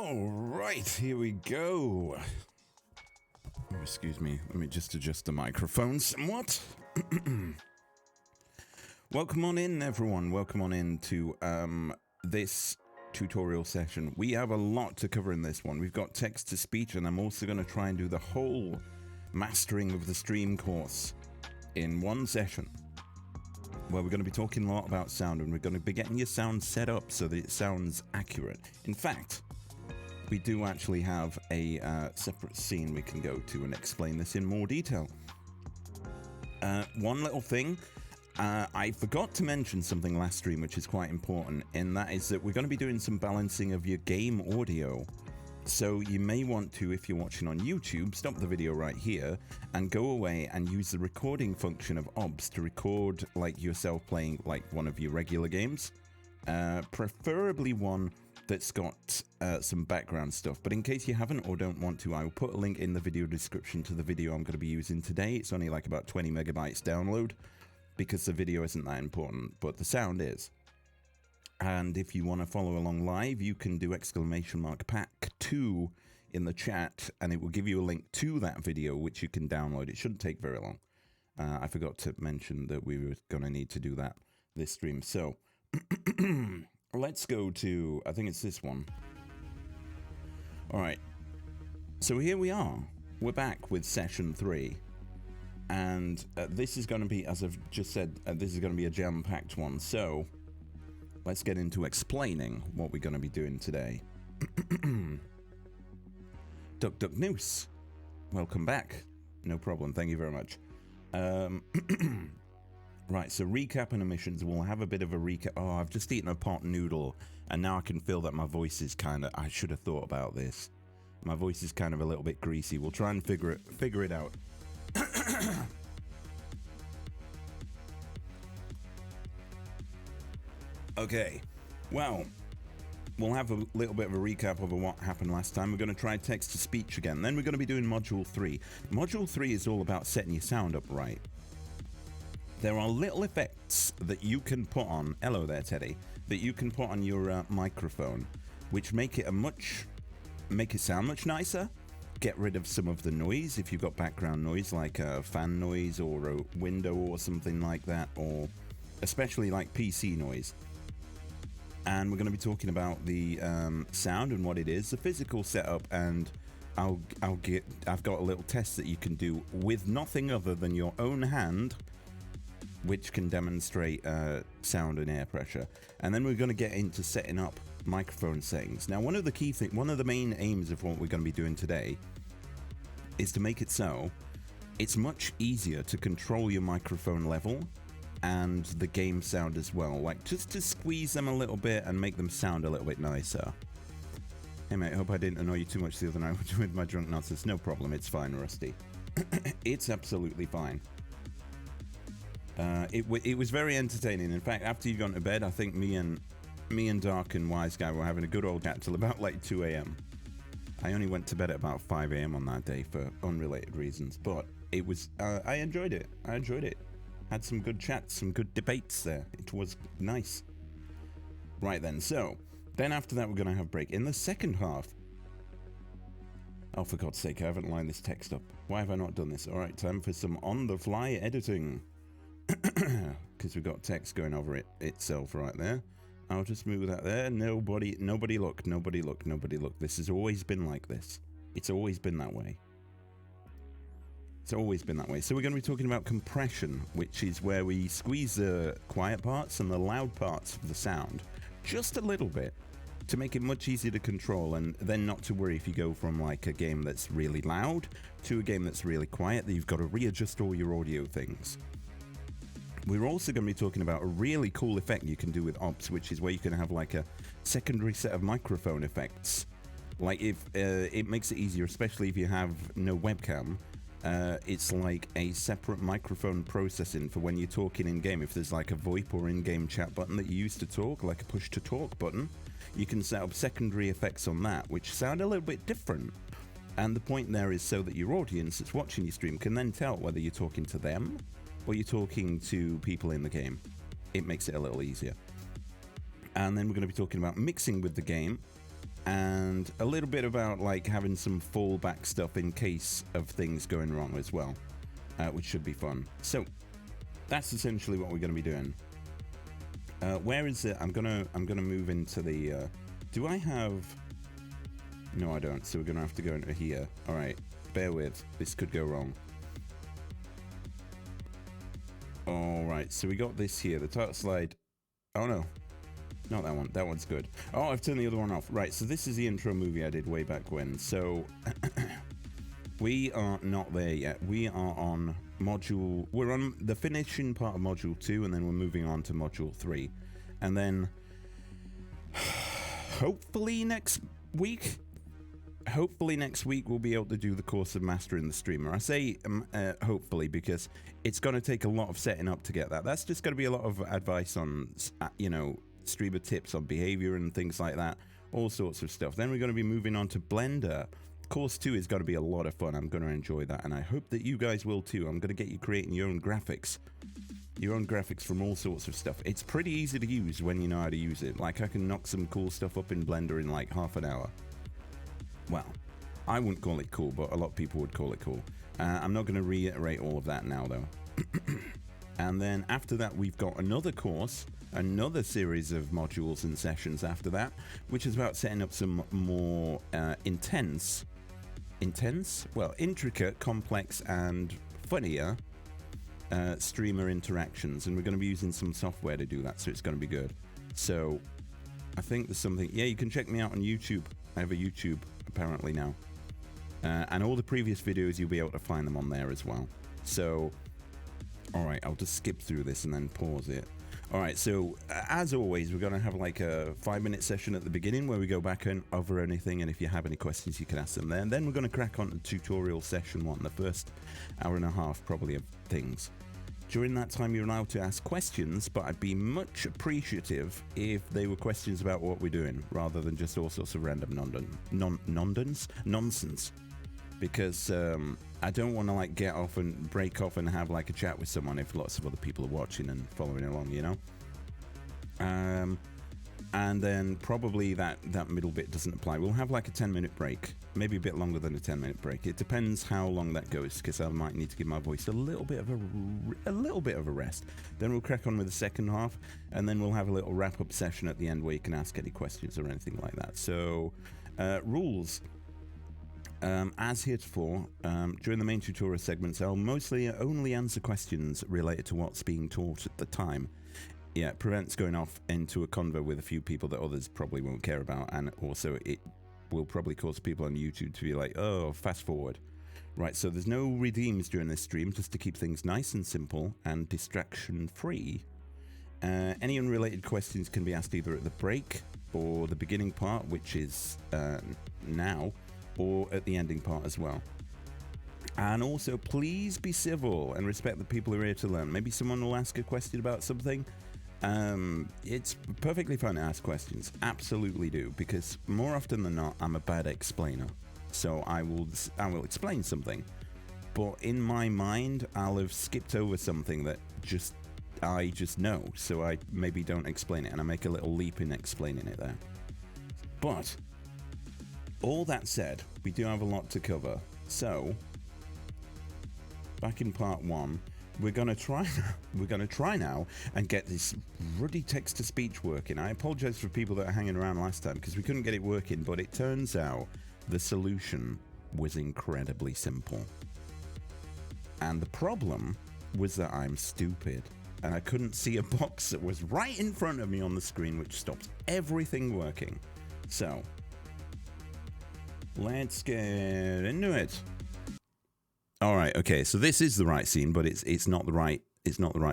All right, here we go. Oh, excuse me, let me just adjust the microphone somewhat. Welcome on in, everyone. Welcome on in to this tutorial session. We have a lot to cover in this one. We've got text to speech, and I'm also going to try and do the whole mastering of the stream course in one session, where we're going to be talking a lot about sound, and we're going to be getting your sound set up so that it sounds accurate. In fact, we do actually have a separate scene we can go to and explain this in more detail. One little thing, I forgot to mention something last stream which is quite important, and that is that we're going to be doing some balancing of your game audio. So you may want to, if you're watching on YouTube, stop the video right here and go away and use the recording function of OBS to record like yourself playing like one of your regular games, preferably one that's got some background stuff. But in case you haven't or don't want to, I will put a link in the video description to the video I'm going to be using today. It's only like about 20 megabytes download because the video isn't that important, but the sound is. And if you want to follow along live, you can do !pack2 in the chat, and it will give you a link to that video, which you can download. It shouldn't take very long. I forgot to mention that we were going to need to do that this stream. So let's go to, I think it's this one. All right. So here we are. We're back with session 3. And this is going to be, as I've just said, this is going to be a jam-packed one. So let's get into explaining what we're going to be doing today. Duck Duck Noose, welcome back. No problem, thank you very much. Right, so recap and omissions. We'll have a bit of a recap. Oh, I've just eaten a pot noodle, and now I can feel that my voice is kind of, I should have thought about this. My voice is kind of a little bit greasy. We'll try and figure it out. Okay, well, we'll have a little bit of a recap of what happened last time. We're going to try text-to-speech again. Then we're going to be doing Module 3. Module 3 is all about setting your sound up right. There are little effects that you can put on, hello there Teddy, that you can put on your microphone, which make it sound much nicer, get rid of some of the noise if you've got background noise like a fan noise or a window or something like that, or especially like PC noise. And we're going to be talking about the sound and what it is, the physical setup, and I've got a little test that you can do with nothing other than your own hand, which can demonstrate sound and air pressure. And then we're going to get into setting up microphone settings. Now, one of the main aims of what we're going to be doing today is to make it so it's much easier to control your microphone level and the game sound as well, like just to squeeze them a little bit and make them sound a little bit nicer. Hey mate, hope I didn't annoy you too much the other night with my drunk nonsense. No problem, it's fine, Rusty. It's absolutely fine. It was very entertaining. In fact, after you'd gone to bed, I think me and Dark and Wise Guy were having a good old chat till about like 2 a.m. I only went to bed at about 5 a.m. on that day for unrelated reasons, but it was I enjoyed it. Had some good chats, some good debates there. It was nice. Right then, so then after that we're going to have a break. In the second half, oh for God's sake, I haven't lined this text up. Why have I not done this? All right, time for some on-the-fly editing. Because we've got text going over it itself right there. I'll just move that there. Nobody look. This has always been like this. It's always been that way. So we're going to be talking about compression, which is where we squeeze the quiet parts and the loud parts of the sound just a little bit to make it much easier to control, and then not to worry if you go from like a game that's really loud to a game that's really quiet, that you've got to readjust all your audio things. We're also going to be talking about a really cool effect you can do with OBS, which is where you can have like a secondary set of microphone effects. Like if it makes it easier, especially if you have no webcam. It's like a separate microphone processing for when you're talking in-game. If there's like a VoIP or in-game chat button that you use to talk, like a push-to-talk button, you can set up secondary effects on that, which sound a little bit different. And the point there is so that your audience that's watching your stream can then tell whether you're talking to them or you're talking to people in the game. It makes it a little easier. And then we're going to be talking about mixing with the game and a little bit about like having some fallback stuff in case of things going wrong as well, which should be fun. So that's essentially what we're going to be doing. Where is it? I'm gonna move into the. Do I have? No, I don't. So we're gonna have to go into here. All right, bear with. This could go wrong. All right, so we got this here. The title slide. Oh no. Not that one. That one's good. Oh, I've turned the other one off. Right, so this is the intro movie I did way back when. So we are not there yet. We are on module... We're on the finishing part of module 2, and then we're moving on to module 3. And then hopefully next week we'll be able to do the course of Mastering the Streamer. I say hopefully because it's going to take a lot of setting up to get that. That's just going to be a lot of advice on, you know, streamer tips on behavior and things like that, all sorts of stuff. Then we're going to be moving on to Blender. Course 2 is going to be a lot of fun. I'm going to enjoy that, and I hope that you guys will too. I'm going to get you creating your own graphics from all sorts of stuff. It's pretty easy to use when you know how to use it. Like, I can knock some cool stuff up in Blender in like half an hour. Well, I wouldn't call it cool, but a lot of people would call it cool. I'm not going to reiterate all of that now though. And then after that, we've got another course, another series of modules and sessions after that, which is about setting up some more intricate, complex, and funnier streamer interactions. And we're going to be using some software to do that, so it's going to be good. So I think there's something. Yeah, you can check me out on YouTube. I have a YouTube apparently now. And all the previous videos, you'll be able to find them on there as well. So, all right, I'll just skip through this and then pause it. All right, so as always, we're going to have like a 5-minute session at the beginning where we go back and over anything, and if you have any questions, you can ask them there. And then we're going to crack on to tutorial session 1, the first hour and a half probably of things. During that time, you're allowed to ask questions, but I'd be much appreciative if they were questions about what we're doing, rather than just all sorts of random nonsense. Because I don't want to like get off and break off and have like a chat with someone if lots of other people are watching and following along, you know. And then probably that middle bit doesn't apply. We'll have like a 10-minute break, maybe a bit longer than a 10-minute break. It depends how long that goes, because I might need to give my voice a little bit of a rest. Then we'll crack on with the second half, and then we'll have a little wrap-up session at the end where you can ask any questions or anything like that. So rules. As heretofore, during the main tutorial segments, I'll mostly only answer questions related to what's being taught at the time. Yeah, it prevents going off into a convo with a few people that others probably won't care about, and also it will probably cause people on YouTube to be like, oh, fast forward. Right, so there's no redeems during this stream, just to keep things nice and simple and distraction-free. Any unrelated questions can be asked either at the break or the beginning part, which is now, or at the ending part as well. And also, please be civil and respect the people who are here to learn. Maybe someone will ask a question about something. It's perfectly fine to ask questions. Absolutely do, because more often than not, I'm a bad explainer. So I will explain something, but in my mind, I'll have skipped over something that I just know. So I maybe don't explain it, and I make a little leap in explaining it there. But all that said, we do have a lot to cover. So back in part 1, we're gonna try now and get this ruddy text-to-speech working. I apologize for people that are hanging around last time because we couldn't get it working, but it turns out the solution was incredibly simple. And the problem was that I'm stupid and I couldn't see a box that was right in front of me on the screen, which stopped everything working. So let's get into it. All right, okay, so this is the right scene, but it's not the right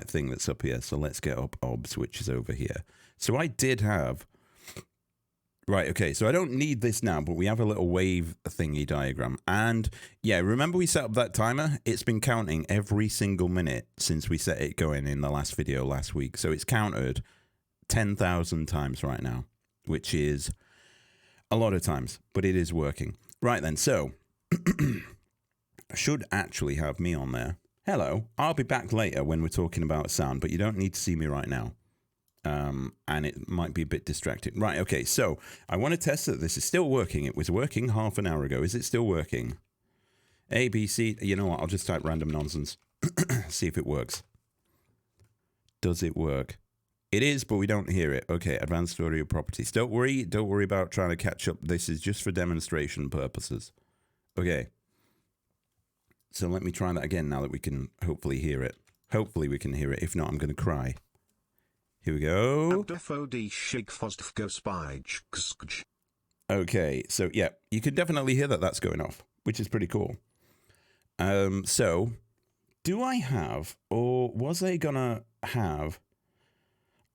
thing that's up here. So let's get up OBS, which is over here. So I did have, right, okay, so I don't need this now, but we have a little wave thingy diagram. And yeah, remember we set up that timer? It's been counting every single minute since we set it going in the last video last week. So it's counted 10,000 times right now, which is a lot of times, but it is working. Right then, so I should actually have me on there. Hello, I'll be back later when we're talking about sound, but you don't need to see me right now. and it might be a bit distracting. Right, okay, so I want to test that this is still working. It was working half an hour ago. Is it still working? A, B, C. You know what? I'll just type random nonsense. See if it works. Does it work? It is, but we don't hear it. Okay, advanced audio properties. Don't worry about trying to catch up. This is just for demonstration purposes. Okay. So let me try that again now that we can hopefully hear it. Hopefully we can hear it. If not, I'm going to cry. Here we go. Okay, so yeah, you can definitely hear that that's going off, which is pretty cool. So, do I have, or was I gonna have,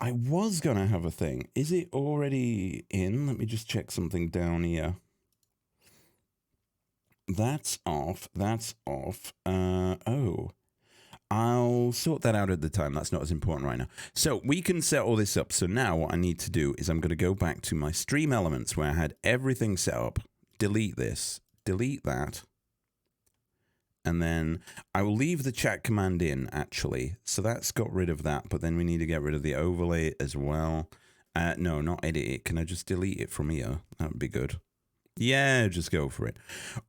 I was gonna have a thing. Is it already in? Let me just check something down here. That's off, that's off. Oh. I'll sort that out at the time. That's not as important right now. So we can set all this up. So now what I need to do is I'm going to go back to my stream elements where I had everything set up. Delete this. Delete that. And then I will leave the chat command in, actually. So that's got rid of that. But then we need to get rid of the overlay as well. No, not edit it. Can I just delete it from here? That would be good. Yeah, just go for it.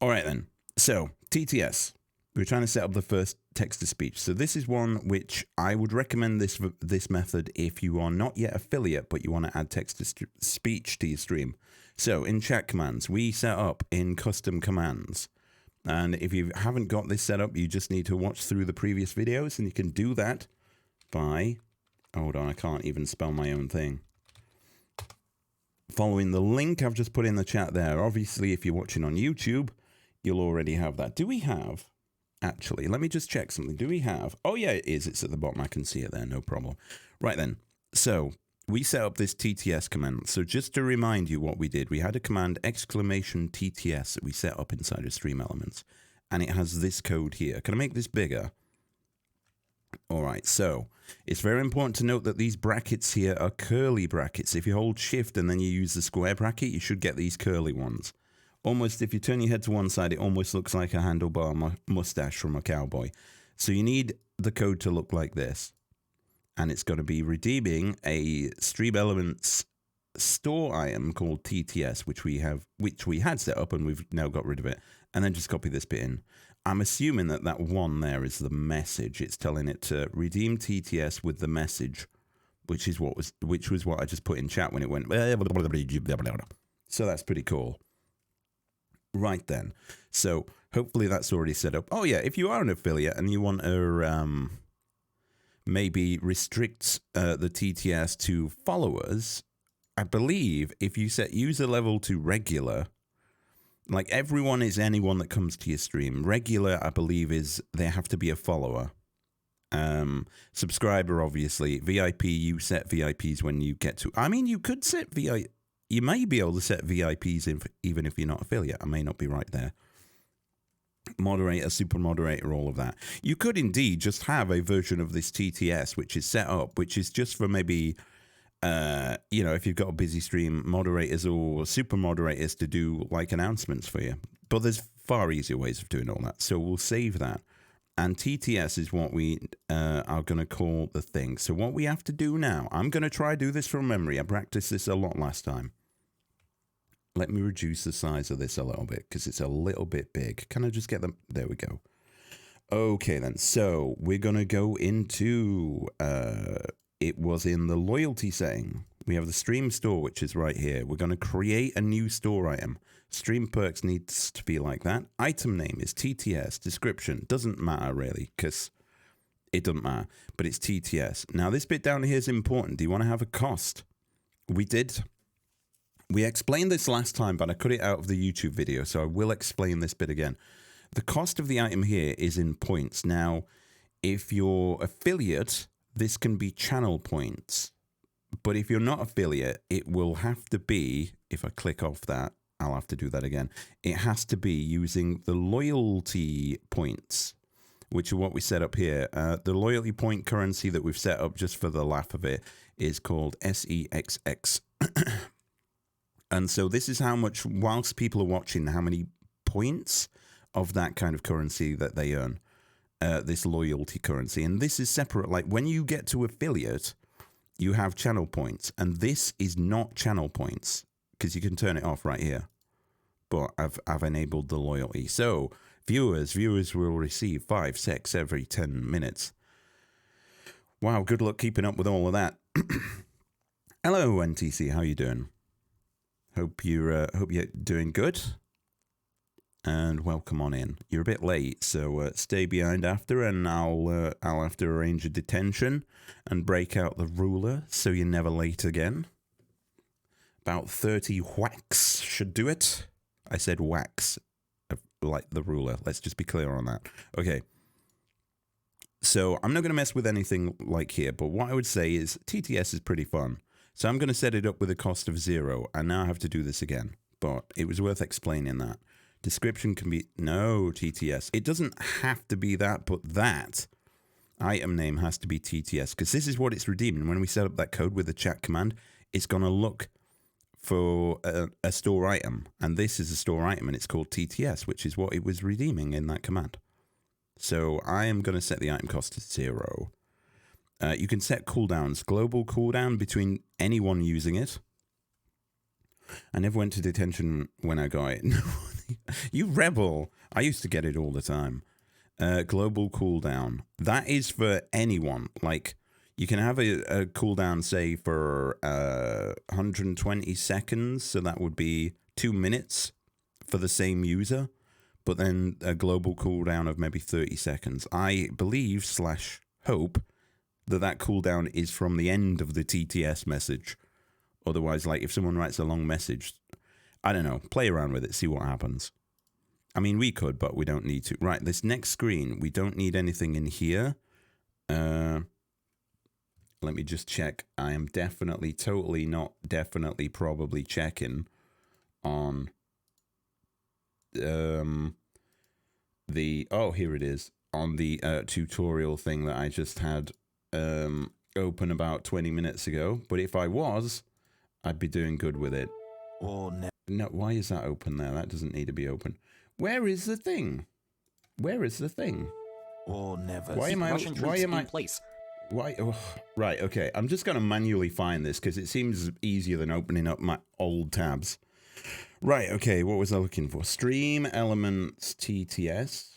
All right, then. So TTS. We're trying to set up the first text-to-speech. So this is one which I would recommend this method if you are not yet affiliate, but you want to add text-to-speech to your stream. So in chat commands, we set up in custom commands. And if you haven't got this set up, you just need to watch through the previous videos, and you can do that by, hold on, I can't even spell my own thing. Following the link I've just put in the chat there. Obviously, if you're watching on YouTube, you'll already have that. Do we have... Actually, let me just check something. Do we have... Oh, yeah, it is. It's at the bottom. I can see it there. No problem. Right then. So we set up this TTS command. So just to remind you what we did, we had a command exclamation TTS that we set up inside of Stream Elements. And it has this code here. Can I make this bigger? All right. So it's very important to note that these brackets here are curly brackets. If you hold shift and then you use the square bracket, you should get these curly ones. Almost, if you turn your head to one side, it almost looks like a handlebar mustache from a cowboy. So you need the code to look like this. And it's going to be redeeming a Stream Elements store item called TTS, which we had set up and we've now got rid of it. And then just copy this bit in. I'm assuming that that one there is the message. It's telling it to redeem TTS with the message, which was what I just put in chat when it went. So that's pretty cool. Right then. So hopefully that's already set up. Oh yeah, if you are an affiliate and you want to maybe restrict the TTS to followers, I believe if you set user level to regular, like everyone is anyone that comes to your stream. Regular, I believe, is they have to be a follower. Subscriber, obviously. VIP, you set VIPs when you get to... I mean, you could set VIP... You may be able to set VIPs even if you're not affiliate. I may not be right there. Moderator, super moderator, all of that. You could indeed just have a version of this TTS which is set up, which is just for maybe, you know, if you've got a busy stream, moderators or super moderators to do like announcements for you. But there's far easier ways of doing all that. So we'll save that. And TTS is what we are going to call the thing. So what we have to do now, I'm going to try do this from memory. I practiced this a lot last time. Let me reduce the size of this a little bit because it's a little bit big. Can I just get them? There we go. Okay, then. So we're going to go into, it was in the loyalty setting. We have the stream store, which is right here. We're going to create a new store item. Stream perks needs to be like that. Item name is TTS. Description doesn't matter really because it doesn't matter, but it's TTS. Now this bit down here is important. Do you want to have a cost? We explained this last time, but I cut it out of the YouTube video, so I will explain this bit again. The cost of the item here is in points. Now, if you're affiliate, this can be channel points. But if you're not affiliate, it will have to be, if I click off that, I'll have to do that again. It has to be using the loyalty points, which are what we set up here. The loyalty point currency that we've set up just for the laugh of it is called SEXX. And so this is how much, whilst people are watching, how many points of that kind of currency that they earn, this loyalty currency. And this is separate. Like when you get to affiliate, you have channel points, and this is not channel points because you can turn it off right here. But I've enabled the loyalty. So viewers will receive 5 secs every 10 minutes. Wow, good luck keeping up with all of that. Hello, NTC, how you doing? Hope you're doing good. And welcome on in. You're a bit late, so stay behind after, and I'll have to arrange a detention and break out the ruler so you're never late again. About 30 whacks should do it. I said whacks, like the ruler. Let's just be clear on that. Okay. So I'm not going to mess with anything like here, but what I would say is TTS is pretty fun. So I'm going to set it up with a cost of 0, and now I have to do this again. But it was worth explaining that. Description can be, no, TTS. It doesn't have to be that, but that item name has to be TTS, because this is what it's redeeming. When we set up that code with the chat command, it's going to look for a store item, and this is a store item, and it's called TTS, which is what it was redeeming in that command. So I am going to set the item cost to 0. You can set cooldowns, global cooldown between anyone using it. I never went to detention when I got it. You rebel. I used to get it all the time. Global cooldown. That is for anyone. Like, you can have a cooldown, say, for 120 seconds. So that would be 2 minutes for the same user. But then a global cooldown of maybe 30 seconds. I believe / hope that cooldown is from the end of the TTS message. Otherwise, like, if someone writes a long message, I don't know, play around with it, see what happens. I mean, we could, but we don't need to. Right, this next screen, we don't need anything in here. Let me just check. I am definitely, totally not definitely probably checking on oh, here it is. On the tutorial thing that I just had open about 20 minutes ago. But if I was, I'd be doing good with it. No, why is that open there? That doesn't need to be open. Where is the thing? Where is the thing? Or never. Why am I? Place. Why? Oh, right. Okay. I'm just gonna manually find this because it seems easier than opening up my old tabs. Right. Okay. What was I looking for? Stream elements TTS.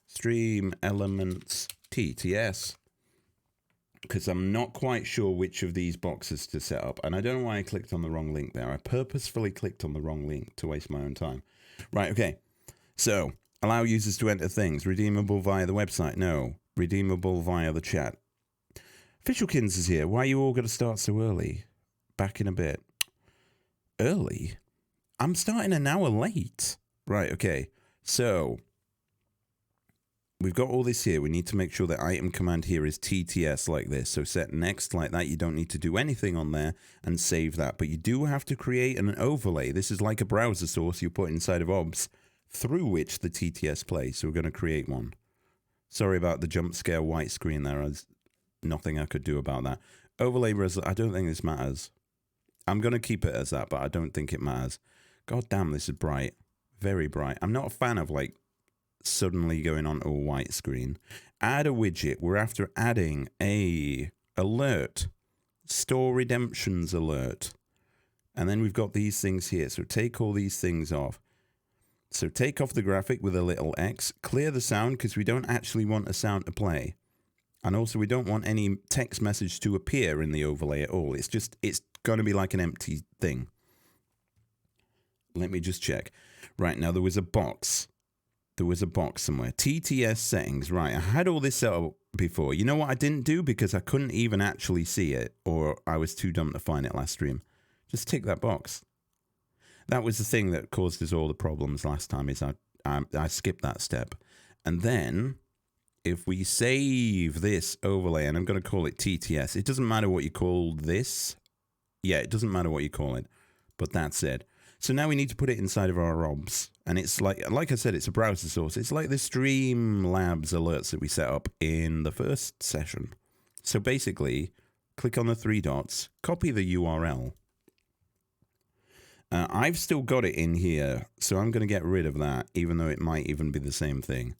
Stream elements TTS. Because I'm not quite sure which of these boxes to set up. And I don't know why I clicked on the wrong link there. I purposefully clicked on the wrong link to waste my own time. Right, okay. So, allow users to enter things. Redeemable via the website? No. Redeemable via the chat. Officialkins is here. Why are you all going to start so early? Back in a bit. Early? I'm starting an hour late. Right, okay. So, we've got all this here. We need to make sure the item command here is TTS like this. So set next like that. You don't need to do anything on there and save that. But you do have to create an overlay. This is like a browser source you put inside of OBS through which the TTS plays. So we're going to create one. Sorry about the jump scare white screen there. There's nothing I could do about that. Overlay resolution. I don't think this matters. I'm going to keep it as that, but I don't think it matters. God damn, this is bright. Very bright. I'm not a fan of like suddenly going on to a white screen. Add a widget. We're after adding a alert, store redemptions alert, and then we've got these things here. So take all these things off. So take off the graphic with a little X, clear the sound because we don't actually want a sound to play, and also we don't want any text message to appear in the overlay at all. It's going to be like an empty thing. Let me just check. Right, now there was a box. There was a box somewhere. TTS settings. Right, I had all this set up before. You know what I didn't do? Because I couldn't even actually see it, or I was too dumb to find it last stream. Just tick that box. That was the thing that caused us all the problems last time, is I skipped that step. And then, if we save this overlay, and I'm going to call it TTS. It doesn't matter what you call this. Yeah, it doesn't matter what you call it. But that's it. So now we need to put it inside of our OBS. And it's like I said, it's a browser source. It's like the Streamlabs alerts that we set up in the first session. So basically, click on the 3 dots, copy the URL. I've still got it in here, so I'm going to get rid of that, even though it might even be the same thing.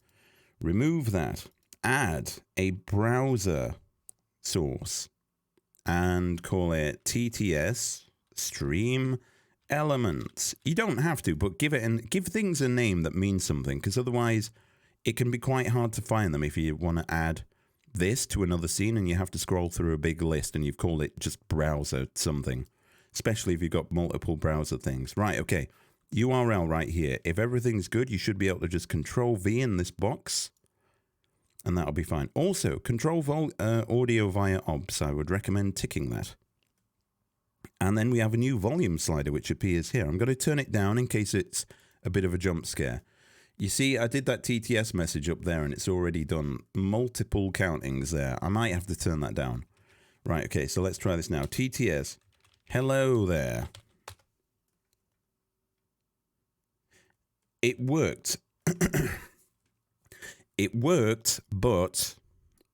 Remove that. Add a browser source and call it TTS Stream Elements. You don't have to, but give things a name that means something, because otherwise it can be quite hard to find them if you want to add this to another scene and you have to scroll through a big list and you've called it just browser something, especially if you've got multiple browser things. Right, okay. URL right here. If everything's good, you should be able to just Control V in this box and that'll be fine. Also, Control audio via OBS. I would recommend ticking that. And then we have a new volume slider which appears here. I'm going to turn it down in case it's a bit of a jump scare. You see, I did that TTS message up there and it's already done multiple countings there. I might have to turn that down. Right, okay, so let's try this now. TTS, hello there. It worked. It worked, but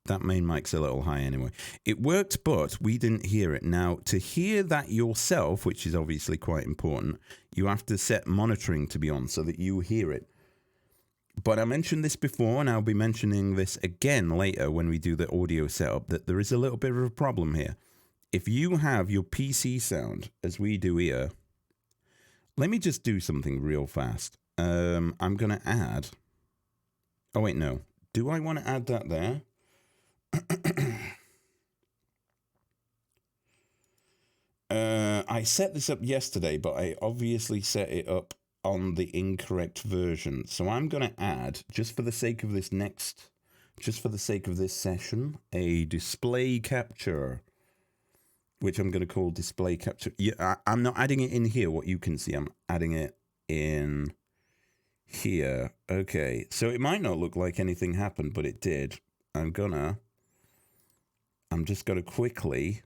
that main mic's a little high anyway. It worked, but we didn't hear it. Now, to hear that yourself, which is obviously quite important, you have to set monitoring to be on so that you hear it. But I mentioned this before, and I'll be mentioning this again later when we do the audio setup, that there is a little bit of a problem here. If you have your PC sound, as we do here, let me just do something real fast. I'm going to add... Oh, wait, no. Do I want to add that there? I set this up yesterday, but I obviously set it up on the incorrect version. So I'm going to add, just for the sake of this session, a display capture, which I'm going to call display capture. Yeah, I'm not adding it in here, what you can see. I'm adding it in here. Okay, so it might not look like anything happened, but it did. I'm just going to quickly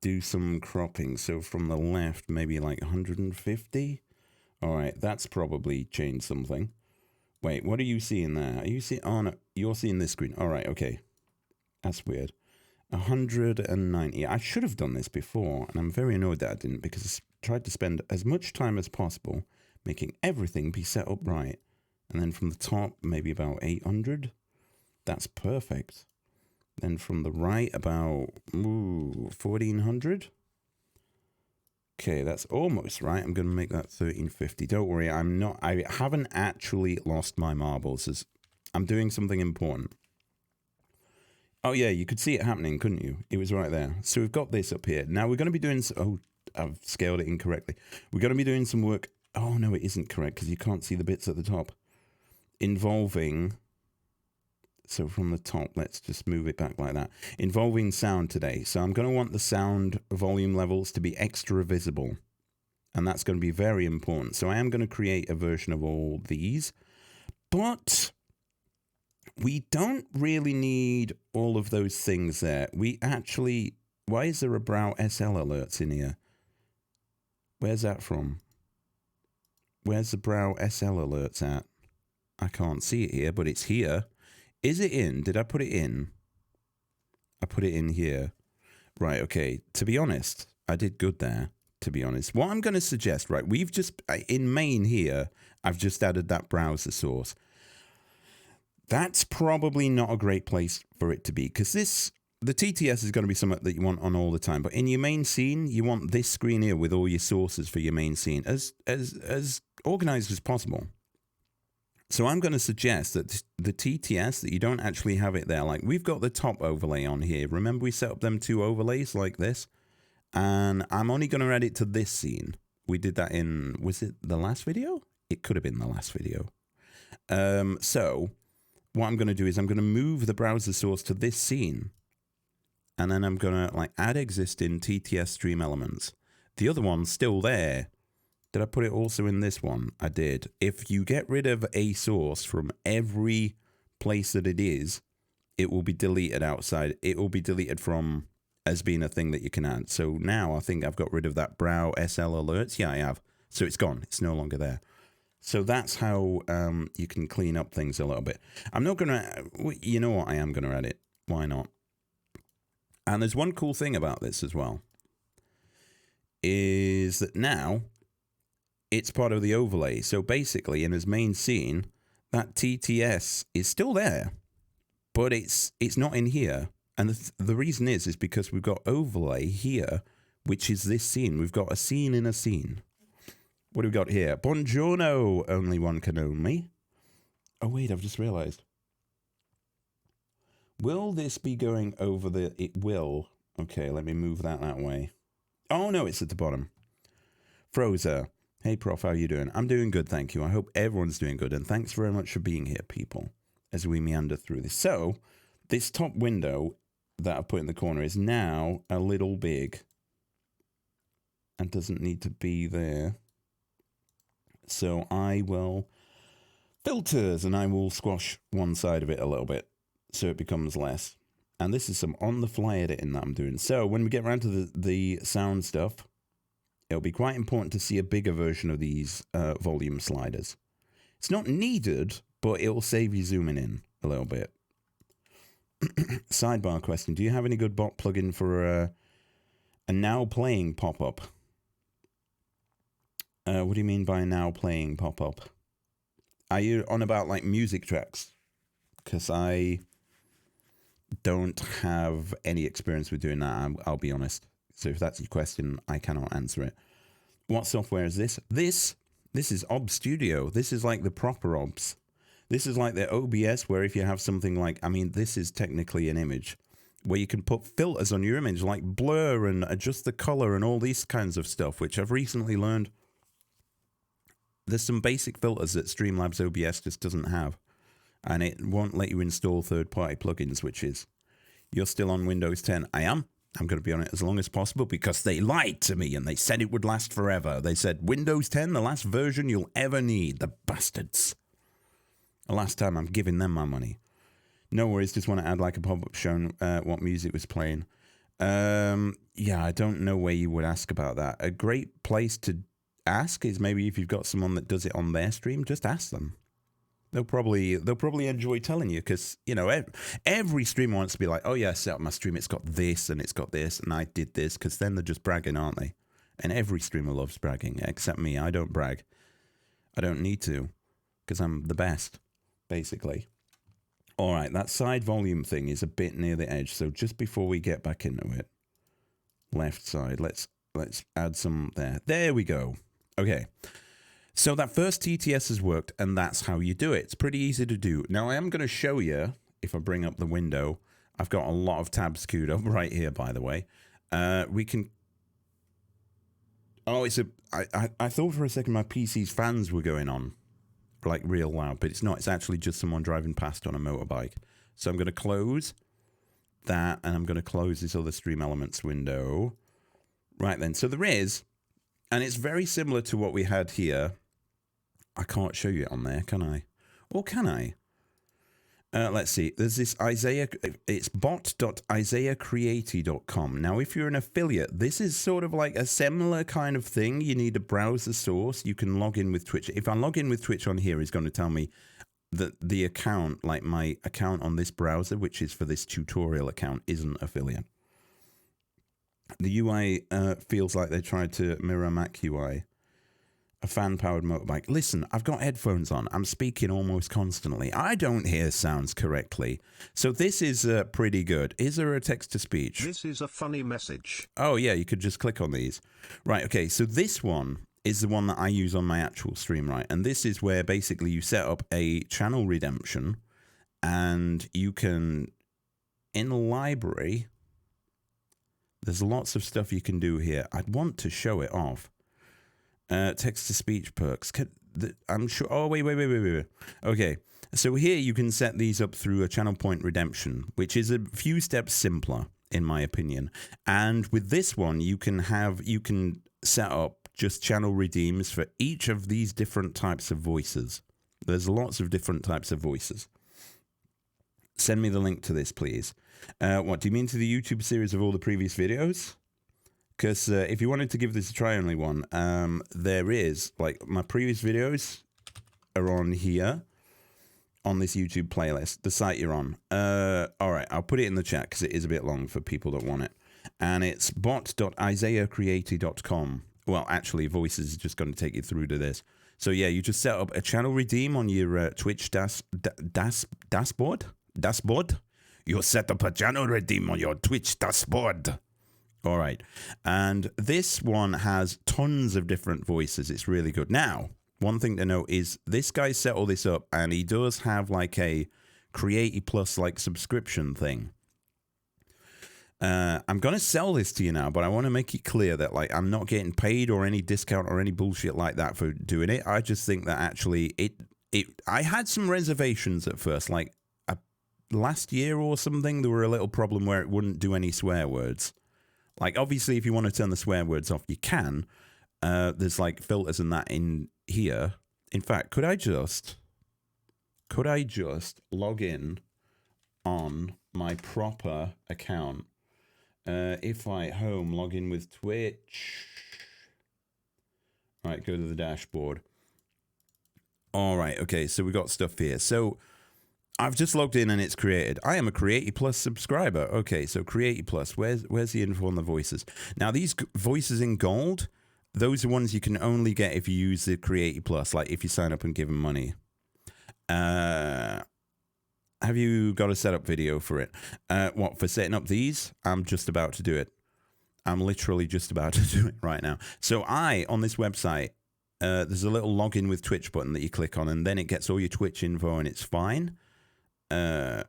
do some cropping. So from the left, maybe like 150. All right, that's probably changed something. Wait, what are you seeing there? Are you seeing? Oh, no, you're seeing this screen. All right, okay. That's weird. 190. I should have done this before, and I'm very annoyed that I didn't, because I tried to spend as much time as possible making everything be set up right. And then from the top, maybe about 800. That's perfect. Then from the right, about 1,400. Okay, that's almost right. I'm going to make that 1,350. Don't worry, I haven't actually lost my marbles. As I'm doing something important. Oh yeah, you could see it happening, couldn't you? It was right there. So we've got this up here. Now we're going to be doing... Oh, I've scaled it incorrectly. We're going to be doing some work... Oh no, it isn't correct because you can't see the bits at the top. Involving... So from the top, let's just move it back like that. Involving sound today. So I'm going to want the sound volume levels to be extra visible. And that's going to be very important. So I am going to create a version of all these. But we don't really need all of those things there. We actually... Why is there a Brow SL alerts in here? Where's that from? Where's the Brow SL alerts at? I can't see it here, but it's here. Is it in? Did I put it in? I put it in here. Right, okay. To be honest, I did good there, to be honest. What I'm going to suggest, right, we've just, in main here, I've just added that browser source. That's probably not a great place for it to be, because the TTS is going to be something that you want on all the time. But in your main scene, you want this screen here with all your sources for your main scene as organized as possible. So I'm going to suggest that the TTS, that you don't actually have it there. Like, we've got the top overlay on here. Remember we set up them two overlays like this? And I'm only going to add it to this scene. We did that in, was it the last video? It could have been the last video. So what I'm going to do is I'm going to move the browser source to this scene. And then I'm going to like add existing TTS stream elements. The other one's still there. Did I put it also in this one? I did. If you get rid of a source from every place that it is, it will be deleted outside. It will be deleted from as being a thing that you can add. So now I think I've got rid of that Brow SL alerts. Yeah, I have. So it's gone. It's no longer there. So that's how you can clean up things a little bit. I'm not going to... You know what? I am going to add it. Why not? And there's one cool thing about this as well. Is that now... It's part of the overlay. So basically, in his main scene, that TTS is still there, but it's not in here. And the reason is because we've got overlay here, which is this scene. We've got a scene in a scene. What do we got here? Buongiorno, only one can own me. Oh, wait, I've just realized. Will this be going over the... It will. Okay, let me move that way. Oh, no, it's at the bottom. Frozer. Hey, Prof, how are you doing? I'm doing good, thank you. I hope everyone's doing good, and thanks very much for being here, people, as we meander through this. So, this top window that I've put in the corner is now a little big and doesn't need to be there. So I will filters and I will squash one side of it a little bit so it becomes less. And this is some on-the-fly editing that I'm doing. So when we get around to the sound stuff, it'll be quite important to see a bigger version of these volume sliders. It's not needed, but it will save you zooming in a little bit. Sidebar question. Do you have any good bot plugin for a now playing pop-up? What do you mean by now playing pop-up? Are you on about like music tracks? Because I don't have any experience with doing that, I'll be honest. So if that's your question, I cannot answer it. What software is this? This is OBS Studio. This is like the proper OBS. This is like the OBS where if you have something like, I mean, this is technically an image where you can put filters on your image like blur and adjust the color and all these kinds of stuff, which I've recently learned. There's some basic filters that Streamlabs OBS just doesn't have. And it won't let you install third-party plugins, which is, you're still on Windows 10. I am. I'm going to be on it as long as possible because they lied to me and they said it would last forever. They said Windows 10, the last version you'll ever need. The bastards. The last time I'm giving them my money. No worries, just want to add like a pop-up showing what music was playing. Yeah, I don't know where you would ask about that. A great place to ask is maybe if you've got someone that does it on their stream, just ask them. They'll probably enjoy telling you because, you know, every streamer wants to be like, oh yeah, I set up my stream, it's got this and I did this, because then they're just bragging, aren't they? And every streamer loves bragging, except me. I don't brag. I don't need to because I'm the best, basically. All right, that side volume thing is a bit near the edge, so just before we get back into it, left side, let's add some there. There we go. Okay. So that first TTS has worked, and that's how you do it. It's pretty easy to do. Now, I am going to show you, if I bring up the window, I've got a lot of tabs queued up right here, by the way. We can... Oh, it's a... I thought for a second my PC's fans were going on, like real loud, but it's not. It's actually just someone driving past on a motorbike. So I'm going to close that, and I'm going to close this other Stream Elements window. Right then, so there is, and it's very similar to what we had here. I can't show you it on there, can I? Or can I? Let's see. There's this Isaiah. It's bot.isaiahcreaty.com. Now, if you're an affiliate, this is sort of like a similar kind of thing. You need a browser source. You can log in with Twitch. If I log in with Twitch on here, it's going to tell me that the account, like my account on this browser, which is for this tutorial account, isn't affiliate. The UI feels like they tried to mirror Mac UI. A fan-powered motorbike. Listen, I've got headphones on. I'm speaking almost constantly. I don't hear sounds correctly. So this is pretty good. Is there a text-to-speech? This is a funny message. Oh, yeah, you could just click on these. Right, okay, so this one is the one that I use on my actual stream, right? And this is where basically you set up a channel redemption and you can, in the library, there's lots of stuff you can do here. I'd want to show it off. Text-to-speech perks. I'm sure... Oh, wait. Okay, so here you can set these up through a channel point redemption, which is a few steps simpler, in my opinion. And with this one, you can set up just channel redeems for each of these different types of voices. There's lots of different types of voices. Send me the link to this, please. What, do you mean to the YouTube series of all the previous videos? Because if you wanted to give this a try only one, there is, like, my previous videos are on here, on this YouTube playlist, the site you're on. All right, I'll put it in the chat because it is a bit long for people that want it. And it's bot.isaiahcreaty.com. Well, actually, Voices is just going to take you through to this. So, yeah, you just set up a channel redeem on your Twitch dashboard. You set up a channel redeem on your Twitch dashboard. All right. And this one has tons of different voices. It's really good. Now, one thing to note is this guy set all this up, and he does have like a Creative Plus like subscription thing. I'm going to sell this to you now, but I want to make it clear that like I'm not getting paid or any discount or any bullshit like that for doing it. I just think that actually I had some reservations at first, like last year or something. There were a little problem where it wouldn't do any swear words. Like obviously if you want to turn the swear words off, you can. There's like filters and that in here. In fact, could I just log in on my proper account? If I home, log in with Twitch. All right, go to the dashboard. All right, okay, so we got stuff here. So I've just logged in and it's created. I am a Creative Plus subscriber. Okay, so Creative Plus, where's the info on the voices? Now, these voices in gold, those are ones you can only get if you use the Creative Plus, like if you sign up and give them money. Have you got a setup video for it? What, for setting up these? I'm just about to do it. I'm literally just about to do it right now. So on this website, there's a little login with Twitch button that you click on, and then it gets all your Twitch info, and it's fine. I've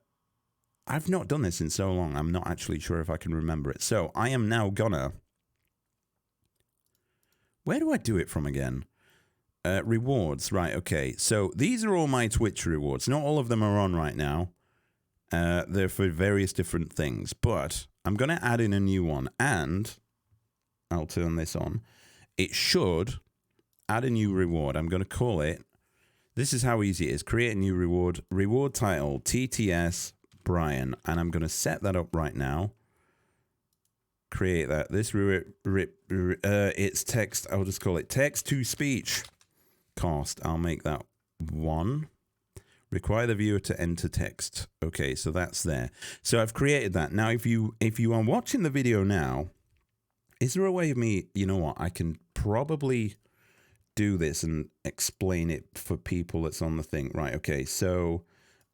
not done this in so long, I'm not actually sure if I can remember it. So I am now gonna... Where do I do it from again? Rewards, right, okay. So these are all my Twitch rewards. Not all of them are on right now. They're for various different things. But I'm going to add in a new one. And I'll turn this on. It should add a new reward. I'm going to call it... This is how easy it is. Create a new reward. Reward title, TTS Brian. And I'm going to set that up right now. Create that. This it's text. I'll just call it text to speech. Cost, I'll make that 1. Require the viewer to enter text. Okay, so that's there. So I've created that. Now, if you are watching the video now, is there a way of me, you know what, I can probably do this and explain it for people that's on the thing. Right, okay, so,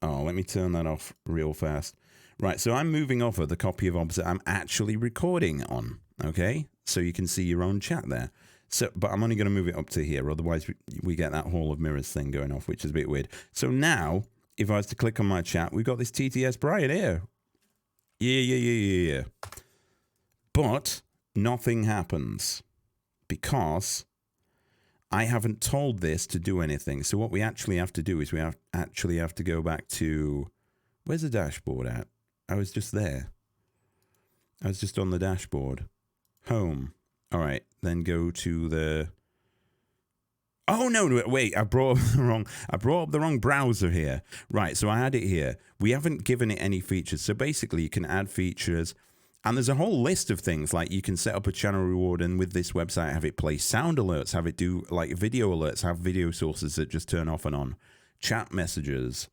let me turn that off real fast. Right, so I'm moving off of the copy of Opposite I'm actually recording on, okay? So you can see your own chat there. So, but I'm only going to move it up to here, otherwise we get that Hall of Mirrors thing going off, which is a bit weird. So now, if I was to click on my chat, we've got this TTS Brian here. Yeah. But nothing happens because I haven't told this to do anything. So what we actually have to do is we actually have to go back to... Where's the dashboard at? I was just there. I was just on the dashboard. Home. All right, then go to the... Oh, no, wait, I brought up the wrong browser here. Right, so I had it here. We haven't given it any features. So basically, you can add features, and there's a whole list of things, like you can set up a channel reward, and with this website, have it play sound alerts, have it do, like, video alerts, have video sources that just turn off and on. Chat messages.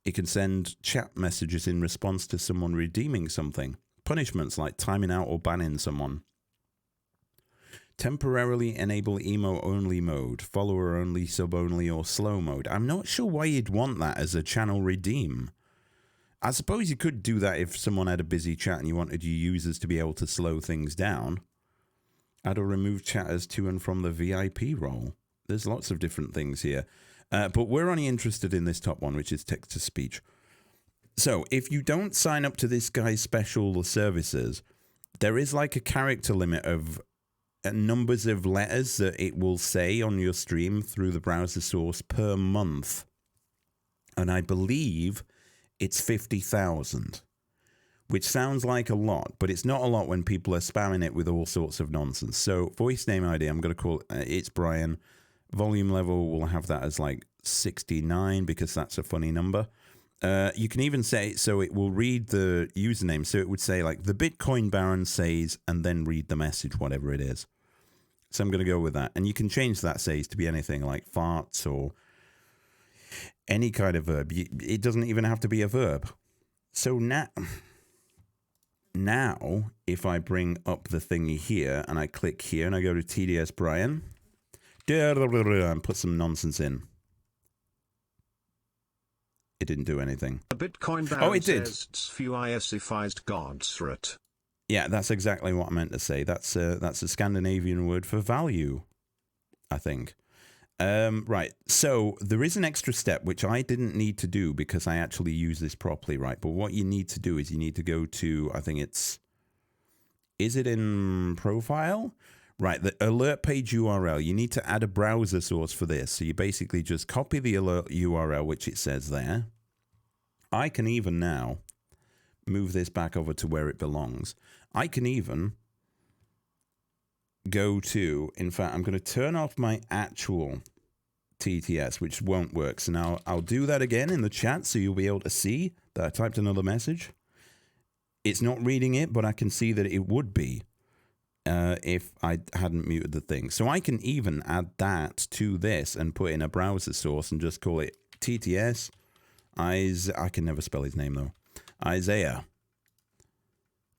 It can send chat messages in response to someone redeeming something. Punishments, like timing out or banning someone. Temporarily enable emo-only mode, follower-only, sub-only, or slow mode. I'm not sure why you'd want that as a channel redeem. I suppose you could do that if someone had a busy chat and you wanted your users to be able to slow things down. Add or remove chatters to and from the VIP role. There's lots of different things here. But we're only interested in this top one, which is text-to-speech. So, if you don't sign up to this guy's special services, there is like a character limit of numbers of letters that it will say on your stream through the browser source per month. And I believe it's 50,000, which sounds like a lot, but it's not a lot when people are spamming it with all sorts of nonsense. So voice name ID, I'm going to call it's Brian. Volume level, we'll have that as like 69 because that's a funny number. You can even say, so it will read the username. So it would say like the Bitcoin Baron says, and then read the message, whatever it is. So I'm going to go with that. And you can change that says to be anything like farts or any kind of verb. It doesn't even have to be a verb. So now if I bring up the thingy here and I click here and I go to TTS Brian and put some nonsense in. It didn't do anything. The Bitcoin Baron Oh, it did. says few ISIfied gods for it. Yeah, that's exactly what I meant to say. That's a Scandinavian word for value, I think. Right, so there is an extra step which I didn't need to do because I actually use this properly, right? But what you need to do is you need to go to, I think it's, is it in profile? Right, the alert page URL, you need to add a browser source for this. So you basically just copy the alert URL, which it says there. I can even now move this back over to where it belongs. I can even go to, in fact, I'm going to turn off my actual TTS, which won't work. So now I'll do that again in the chat so you'll be able to see that I typed another message. It's not reading it, but I can see that it would be. If I hadn't muted the thing. So I can even add that to this and put in a browser source and just call it TTS. I can never spell his name though. Isaiah.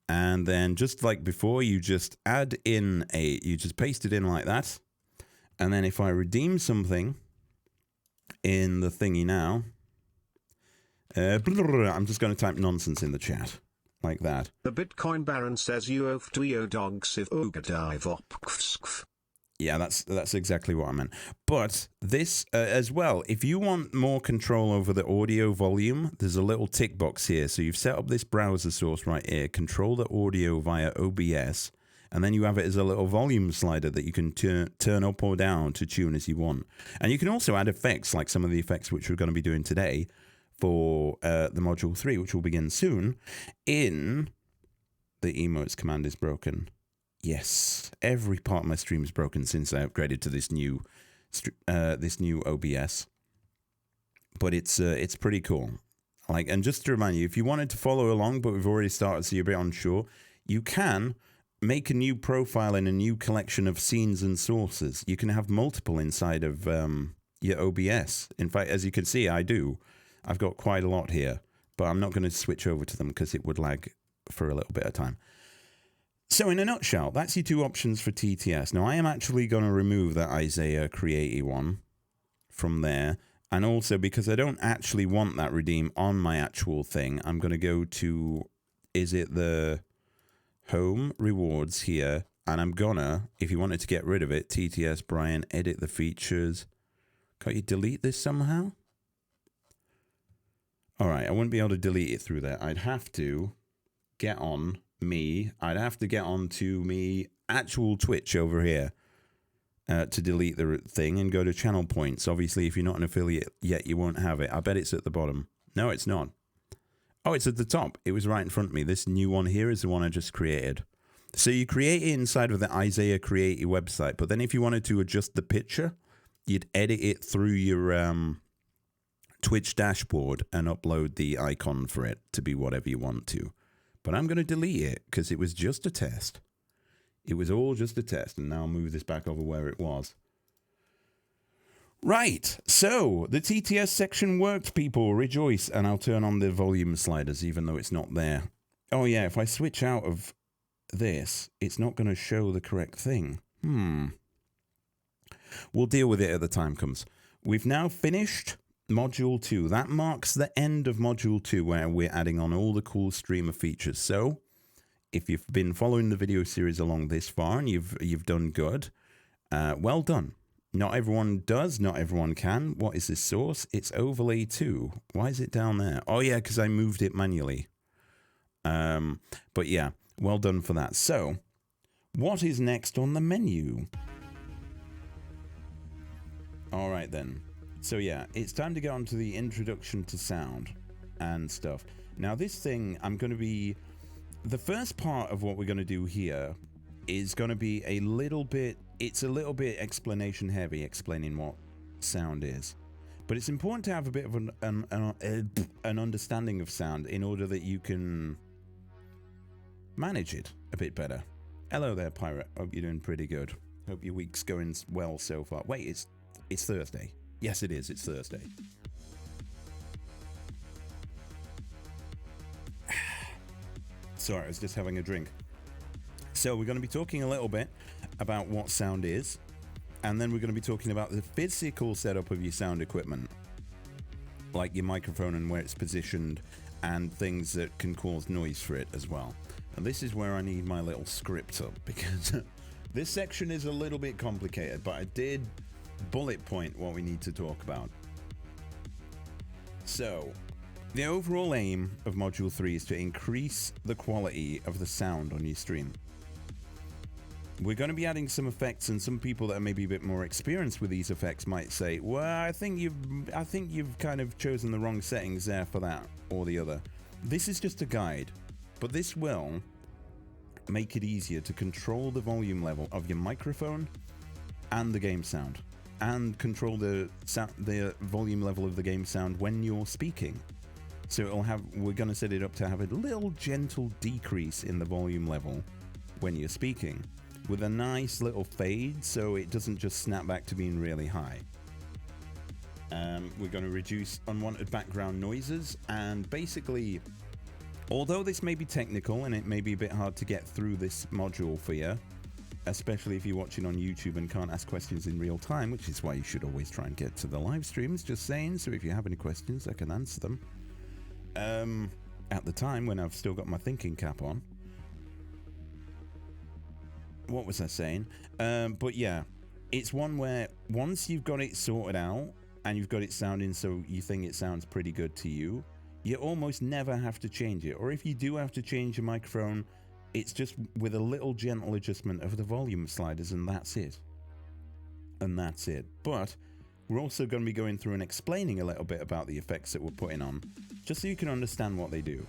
And then just like before, you just add in you just paste it in like that. And then if I redeem something in the thingy now, I'm just going to type nonsense in the chat. Like that. The Bitcoin Baron says you have to your dogs if Yeah, that's exactly what I meant. But this as well, if you want more control over the audio volume, there's a little tick box here. So you've set up this browser source right here, control the audio via OBS, and then you have it as a little volume slider that you can turn up or down to tune as you want. And you can also add effects, like some of the effects which we're going to be doing today, for the module 3, which will begin soon, in the emotes command is broken. Yes, every part of my stream is broken since I upgraded to this new OBS. But it's pretty cool. Like, and just to remind you, if you wanted to follow along, but we've already started, so you're a bit unsure, you can make a new profile in a new collection of scenes and sources. You can have multiple inside of your OBS. In fact, as you can see, I do. I've got quite a lot here, but I'm not going to switch over to them because it would lag for a little bit of time. So in a nutshell, that's your two options for TTS. Now, I am actually going to remove that Isaiah Creaty one from there. And also, because I don't actually want that redeem on my actual thing, I'm going to go to, is it the home rewards here? And I'm going to, if you wanted to get rid of it, TTS Brian, edit the features. Can't you delete this somehow? All right, I wouldn't be able to delete it through there. I'd have to get on me. I'd have to get on to me actual Twitch over here to delete the thing and go to channel points. Obviously, if you're not an affiliate yet, you won't have it. I bet it's at the bottom. No, it's not. Oh, it's at the top. It was right in front of me. This new one here is the one I just created. So you create it inside of the Isaiah Creaty website, but then if you wanted to adjust the picture, you'd edit it through your Twitch dashboard and upload the icon for it to be whatever you want to. But I'm going to delete it because it was just a test. It was all just a test, and now I'll move this back over where it was. Right, so the TTS section worked, people. Rejoice, and I'll turn on the volume sliders even though it's not there. Oh yeah, if I switch out of this, it's not going to show the correct thing. We'll deal with it as the time comes. We've now finished Module 2. That marks the end of Module 2 where we're adding on all the cool streamer features. So, if you've been following the video series along this far and you've done good, well done. Not everyone does, not everyone can. What is this source? It's overlay 2. Why is it down there? Oh yeah, because I moved it manually. But yeah, well done for that. So, what is next on the menu? All right then. So yeah, it's time to get on to the introduction to sound and stuff. Now this thing, I'm going to be... The first part of what we're going to do here is going to be a little bit... It's a little bit explanation heavy, explaining what sound is. But it's important to have a bit of an understanding of sound in order that you can manage it a bit better. Hello there, Pirate. Hope you're doing pretty good. Hope your week's going well so far. Wait, it's Thursday. Yes, it is. It's Thursday. Sorry, I was just having a drink. So we're going to be talking a little bit about what sound is, and then we're going to be talking about the physical setup of your sound equipment. like your microphone and where it's positioned, and things that can cause noise for it as well. And this is where I need my little script up, because this section is a little bit complicated, but I did bullet point what we need to talk about. So, the overall aim of Module 3 is to increase the quality of the sound on your stream. We're going to be adding some effects, and some people that are maybe a bit more experienced with these effects might say, well, I think you've kind of chosen the wrong settings there for that or the other. This is just a guide, but this will make it easier to control the volume level of your microphone and the game sound, and control the volume level of the game sound when you're speaking. So we're going to set it up to have a little gentle decrease in the volume level when you're speaking, with a nice little fade so it doesn't just snap back to being really high. We're going to reduce unwanted background noises, and basically, although this may be technical and it may be a bit hard to get through this module for you, especially if you're watching on YouTube and can't ask questions in real time, which is why you should always try and get to the live streams, just saying, so if you have any questions I can answer them at the time when I've still got my thinking cap on. What was I saying? But yeah, it's one where once you've got it sorted out and you've got it sounding so you think it sounds pretty good to you, you almost never have to change it. Or if you do have to change your microphone, it's just with a little gentle adjustment of the volume sliders, and that's it. And that's it. But we're also going to be going through and explaining a little bit about the effects that we're putting on, just so you can understand what they do.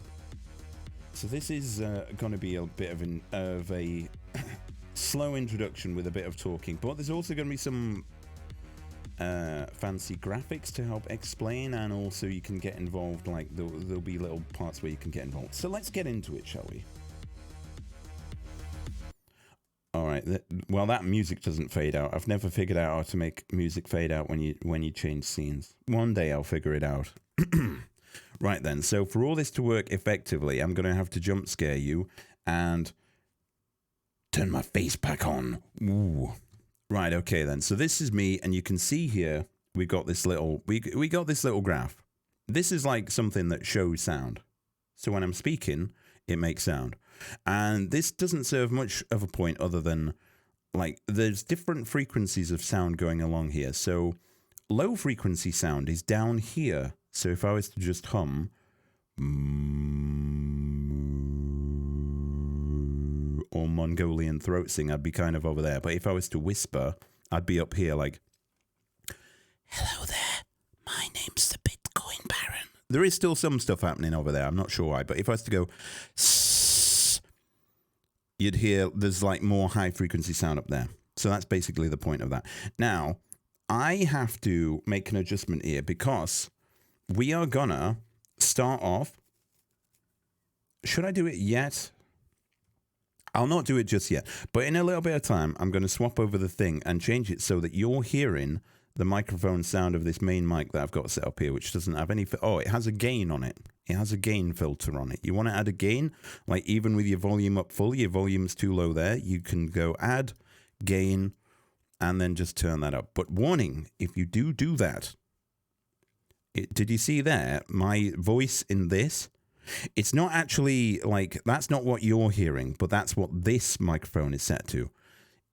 So this is going to be a bit of a slow introduction with a bit of talking, but there's also going to be some fancy graphics to help explain, and also you can get involved, like there'll be little parts where you can get involved. So let's get into it, shall we? Alright, well, that music doesn't fade out. I've never figured out how to make music fade out when you change scenes. One day I'll figure it out. Right then, so for all this to work effectively, I'm going to have to jump scare you and turn my face back on. Ooh. Right, okay then. So this is me, and you can see here we got this little we got this little graph. This is like something that shows sound. So when I'm speaking, it makes sound. And this doesn't serve much of a point other than, like, there's different frequencies of sound going along here. So low frequency sound is down here. So if I was to just hum or Mongolian throat sing, I'd be kind of over there. But if I was to whisper, I'd be up here like, hello there, my name's the Bitcoin Baron. There is still some stuff happening over there. I'm not sure why. But if I was to go, you'd hear there's like more high frequency sound up there. So that's basically the point of that. Now, I have to make an adjustment here because we are gonna start off. Should I do it yet? I'll not do it just yet. But in a little bit of time, I'm going to swap over the thing and change it so that you're hearing the microphone sound of this main mic that I've got set up here, which doesn't have any... Oh, it has a gain on it. It has a gain filter on it. You want to add a gain? Like, even with your volume up full, your volume's too low there, you can go add, gain, and then just turn that up. But warning, if you do that, did you see there, my voice in this? It's not actually, like, that's not what you're hearing, but that's what this microphone is set to.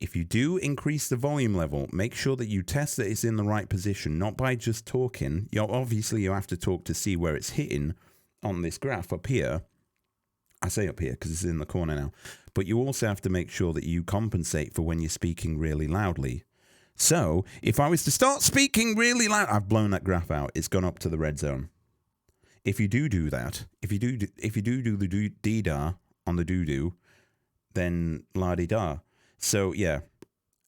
If you do increase the volume level, make sure that you test that it's in the right position, not by just talking. Obviously, you have to talk to see where it's hitting on this graph up here. I say up here because it's in the corner now. But you also have to make sure that you compensate for when you're speaking really loudly. So, if I was to start speaking really loud, I've blown that graph out. It's gone up to the red zone. If you do that, if you do the dee-da on the doo-doo, then la-dee-da. So, yeah.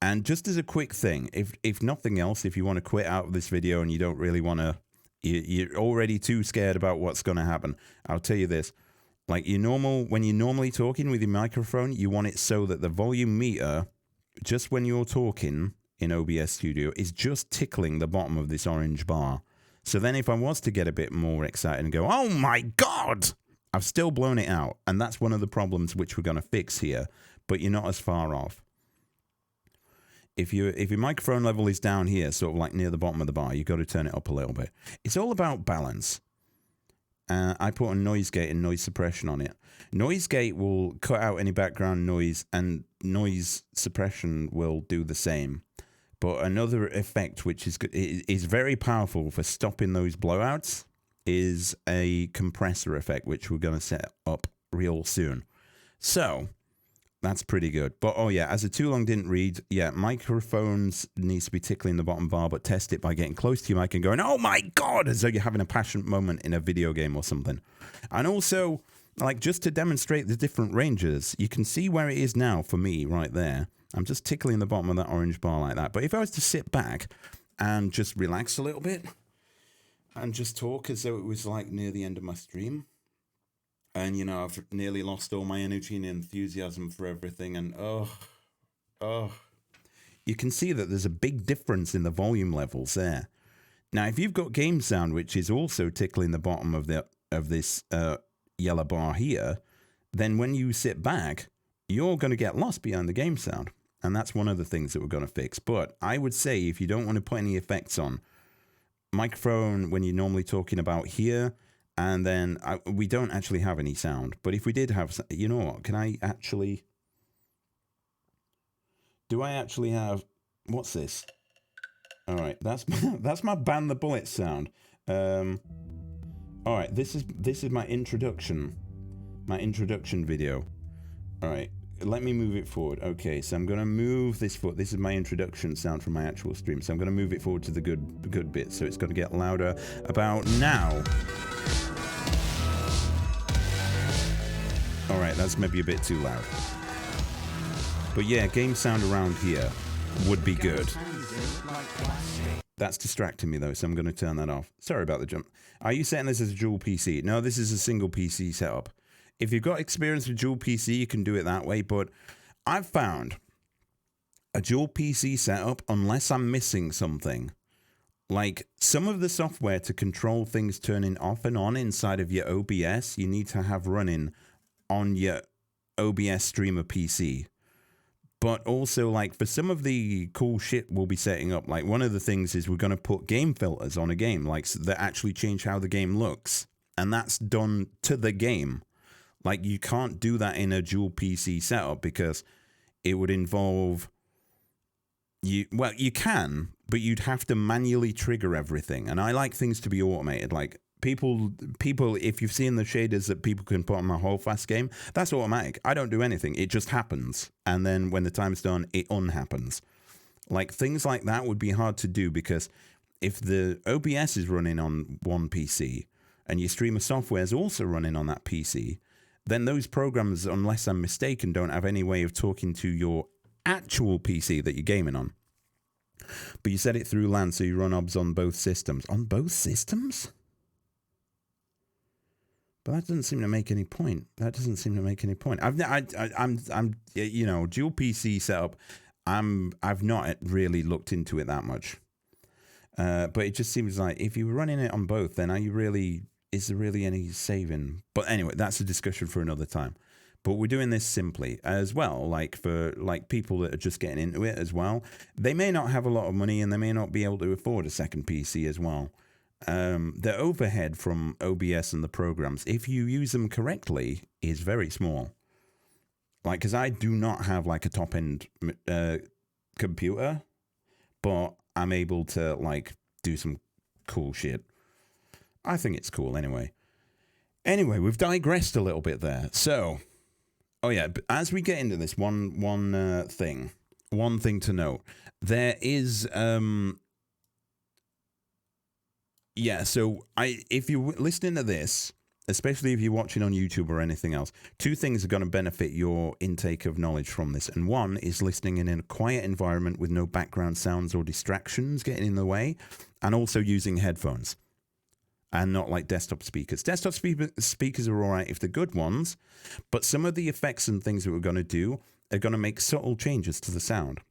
And just as a quick thing, if nothing else, if you want to quit out of this video and you don't really want to, you're already too scared about what's going to happen, I'll tell you this. Like, when you're normally talking with your microphone, you want it so that the volume meter, just when you're talking in OBS Studio, is just tickling the bottom of this orange bar. So then if I was to get a bit more excited and go, oh my God, I've still blown it out. And that's one of the problems which we're going to fix here, but you're not as far off. if your microphone level is down here, sort of like near the bottom of the bar, you've got to turn it up a little bit. It's all about balance. I put a noise gate and noise suppression on it. Noise gate will cut out any background noise, and noise suppression will do the same. But another effect, which is very powerful for stopping those blowouts, is a compressor effect, which we're going to set up real soon. So that's pretty good. But oh yeah, as a too long didn't read, yeah, microphones needs to be tickling the bottom bar, but test it by getting close to your mic and going, oh my God, as though you're having a passionate moment in a video game or something. And also, like, just to demonstrate the different ranges, you can see where it is now for me right there. I'm just tickling the bottom of that orange bar like that. But if I was to sit back and just relax a little bit and just talk as though it was like near the end of my stream, and, you know, I've nearly lost all my energy and enthusiasm for everything. And, you can see that there's a big difference in the volume levels there. Now, if you've got game sound, which is also tickling the bottom of this yellow bar here, then when you sit back, you're going to get lost behind the game sound. And that's one of the things that we're going to fix. But I would say if you don't want to put any effects on, microphone when you're normally talking about here, and then we don't actually have any sound. But if we did have, you know what, do I actually have, what's this? All right, that's my Ban the Bullet sound. All right, this is my introduction video. All right, let me move it forward. Okay, so I'm going to move this forward. This is my introduction sound from my actual stream. So I'm going to move it forward to the good bit. So it's going to get louder about now. All right, that's maybe a bit too loud. But yeah, game sound around here would be good. That's distracting me though, so I'm going to turn that off. Sorry about the jump. Are you setting this as a dual PC? No, this is a single PC setup. If you've got experience with dual PC, you can do it that way, but I've found a dual PC setup, unless I'm missing something, like some of the software to control things turning off and on inside of your OBS, you need to have running on your OBS streamer PC. But also, like, for some of the cool shit we'll be setting up, like, one of the things is we're going to put game filters on a game, like, that actually change how the game looks. And that's done to the game. Like, you can't do that in a dual PC setup because it would involve you. Well, you can, but you'd have to manually trigger everything. And I like things to be automated. Like, people, if you've seen the shaders that people can put on my Holdfast game, that's automatic. I don't do anything. It just happens. And then when the time's done, it unhappens. Like, things like that would be hard to do because if the OBS is running on one PC and your streamer software is also running on that PC, then those programs, unless I'm mistaken, don't have any way of talking to your actual PC that you're gaming on. But you set it through LAN, so you run OBS on both systems. On both systems? But that doesn't seem to make any point. I'm you know, dual PC setup. I've not really looked into it that much. But it just seems like if you were running it on both, then is there really any saving? But anyway, that's a discussion for another time. But we're doing this simply as well, like for like people that are just getting into it as well. They may not have a lot of money and they may not be able to afford a second PC as well. The overhead from OBS and the programs, if you use them correctly, is very small. Like, because I do not have like a top-end computer, but I'm able to like do some cool shit. I think it's cool anyway. Anyway, we've digressed a little bit there. So, oh yeah, as we get into this, one thing to note. There is yeah, so if you're listening to this, especially if you're watching on YouTube or anything else, two things are going to benefit your intake of knowledge from this. And one is listening in a quiet environment with no background sounds or distractions getting in the way, and also using headphones and not like desktop speakers. Desktop speakers are all right if they're good ones, but some of the effects and things that we're going to do are going to make subtle changes to the sound.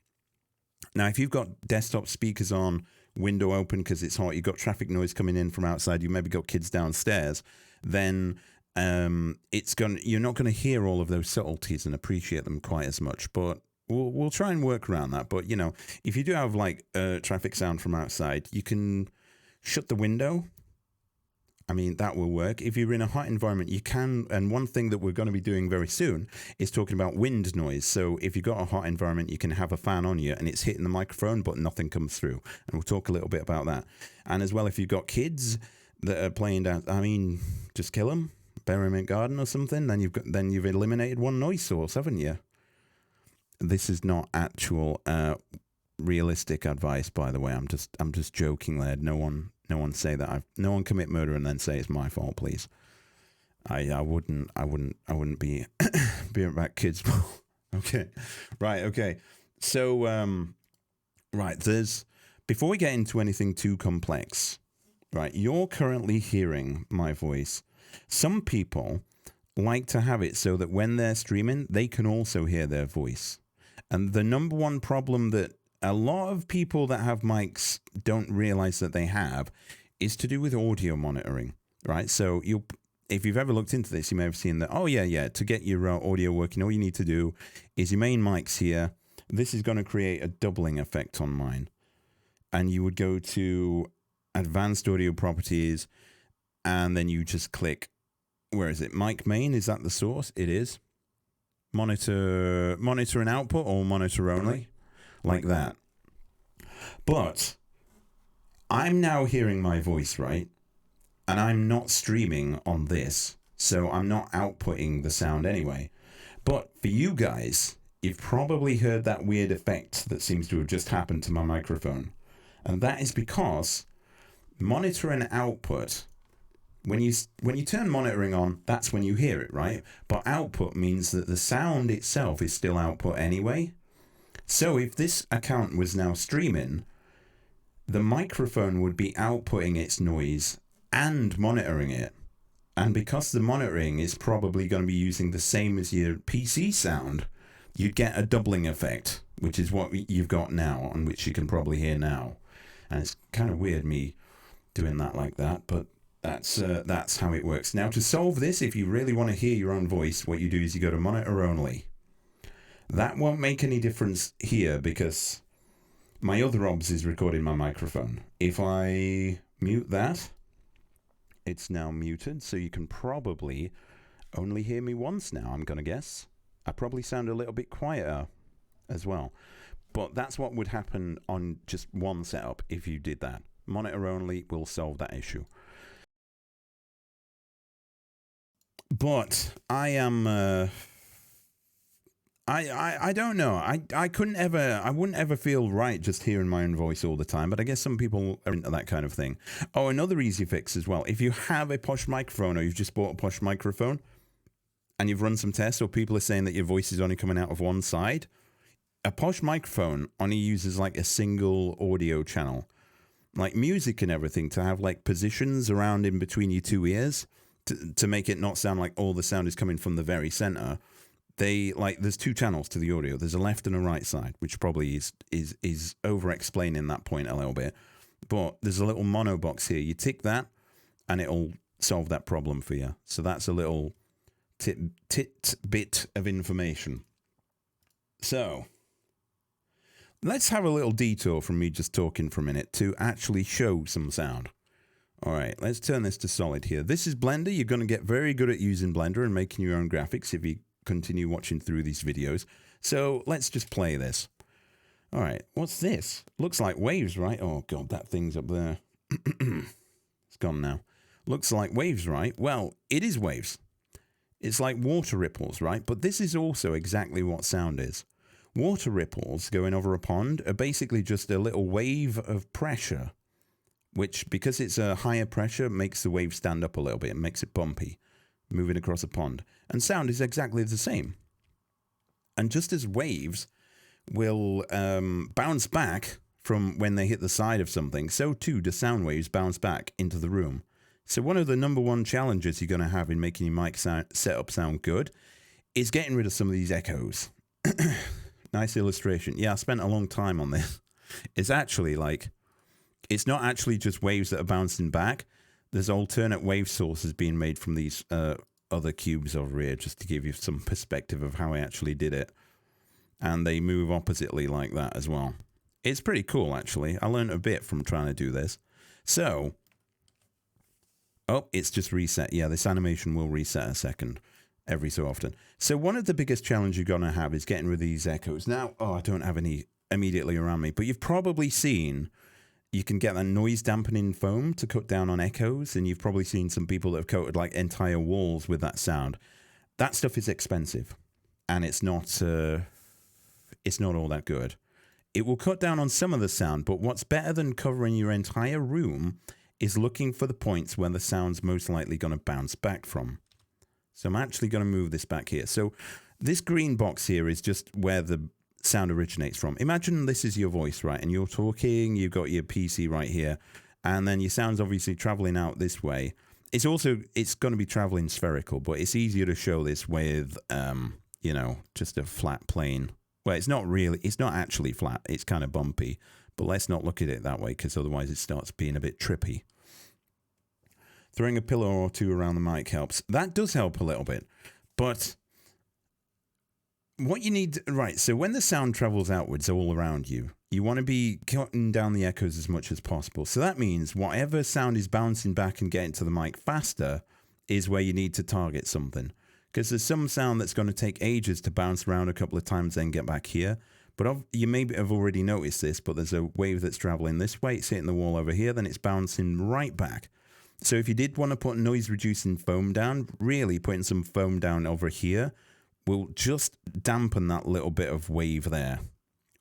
Now, if you've got desktop speakers on, window open because it's hot, you've got traffic noise coming in from outside, you maybe got kids downstairs, then you're not going to hear all of those subtleties and appreciate them quite as much. But we'll try and work around that. But, you know, if you do have like traffic sound from outside, you can shut the window. I mean, that will work. If you're in a hot environment, you can. And one thing that we're going to be doing very soon is talking about wind noise. So if you've got a hot environment, you can have a fan on you and it's hitting the microphone, but nothing comes through. And we'll talk a little bit about that. And as well, if you've got kids that are playing down, I mean, just kill them, bury them in garden or something. Then you've eliminated one noise source, haven't you? This is not actual realistic advice, by the way. I'm just joking there. No one say that. No one commit murder and then say it's my fault, please. I wouldn't be being about kids. Okay, right. Okay, so right. Before we get into anything too complex, right? You're currently hearing my voice. Some people like to have it so that when they're streaming, they can also hear their voice. And the number one problem that a lot of people that have mics don't realize that they have is to do with audio monitoring, right? So if you've ever looked into this, you may have seen that, oh yeah, to get your audio working, all you need to do is your main mic's here. This is going to create a doubling effect on mine. And you would go to advanced audio properties and then you just click, where is it? Mic main, is that the source? It is. Monitor and output or monitor only, like that. But I'm now hearing my voice, right? And I'm not streaming on this, so I'm not outputting the sound anyway. But for you guys, you've probably heard that weird effect that seems to have just happened to my microphone. And that is because monitor and output, when you turn monitoring on, that's when you hear it, right? But output means that the sound itself is still output anyway. So if this account was now streaming, the microphone would be outputting its noise and monitoring it. And because the monitoring is probably going to be using the same as your PC sound, you'd get a doubling effect, which is what you've got now, and which you can probably hear now. And it's kind of weird me doing that like that, but that's how it works. Now, to solve this, if you really want to hear your own voice, what you do is you go to monitor only. That won't make any difference here because my other OBS is recording my microphone. If I mute that, it's now muted, so you can probably only hear me once now, I'm going to guess. I probably sound a little bit quieter as well. But that's what would happen on just one setup if you did that. Monitor only will solve that issue. But I am, I don't know. I wouldn't ever feel right just hearing my own voice all the time. But I guess some people are into that kind of thing. Oh, another easy fix as well. If you have a posh microphone or you've just bought a posh microphone and you've run some tests or people are saying that your voice is only coming out of one side, a posh microphone only uses like a single audio channel, like music and everything, to have like positions around in between your two ears. To make it not sound like all the sound is coming from the very center, there's two channels to the audio. There's a left and a right side, which probably is over explaining that point a little bit. But there's a little mono box here. You tick that, and it'll solve that problem for you. So that's a little bit of information. So let's have a little detour from me just talking for a minute to actually show some sound. All right, let's turn this to solid here. This is Blender. You're going to get very good at using Blender and making your own graphics if you continue watching through these videos. So let's just play this. All right, what's this? Looks like waves, right? Oh, God, that thing's up there. It's gone now. Looks like waves, right? Well, it is waves. It's like water ripples, right? But this is also exactly what sound is. Water ripples going over a pond are basically just a little wave of pressure, which, because it's a higher pressure, makes the wave stand up a little bit and makes it bumpy, moving across a pond. And sound is exactly the same. And just as waves will bounce back from when they hit the side of something, so too do sound waves bounce back into the room. So one of the number one challenges you're going to have in making your mic setup sound good is getting rid of some of these echoes. Nice illustration. Yeah, I spent a long time on this. It's actually like, it's not actually just waves that are bouncing back. There's alternate wave sources being made from these other cubes over here, just to give you some perspective of how I actually did it. and they move oppositely like that as well. It's pretty cool, actually. I learned a bit from trying to do this. So, oh, it's just reset. Yeah, this animation will reset a second every so often. So one of the biggest challenges you're going to have is getting rid of these echoes. Now, oh, I don't have any immediately around me, but you've probably seen you can get that noise dampening foam to cut down on echoes, and you've probably seen some people that have coated like entire walls with that sound. That stuff is expensive, and it's not all that good. It will cut down on some of the sound, but what's better than covering your entire room is looking for the points where the sound's most likely going to bounce back from. So I'm actually going to move this back here. So this green box here is just where the sound originates from. Imagine this is your voice, right? And you're talking, you've got your PC right here, and then your sound's obviously traveling out this way. It's going to be traveling spherical, but it's easier to show this with, just a flat plane. Well, it's not actually flat. It's kind of bumpy, but let's not look at it that way because otherwise it starts being a bit trippy. Throwing a pillow or two around the mic helps. That does help a little bit, but what you need, right, so when the sound travels outwards all around you, you want to be cutting down the echoes as much as possible. So that means whatever sound is bouncing back and getting to the mic faster is where you need to target something. Because there's some sound that's going to take ages to bounce around a couple of times then get back here. But you maybe have already noticed this, but there's a wave that's traveling this way, it's hitting the wall over here, then it's bouncing right back. So if you did want to put noise reducing foam down, really putting some foam down over here will just dampen that little bit of wave there.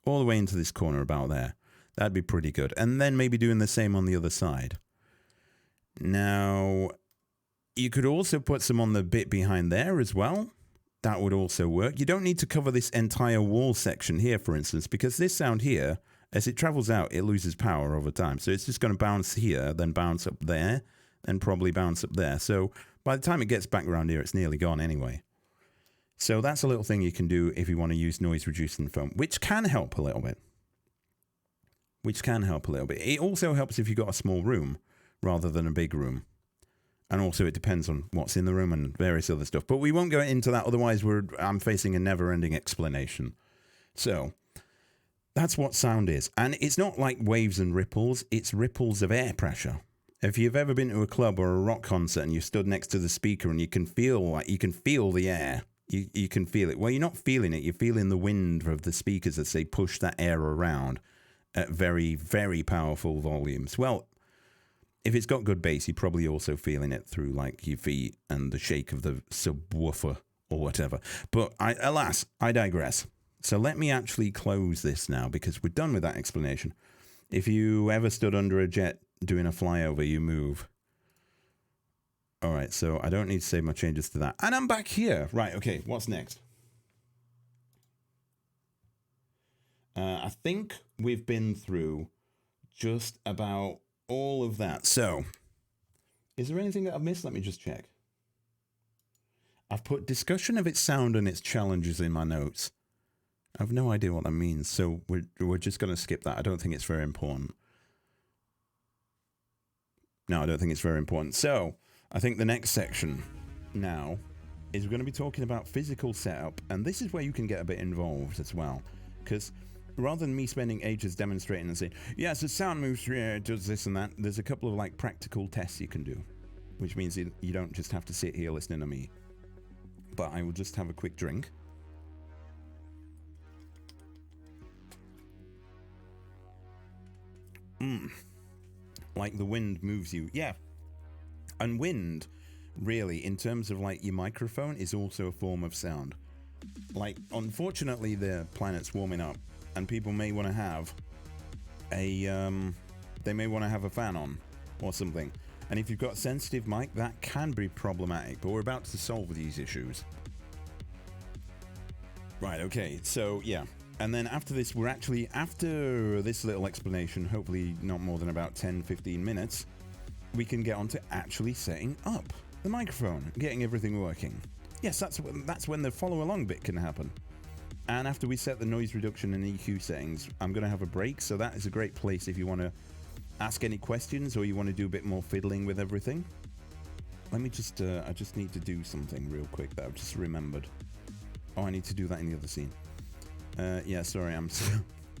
All the way into this corner about there. That'd be pretty good. And then maybe doing the same on the other side. Now, you could also put some on the bit behind there as well. That would also work. You don't need to cover this entire wall section here, for instance, because this sound here, as it travels out, it loses power over time. So it's just going to bounce here, then bounce up there, and probably bounce up there. So by the time it gets back around here, it's nearly gone anyway. So that's a little thing you can do if you want to use noise reducing foam, which can help a little bit. It also helps if you've got a small room rather than a big room. And also it depends on what's in the room and various other stuff. But we won't go into that, otherwise I'm facing a never-ending explanation. So that's what sound is. And it's not like waves and ripples, it's ripples of air pressure. If you've ever been to a club or a rock concert and you stood next to the speaker and you can feel the air, you can feel it. Well, you're not feeling it, you're feeling the wind of the speakers as they push that air around at very, very powerful volumes. Well, if it's got good bass, you're probably also feeling it through like your feet and the shake of the subwoofer or whatever. But alas, I digress. So let me actually close this now because we're done with that explanation. If you ever stood under a jet doing a flyover, you move. All right, so I don't need to save my changes to that. And I'm back here. Right, okay, what's next? I think we've been through just about all of that. So, is there anything that I've missed? Let me just check. I've put discussion of its sound and its challenges in my notes. I have no idea what that means, so we're just going to skip that. I don't think it's very important. No, I don't think it's very important. So, I think the next section now is we're going to be talking about physical setup, and this is where you can get a bit involved as well, because rather than me spending ages demonstrating and saying, yes, the sound moves through here, it does this and that, there's a couple of like practical tests you can do, which means you don't just have to sit here listening to me. But I will just have a quick drink. Like the wind moves you. Yeah. And wind, really, in terms of like your microphone, is also a form of sound. Like, unfortunately, the planet's warming up, and people may want to have a fan on or something. And if you've got a sensitive mic, that can be problematic, but we're about to solve these issues. Right, okay, so yeah. And then after this, after this little explanation, hopefully not more than about 10-15 minutes, we can get on to actually setting up the microphone, getting everything working. Yes, that's when the follow along bit can happen. And after we set the noise reduction and EQ settings, I'm going to have a break, so that is a great place if you want to ask any questions or you want to do a bit more fiddling with everything. Let me just, I just need to do something real quick that I've just remembered. Oh, I need to do that in the other scene. Yeah, sorry,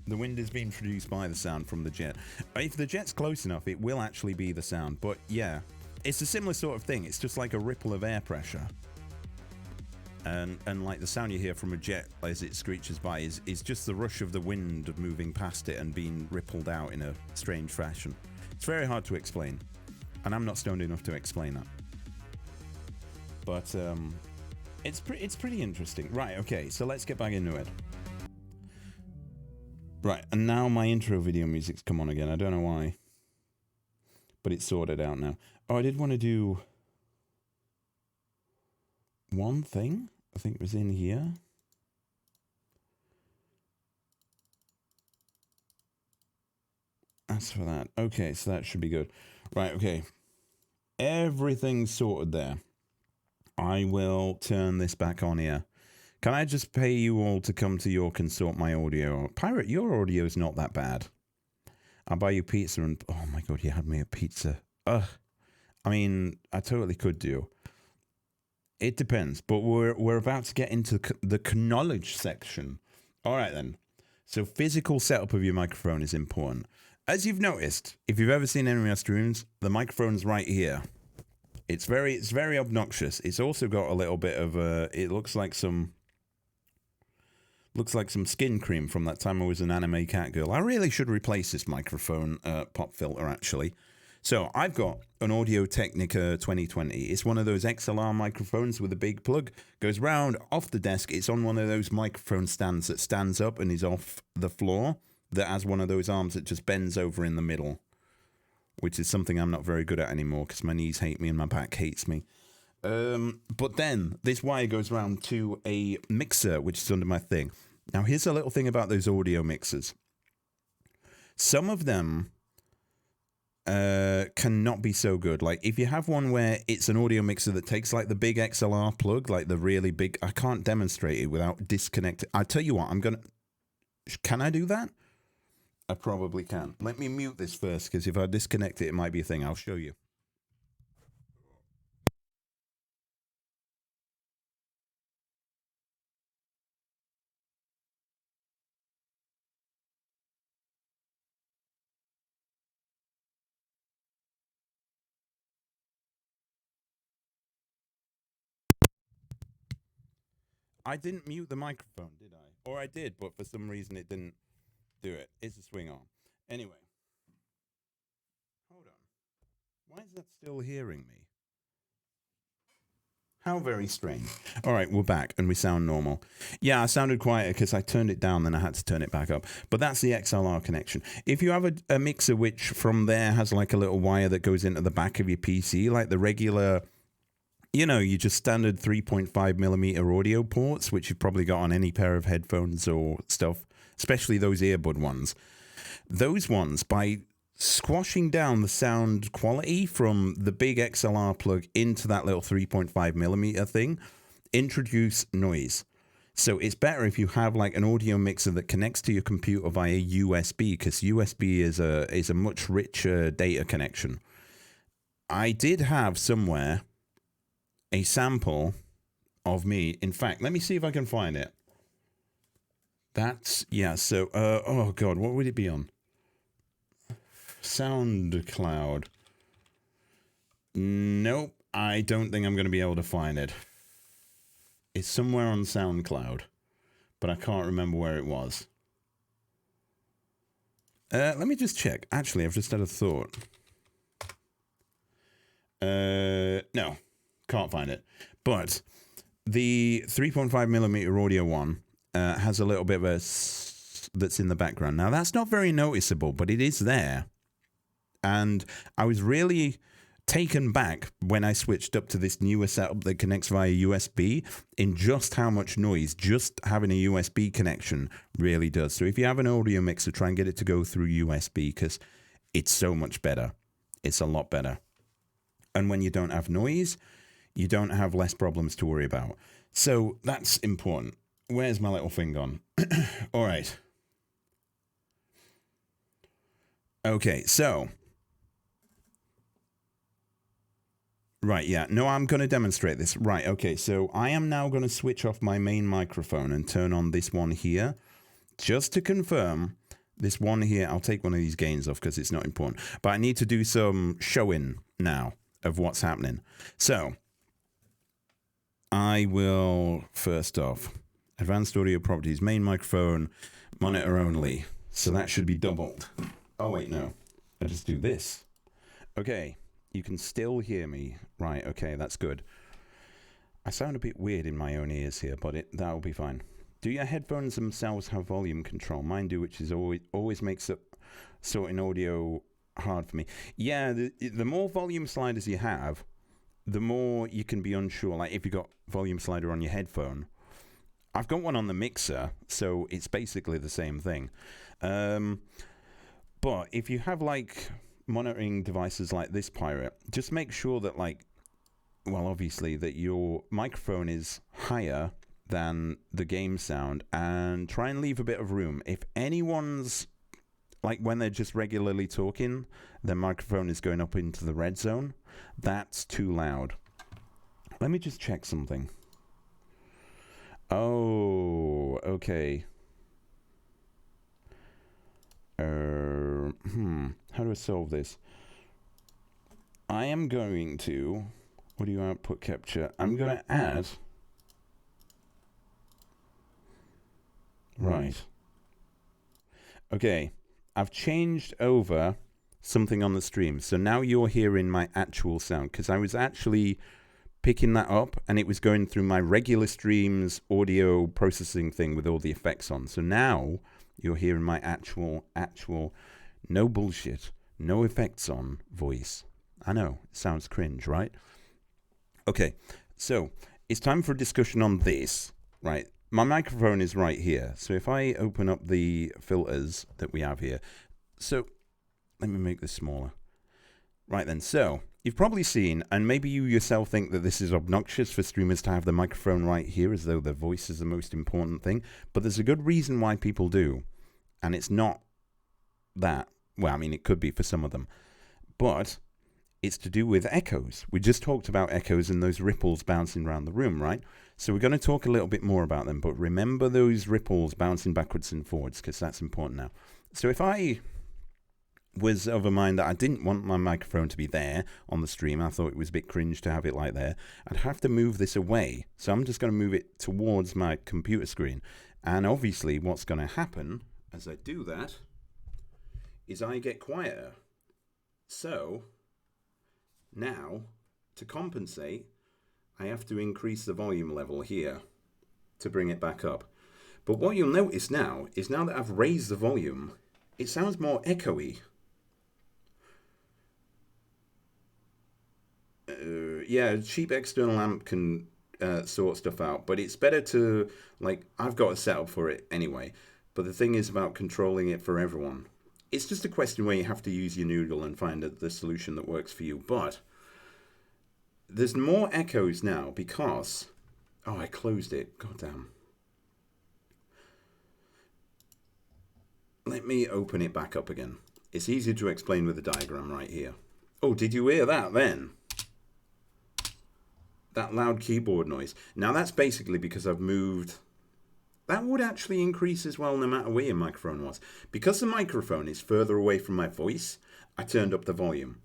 the wind is being produced by the sound from the jet. If the jet's close enough, it will actually be the sound. But yeah, it's a similar sort of thing. It's just like a ripple of air pressure. And like the sound you hear from a jet as it screeches by is just the rush of the wind moving past it and being rippled out in a strange fashion. It's very hard to explain. And I'm not stoned enough to explain that. But it's pretty interesting. Right, okay, so let's get back into it. Right, and now my intro video music's come on again. I don't know why. But it's sorted out now. Oh, I did want to do one thing. I think it was in here. As for that. Okay, so that should be good. Right, okay. Everything's sorted there. I will turn this back on here. Can I just pay you all to come to York and sort my audio? Pirate, your audio is not that bad. I'll buy you pizza and... Oh my god, you had me a pizza. Ugh. I mean, I totally could do. It depends, but we're about to get into the knowledge section. All right then. So physical setup of your microphone is important. As you've noticed, if you've ever seen any of my streams, the microphone's right here. It's very obnoxious. It's also got a little bit of it looks like some skin cream from that time I was an anime cat girl. I really should replace this microphone pop filter actually. So I've got an Audio Technica 2020. It's one of those XLR microphones with a big plug. Goes round off the desk. It's on one of those microphone stands that stands up and is off the floor. That has one of those arms that just bends over in the middle. Which is something I'm not very good at anymore because my knees hate me and my back hates me. But then this wire goes round to a mixer, which is under my thing. Now, here's a little thing about those audio mixers. Some of them cannot be so good. Like, if you have one where it's an audio mixer that takes, like, the big XLR plug, like the really big... I can't demonstrate it without disconnecting. I'll tell you what, I'm going to... Can I do that? I probably can. Let me mute this first, because if I disconnect it, it might be a thing. I'll show you. I didn't mute the microphone, did I? Or I did, but for some reason it didn't do it. It's a swing arm. Anyway. Hold on. Why is that still hearing me? How very strange. All right, we're back and we sound normal. Yeah, I sounded quieter because I turned it down, then I had to turn it back up. But that's the XLR connection. If you have a mixer which from there has like a little wire that goes into the back of your PC, like the regular, you know, you just standard 3.5mm audio ports, which you've probably got on any pair of headphones or stuff, especially those earbud ones. Those ones, by squashing down the sound quality from the big XLR plug into that little 3.5mm thing, introduce noise. So it's better if you have like an audio mixer that connects to your computer via USB, because USB is a much richer data connection. I did have somewhere a sample of me. In fact, let me see if I can find it. That's, yeah, so, oh God, what would it be on? SoundCloud. Nope, I don't think I'm going to be able to find it. It's somewhere on SoundCloud, but I can't remember where it was. Let me just check. Actually, I've just had a thought. No, can't find it. But the 3.5mm audio one has a little bit of a that's in the background. Now, that's not very noticeable, but it is there. And I was really taken back when I switched up to this newer setup that connects via USB in just how much noise just having a USB connection really does. So if you have an audio mixer, try and get it to go through USB because it's so much better. It's a lot better. And when you don't have noise, you don't have less problems to worry about. So that's important. Where's my little thing gone? All right. Okay, so... Right, yeah. No, I'm going to demonstrate this. Right, okay. So I am now going to switch off my main microphone and turn on this one here. just to confirm, this one here, I'll take one of these gains off because it's not important. But I need to do some showing now of what's happening. So I will, first off, advanced audio properties, main microphone, monitor only. So that should be doubled. Oh, wait, no. I just do this. Okay, you can still hear me. Right, okay, that's good. I sound a bit weird in my own ears here, but that'll be fine. Do your headphones themselves have volume control? Mine do, which is always makes it sorting audio hard for me. Yeah, the more volume sliders you have, the more you can be unsure. Like if you got volume slider on your headphone, I've got one on the mixer, so it's basically the same thing. But if you have like monitoring devices like this Pirate, just make sure that obviously that your microphone is higher than the game sound, and try and leave a bit of room. If anyone's, like when they're just regularly talking, their microphone is going up into the red zone, that's too loud. Let me just check something. Oh, okay. How do I solve this? I am going to audio output capture. I'm going to add. Right. Okay. I've changed over something on the stream. So now you're hearing my actual sound, because I was actually picking that up and it was going through my regular stream's audio processing thing with all the effects on. So now you're hearing my actual, no bullshit, no effects on voice. I know, it sounds cringe, right? Okay, so it's time for a discussion on this, right? My microphone is right here. So if I open up the filters that we have here, so let me make this smaller. Right then, so you've probably seen, and maybe you yourself think that this is obnoxious for streamers to have the microphone right here as though their voice is the most important thing, but there's a good reason why people do, and it's not that. Well, I mean, it could be for some of them, but it's to do with echoes. We just talked about echoes and those ripples bouncing around the room, right? So we're going to talk a little bit more about them, but remember those ripples bouncing backwards and forwards, because that's important now. So if I was of a mind that I didn't want my microphone to be there on the stream, I thought it was a bit cringe to have it like there, I'd have to move this away. So I'm just going to move it towards my computer screen. And obviously what's going to happen as I do that is I get quieter. So now, to compensate, I have to increase the volume level here to bring it back up. But what you'll notice now is now that I've raised the volume, it sounds more echoey. Yeah, cheap external amp can sort stuff out, but it's better to, I've got a setup for it anyway. But the thing is about controlling it for everyone. It's just a question where you have to use your noodle and find the solution that works for you. But there's more echoes now because... Oh, I closed it. Goddamn. Let me open it back up again. It's easier to explain with the diagram right here. Oh, did you hear that then? That loud keyboard noise. Now that's basically because I've moved... That would actually increase as well no matter where your microphone was. Because the microphone is further away from my voice, I turned up the volume.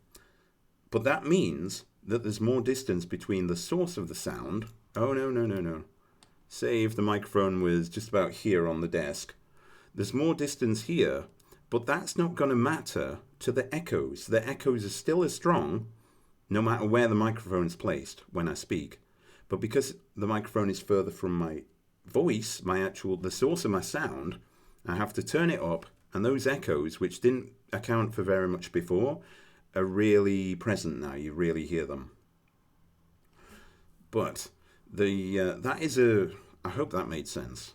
But that means that there's more distance between the source of the sound. Oh, no. Say if the microphone was just about here on the desk. There's more distance here, but that's not going to matter to the echoes. The echoes are still as strong no matter where the microphone's placed when I speak. But because the microphone is further from my voice, the source of my sound, I have to turn it up, and those echoes, which didn't account for very much before, are really present now. You really hear them. But that is I hope that made sense.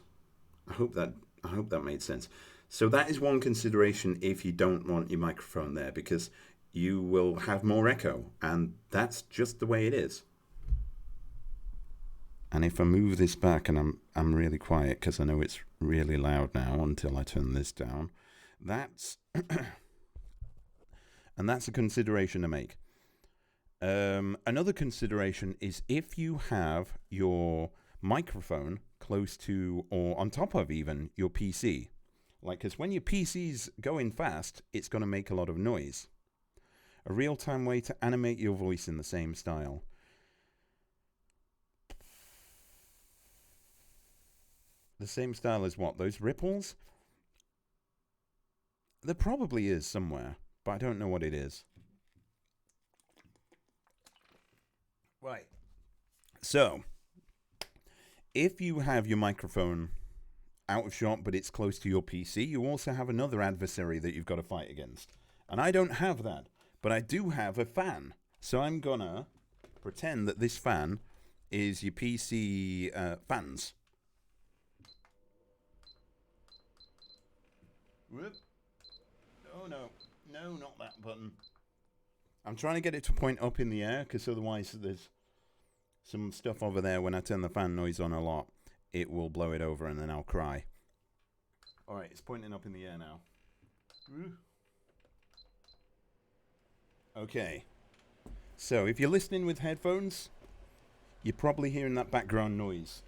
I hope that made sense. So that is one consideration if you don't want your microphone there, because you will have more echo, and that's just the way it is. And if I move this back and I'm really quiet because I know it's really loud now until I turn this down, that's and that's a consideration to make. Another consideration is if you have your microphone close to or on top of even your PC. Like, because when your PC's going fast, it's going to make a lot of noise. A real-time way to animate your voice in the same style. The same style as what? Those ripples? There probably is somewhere, but I don't know what it is. Right. So, if you have your microphone out of shot, but it's close to your PC, you also have another adversary that you've got to fight against. And I don't have that, but I do have a fan. So I'm gonna pretend that this fan is your PC fans. Whoop. Oh no, no, not that button. I'm trying to get it to point up in the air, because otherwise there's some stuff over there. When I turn the fan noise on a lot, it will blow it over and then I'll cry. Alright, it's pointing up in the air now. Okay. So, if you're listening with headphones, you're probably hearing that background noise.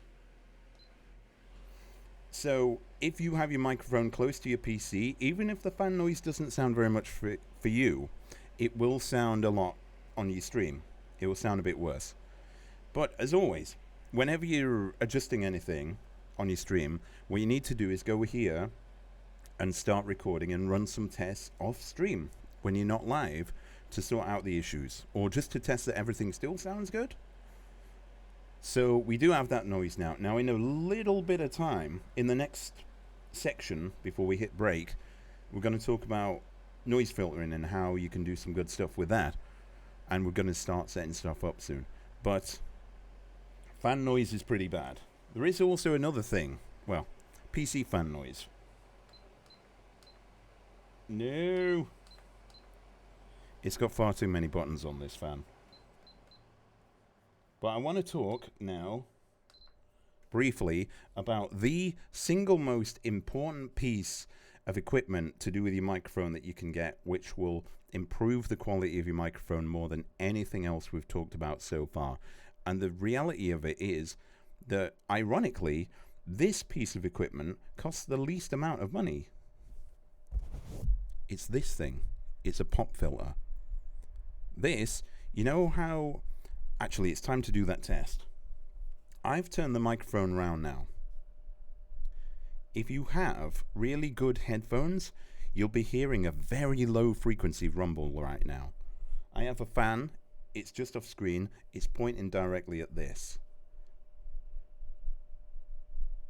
So, if you have your microphone close to your PC, even if the fan noise doesn't sound very much for you, it will sound a lot on your stream. It will sound a bit worse. But, as always, whenever you're adjusting anything on your stream, what you need to do is go here and start recording and run some tests off stream when you're not live to sort out the issues, or just to test that everything still sounds good. So we do have that noise now. Now, in a little bit of time, in the next section, before we hit break, we're going to talk about noise filtering and how you can do some good stuff with that. And we're going to start setting stuff up soon. But fan noise is pretty bad. There is also another thing. Well, PC fan noise. No. It's got far too many buttons on this fan. But I want to talk now, briefly, about the single most important piece of equipment to do with your microphone that you can get, which will improve the quality of your microphone more than anything else we've talked about so far. And the reality of it is that, ironically, this piece of equipment costs the least amount of money. It's this thing. It's a pop filter. This, you know how... Actually, it's time to do that test. I've turned the microphone around now. If you have really good headphones, you'll be hearing a very low frequency rumble right now. I have a fan. It's just off screen. It's pointing directly at this.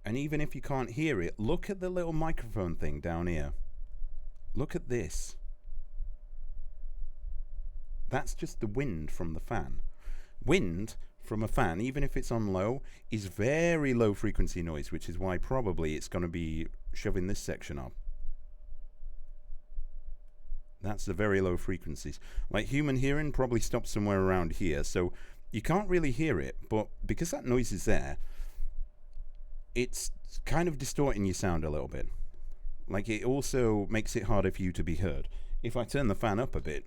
And even if you can't hear it, look at the little microphone thing down here. Look at this. That's just the wind from the fan. Wind from a fan, even if it's on low, is very low frequency noise, which is why probably it's going to be shoving this section up. That's the very low frequencies. Like human hearing probably stops somewhere around here, so you can't really hear it, but because that noise is there, it's kind of distorting your sound a little bit. Like, it also makes it harder for you to be heard. If I turn the fan up a bit,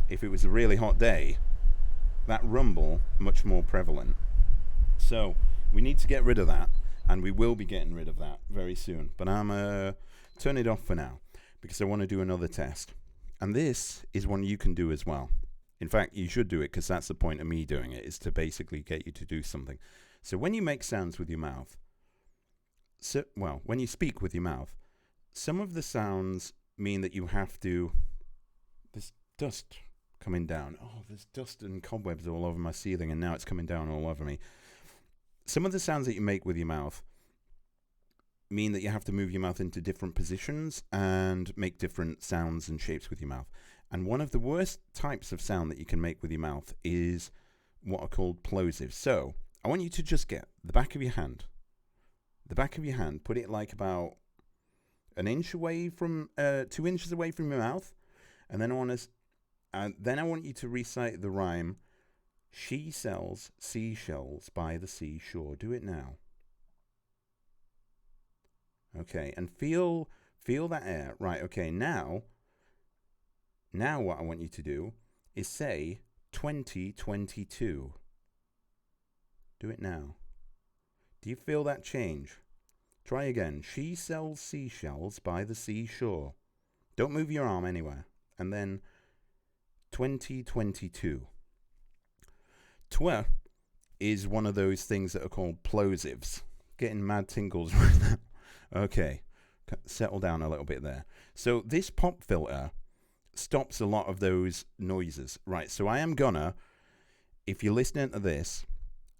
if it was a really hot day, that rumble much more prevalent. So we need to get rid of that, and we will be getting rid of that very soon. But I'm turn it off for now because I want to do another test. And this is one you can do as well. In fact, you should do it because that's the point of me doing it, is to basically get you to do something. So when you make sounds with your mouth, when you speak with your mouth, some of the sounds mean that you have to... There's dust coming down. Oh, there's dust and cobwebs all over my ceiling, and now it's coming down all over me. Some of the sounds that you make with your mouth mean that you have to move your mouth into different positions and make different sounds and shapes with your mouth. And one of the worst types of sound that you can make with your mouth is what are called plosives. So I want you to just get the back of your hand. The back of your hand, put it like about an inch away from, 2 inches away from your mouth, and then I want you to recite the rhyme, "She sells seashells by the seashore." Do it now. Okay, and feel that air. Right, okay, now what I want you to do is say 2022. Do it now. Do you feel that change? Try again. She sells seashells by the seashore. Don't move your arm anywhere. And then 2022. Twer is one of those things that are called plosives. Getting mad tingles right now. Okay, settle down a little bit there. So this pop filter stops a lot of those noises. Right, so I am gonna, if you're listening to this,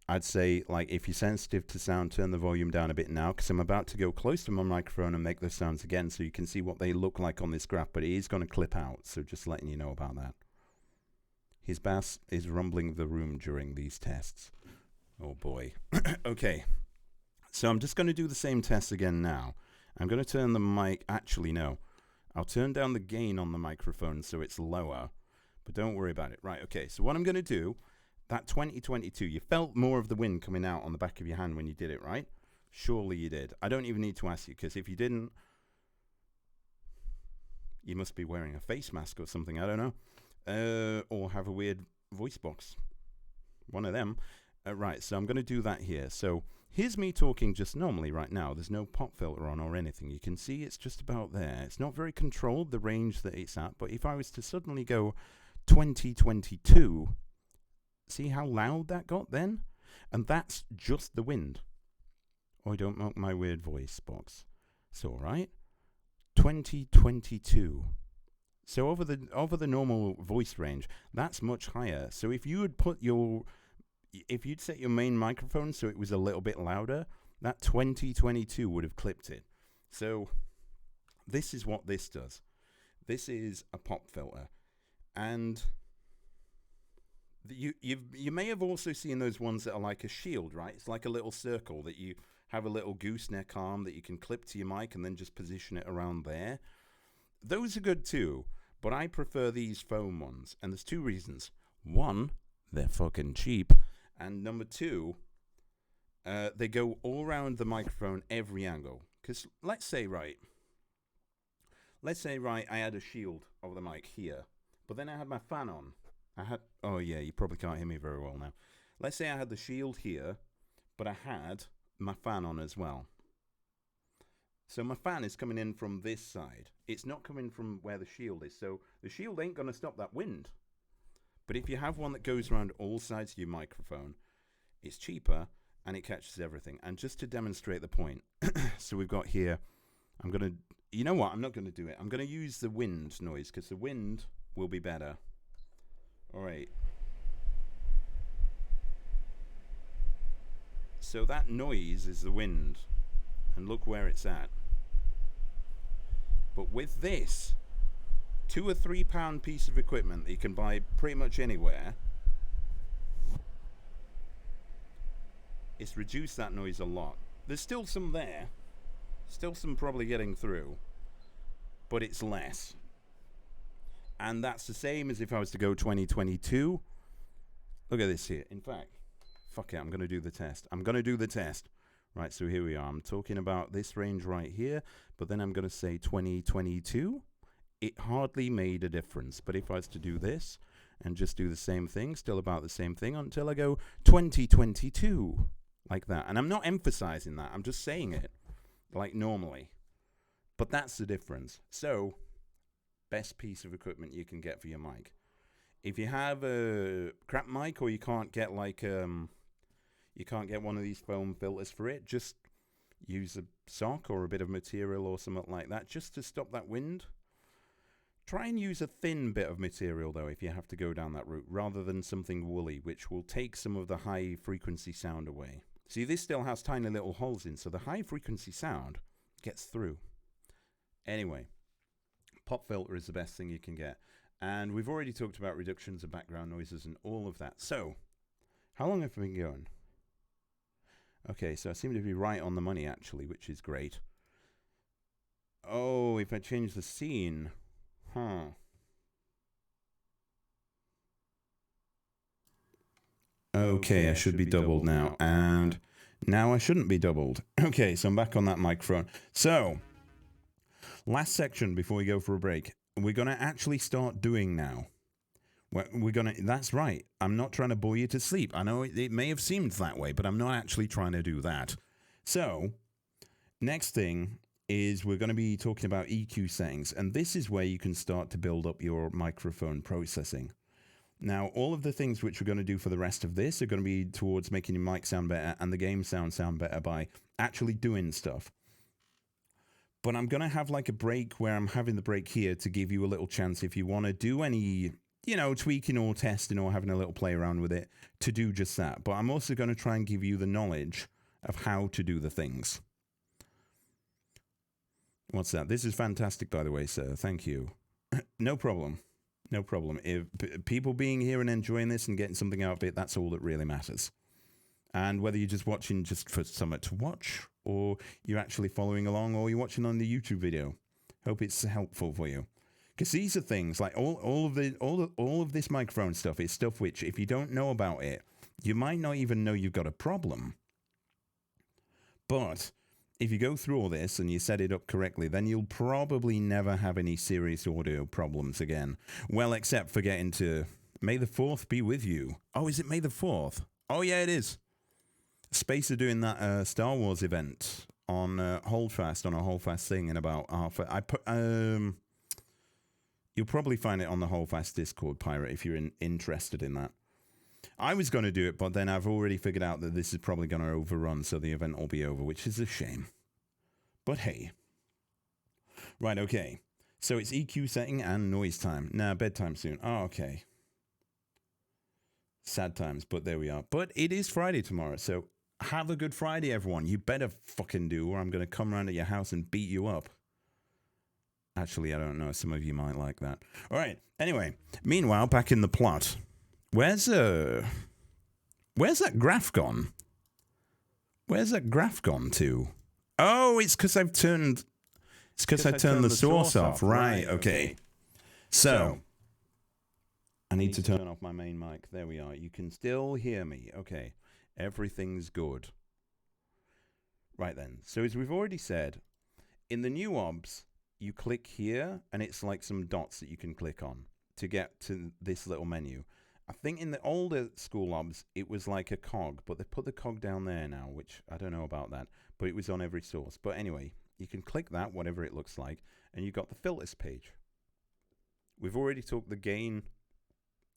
I'd say, like, if you're sensitive to sound, turn the volume down a bit now, because I'm about to go close to my microphone and make those sounds again so you can see what they look like on this graph, but it is going to clip out, so just letting you know about that. His bass is rumbling the room during these tests. Oh boy. Okay, so I'm just going to do the same test again now. I'm going to turn the mic, actually no, I'll turn down the gain on the microphone so it's lower, but don't worry about it. Right, okay, so what I'm going to do, that 2022, you felt more of the wind coming out on the back of your hand when you did it, right? Surely you did. I don't even need to ask you, because if you didn't, you must be wearing a face mask or something, I don't know. Or have a weird voice box. One of them. Right, so I'm going to do that here. So here's me talking just normally right now. There's no pop filter on or anything. You can see it's just about there. It's not very controlled, the range that it's at, but if I was to suddenly go 2022... see how loud that got then? And that's just the wind. Oh, don't mock my weird voice box. It's all right. 2022. So over the normal voice range, that's much higher. So if you would if you'd set your main microphone so it was a little bit louder, that 2022 would have clipped it. So this is what this does. This is a pop filter. And you may have also seen those ones that are like a shield, right? It's like a little circle that you have a little gooseneck arm that you can clip to your mic and then just position it around there. Those are good too, but I prefer these foam ones, and there's two reasons. One, they're fucking cheap, and number two, they go all around the microphone every angle. Because let's say, right, I had a shield over the mic here, but then I had my fan on. Oh yeah, you probably can't hear me very well now. Let's say I had the shield here, but I had my fan on as well. So my fan is coming in from this side. It's not coming from where the shield is. So the shield ain't going to stop that wind. But if you have one that goes around all sides of your microphone, it's cheaper and it catches everything. And just to demonstrate the point, so we've got here, I'm going to, you know what, I'm not going to do it. I'm going to use the wind noise because the wind will be better. All right. So that noise is the wind. And look where it's at. But with this, £2 or £3 piece of equipment that you can buy pretty much anywhere, it's reduced that noise a lot. There's still some there. Still some probably getting through. But it's less. And that's the same as if I was to go 2022. Look at this here. In fact, fuck it, I'm going to do the test. Right, so here we are. I'm talking about this range right here, but then I'm going to say 2022. It hardly made a difference. But if I was to do this and just do the same thing, still about the same thing, until I go 2022, like that. And I'm not emphasizing that. I'm just saying it like normally. But that's the difference. So, best piece of equipment you can get for your mic. If you have a crap mic or you can't get like you can't get one of these foam filters for it, just use a sock or a bit of material or something like that just to stop that wind. Try and use a thin bit of material though if you have to go down that route, rather than something woolly, which will take some of the high frequency sound away. See, this still has tiny little holes in, so the high frequency sound gets through. Anyway, pop filter is the best thing you can get. And we've already talked about reductions of background noises and all of that. So, how long have we been going? Okay, so I seem to be right on the money actually, which is great. Oh, if I change the scene. Huh. Okay, I should be doubled now. And now I shouldn't be doubled. Okay, so I'm back on that microphone. So, last section before we go for a break. We're going to actually start doing now. That's right. I'm not trying to bore you to sleep. I know it may have seemed that way, but I'm not actually trying to do that. So, next thing is we're going to be talking about EQ settings, and this is where you can start to build up your microphone processing. Now, all of the things which we're going to do for the rest of this are going to be towards making your mic sound better and the game sound better by actually doing stuff. But I'm going to have like a break where I'm having the break here to give you a little chance if you want to do any, you know, tweaking or testing or having a little play around with it to do just that. But I'm also going to try and give you the knowledge of how to do the things. What's that? This is fantastic, by the way, sir. Thank you. No problem. No problem. If people being here and enjoying this and getting something out of it, that's all that really matters. And whether you're just watching just for something to watch, or you're actually following along, or you're watching on the YouTube video, hope it's helpful for you. Because these are things like all of this microphone stuff is stuff which, if you don't know about it, you might not even know you've got a problem. But if you go through all this and you set it up correctly, then you'll probably never have any serious audio problems again. Well, except for getting to May the 4th be with you. Oh, is it May the 4th? Oh, yeah, it is. Space are doing that Star Wars event on Holdfast, on a Holdfast thing in about half. You'll probably find it on the Holdfast Discord, Pirate, if you're interested in that. I was going to do it, but then I've already figured out that this is probably going to overrun, so the event will be over, which is a shame. But hey. Right, okay. So it's EQ setting and noise time. Nah, bedtime soon. Oh, okay. Sad times, but there we are. But it is Friday tomorrow, so have a good Friday, everyone. You better fucking do, or I'm going to come round at your house and beat you up. Actually, I don't know. Some of you might like that. All right. Anyway, meanwhile, back in the plot. Where's that graph gone? Where's that graph gone to? Oh, it's because I've turned. It's because I turned the source off. Right. Okay. So I need to turn off my main mic. There we are. You can still hear me. Okay. Everything's good. Right then. So as we've already said, in the new OBS, you click here, and it's like some dots that you can click on to get to this little menu. I think in the older school OBS, it was like a cog, but they put the cog down there now, which I don't know about that, but it was on every source. But anyway, you can click that, whatever it looks like, and you've got the filters page. We've already talked the gain.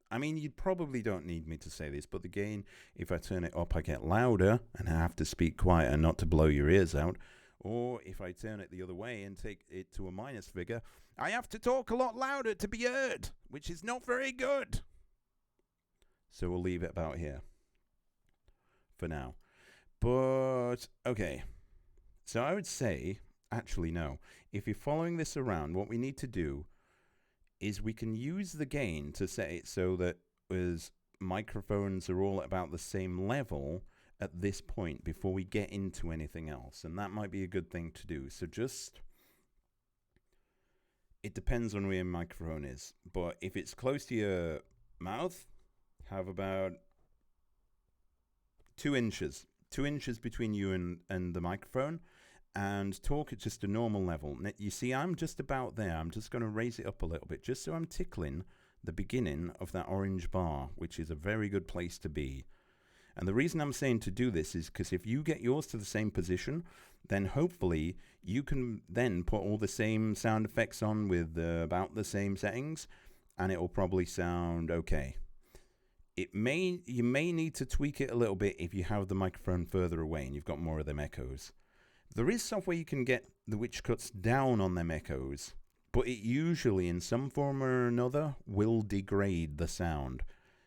I mean, you probably don't need me to say this, but the gain, if I turn it up, I get louder, and I have to speak quieter not to blow your ears out. Or if I turn it the other way and take it to a minus figure, I have to talk a lot louder to be heard, which is not very good. So we'll leave it about here for now. But, okay. So I would say, actually no, if you're following this around, what we need to do is we can use the gain to set it so that as microphones are all at about the same level at this point before we get into anything else. And that might be a good thing to do. So just, it depends on where your microphone is. But if it's close to your mouth, have about 2 inches. 2 inches between you and the microphone, and talk at just a normal level. You see, I'm just about there. I'm just going to raise it up a little bit, just so I'm tickling the beginning of that orange bar, which is a very good place to be. And the reason I'm saying to do this is because if you get yours to the same position, then hopefully you can then put all the same sound effects on with about the same settings, and it will probably sound okay. You may need to tweak it a little bit if you have the microphone further away and you've got more of them echoes. There is software you can get which cuts down on them echoes, but it usually in some form or another will degrade the sound.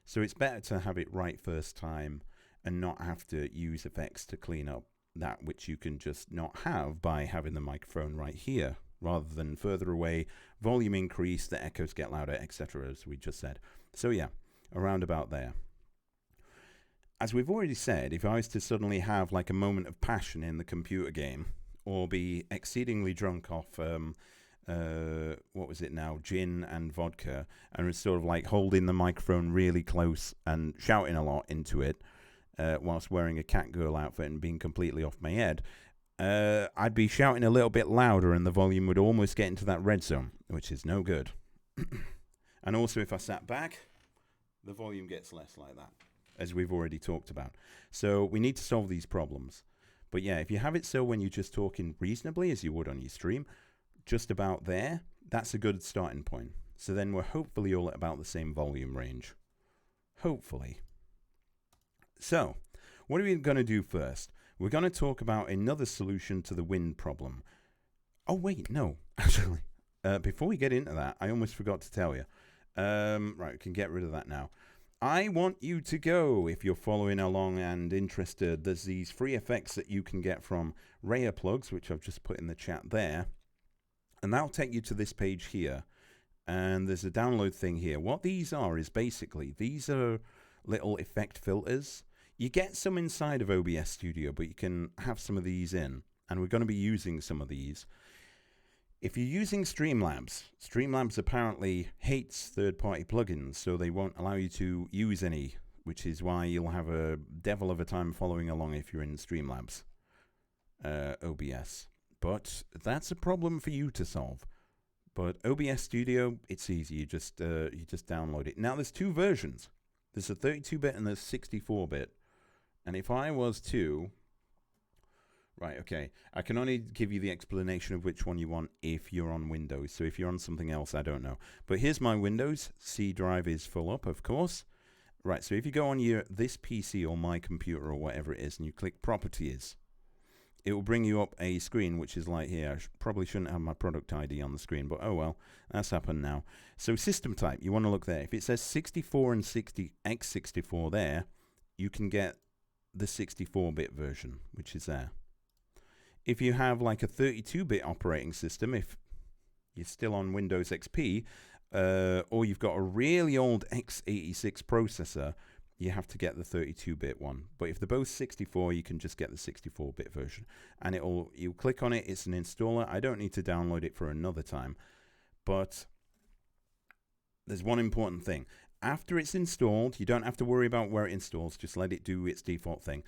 So it's better to have it right first time and not have to use effects to clean up that which you can just not have by having the microphone right here rather than further away, volume increase, the echoes get louder, etc., as we just said. So yeah, around about there. As we've already said, if I was to suddenly have like a moment of passion in the computer game or be exceedingly drunk off what was it now, gin and vodka, and was sort of like holding the microphone really close and shouting a lot into it whilst wearing a Catgirl outfit and being completely off my head, I'd be shouting a little bit louder and the volume would almost get into that red zone, which is no good. And also if I sat back, the volume gets less like that, as we've already talked about. So we need to solve these problems. But yeah, if you have it so when you're just talking reasonably as you would on your stream, just about there, that's a good starting point. So then we're hopefully all at about the same volume range. Hopefully. So, what are we going to do first? We're going to talk about another solution to the wind problem. Oh, wait, no, actually. Before we get into that, I almost forgot to tell you. Right, we can get rid of that now. I want you to go, if you're following along and interested, there's these free effects that you can get from Raya Plugs, which I've just put in the chat there. And that'll take you to this page here. And there's a download thing here. What these are is basically, these are little effect filters. You get some inside of OBS Studio, but you can have some of these in. And we're going to be using some of these. If you're using Streamlabs, Streamlabs apparently hates third-party plugins, so they won't allow you to use any, which is why you'll have a devil of a time following along if you're in Streamlabs OBS. But that's a problem for you to solve. But OBS Studio, it's easy. You just download it. Now, there's two versions. There's a 32-bit and there's 64-bit. And if I was to... Right, okay. I can only give you the explanation of which one you want if you're on Windows. So if you're on something else, I don't know. But here's my Windows. C drive is full up, of course. Right, so if you go on this PC or my computer or whatever it is, and you click Properties, it will bring you up a screen, which is like here. I probably shouldn't have my product ID on the screen, but oh well, that's happened now. So system type, you want to look there. If it says 64 and x64 there, you can get the 64-bit version, which is there. If you have like a 32-bit operating system, if you're still on Windows XP, or you've got a really old x86 processor, you have to get the 32-bit one. But if they're both 64, you can just get the 64-bit version. And you click on it, it's an installer. I don't need to download it for another time. But there's one important thing. After it's installed, you don't have to worry about where it installs. Just let it do its default thing.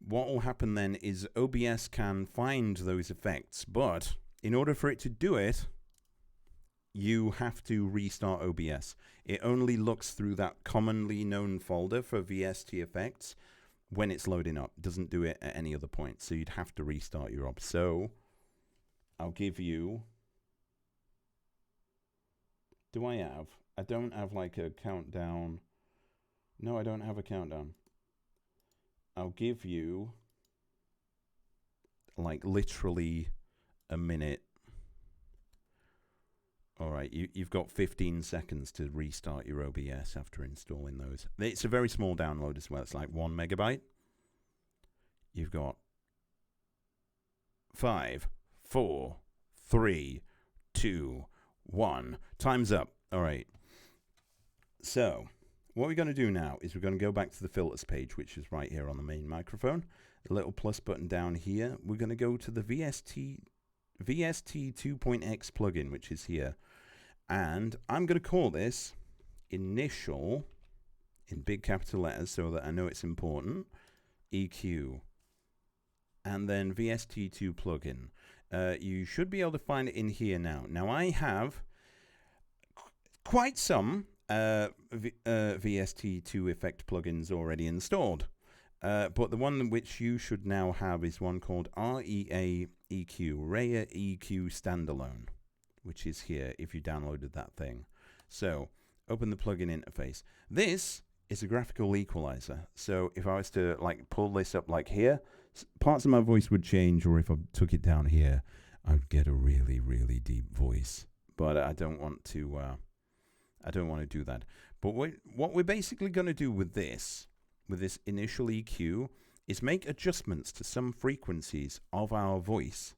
What will happen then is OBS can find those effects, but in order for it to do it, you have to restart OBS. It only looks through that commonly known folder for VST effects when it's loading up. It doesn't do it at any other point, so you'd have to restart your OBS. So I'll give you... Do I have? I don't have like a countdown. No, I don't have a countdown. I'll give you like literally a minute. All right, you've got 15 seconds to restart your OBS after installing those. It's a very small download as well. It's like 1 megabyte. You've got 5, 4, 3, 2, 1. Time's up. All right. So what we're going to do now is we're going to go back to the filters page, which is right here on the main microphone. The little plus button down here. We're going to go to the VST 2.x plugin, which is here. And I'm going to call this initial, in big capital letters so that I know it's important, EQ. And then VST2 plugin. You should be able to find it in here now. Now I have quite some VST2 effect plugins already installed. But the one which you should now have is one called REA EQ, Raya EQ Standalone, which is here if you downloaded that thing. So open the plugin interface. This is a graphical equalizer. So if I was to like pull this up like here, parts of my voice would change, or if I took it down here, I would get a really, really deep voice. But I don't want to. I don't want to do that. But what we're basically going to do with this initial EQ, is make adjustments to some frequencies of our voice.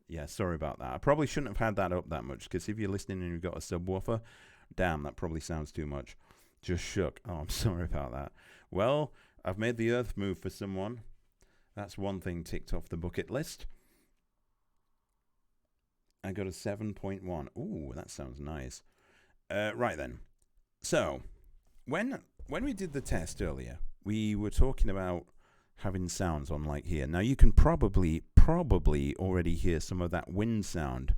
Yeah, sorry about that. I probably shouldn't have had that up that much, because if you're listening and you've got a subwoofer, damn, that probably sounds too much. Just shook. Oh, I'm sorry about that. Well, I've made the earth move for someone. That's one thing ticked off the bucket list. I got a 7.1. Ooh, that sounds nice. Right then. So, when we did the test earlier, we were talking about having sounds on like here. Now, you can probably already hear some of that wind sound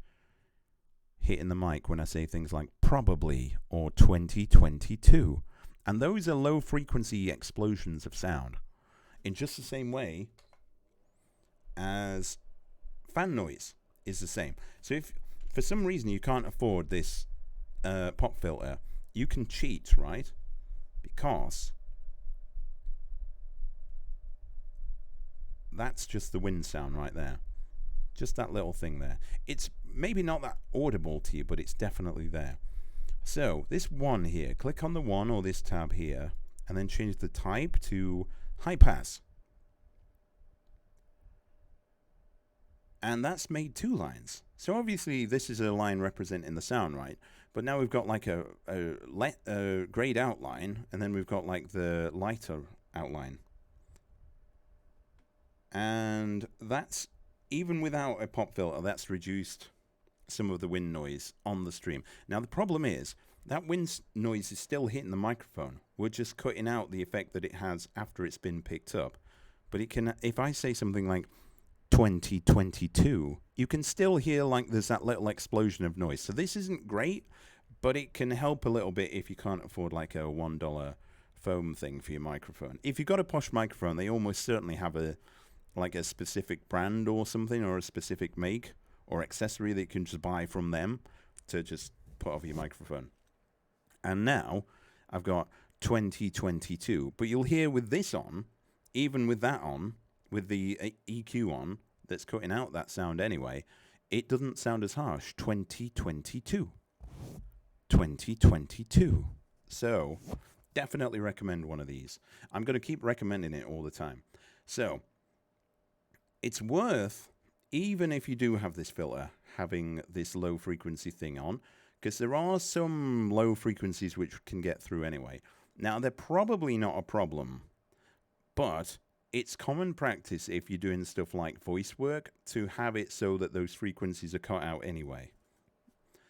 hitting the mic when I say things like probably or 2022. And those are low frequency explosions of sound. In just the same way, as fan noise is the same. So if for some reason you can't afford this pop filter, you can cheat, right? Because that's just the wind sound right there. Just that little thing there. It's maybe not that audible to you, but it's definitely there. So this one here, click on the one or this tab here, and then change the type to high pass. And that's made 2 lines. So obviously this is a line representing the sound, right? But now we've got like a grayed outline, and then we've got like the lighter outline. And that's, even without a pop filter, that's reduced some of the wind noise on the stream. Now the problem is, that wind noise is still hitting the microphone. We're just cutting out the effect that it has after it's been picked up. But it can, if I say something like 2022, you can still hear like there's that little explosion of noise. So this isn't great, but it can help a little bit if you can't afford like a $1 foam thing for your microphone. If you've got a posh microphone, they almost certainly have a specific brand or something, or a specific make or accessory that you can just buy from them to just put over your microphone. And now I've got 2022, but you'll hear with this on, even with that on, with the EQ on, that's cutting out that sound anyway, it doesn't sound as harsh. 2022. 2022. So definitely recommend one of these. I'm going to keep recommending it all the time. So it's worth, even if you do have this filter, having this low frequency thing on, because there are some low frequencies which can get through anyway. Now, they're probably not a problem, but it's common practice if you're doing stuff like voice work to have it so that those frequencies are cut out anyway.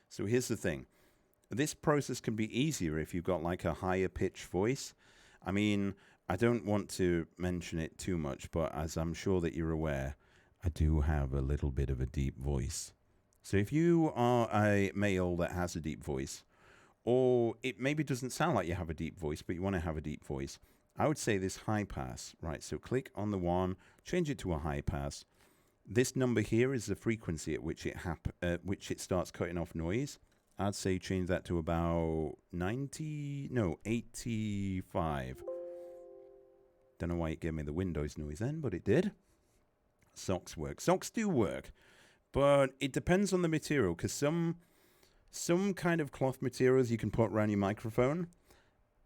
So here's the thing. This process can be easier if you've got like a higher pitch voice. I mean, I don't want to mention it too much, but as I'm sure that you're aware, I do have a little bit of a deep voice. So if you are a male that has a deep voice, or it maybe doesn't sound like you have a deep voice, but you want to have a deep voice, I would say this high pass, right? So click on the one, change it to a high pass. This number here is the frequency at which it starts cutting off noise. I'd say change that to about 85. Don't know why it gave me the Windows noise then, but it did. Socks work. Socks do work, but it depends on the material, because some kind of cloth materials you can put around your microphone,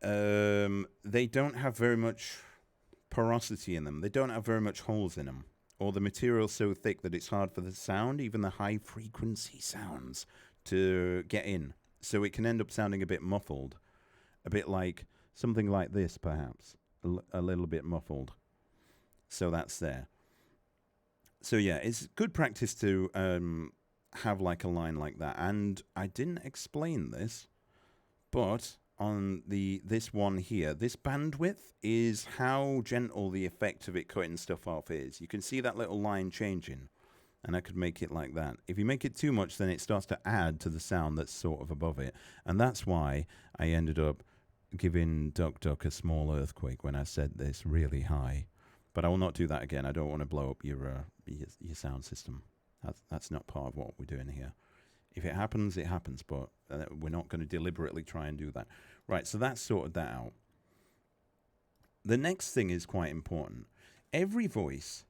they don't have very much porosity in them. They don't have very much holes in them, or the material's so thick that it's hard for the sound, even the high frequency sounds, to get in. So it can end up sounding a bit muffled, a bit like something like this, perhaps, a little bit muffled. So that's there. So yeah, it's good practice to have like a line like that. And I didn't explain this, but on this one here, this bandwidth is how gentle the effect of it cutting stuff off is. You can see that little line changing, and I could make it like that. If you make it too much, then it starts to add to the sound that's sort of above it. And that's why I ended up giving Duck Duck a small earthquake when I said this really high. But I will not do that again. I don't want to blow up your sound system. That's not part of what we're doing here. If it happens, it happens, but we're not going to deliberately try and do that. Right, so that's sorted that out. The next thing is quite important. Every voice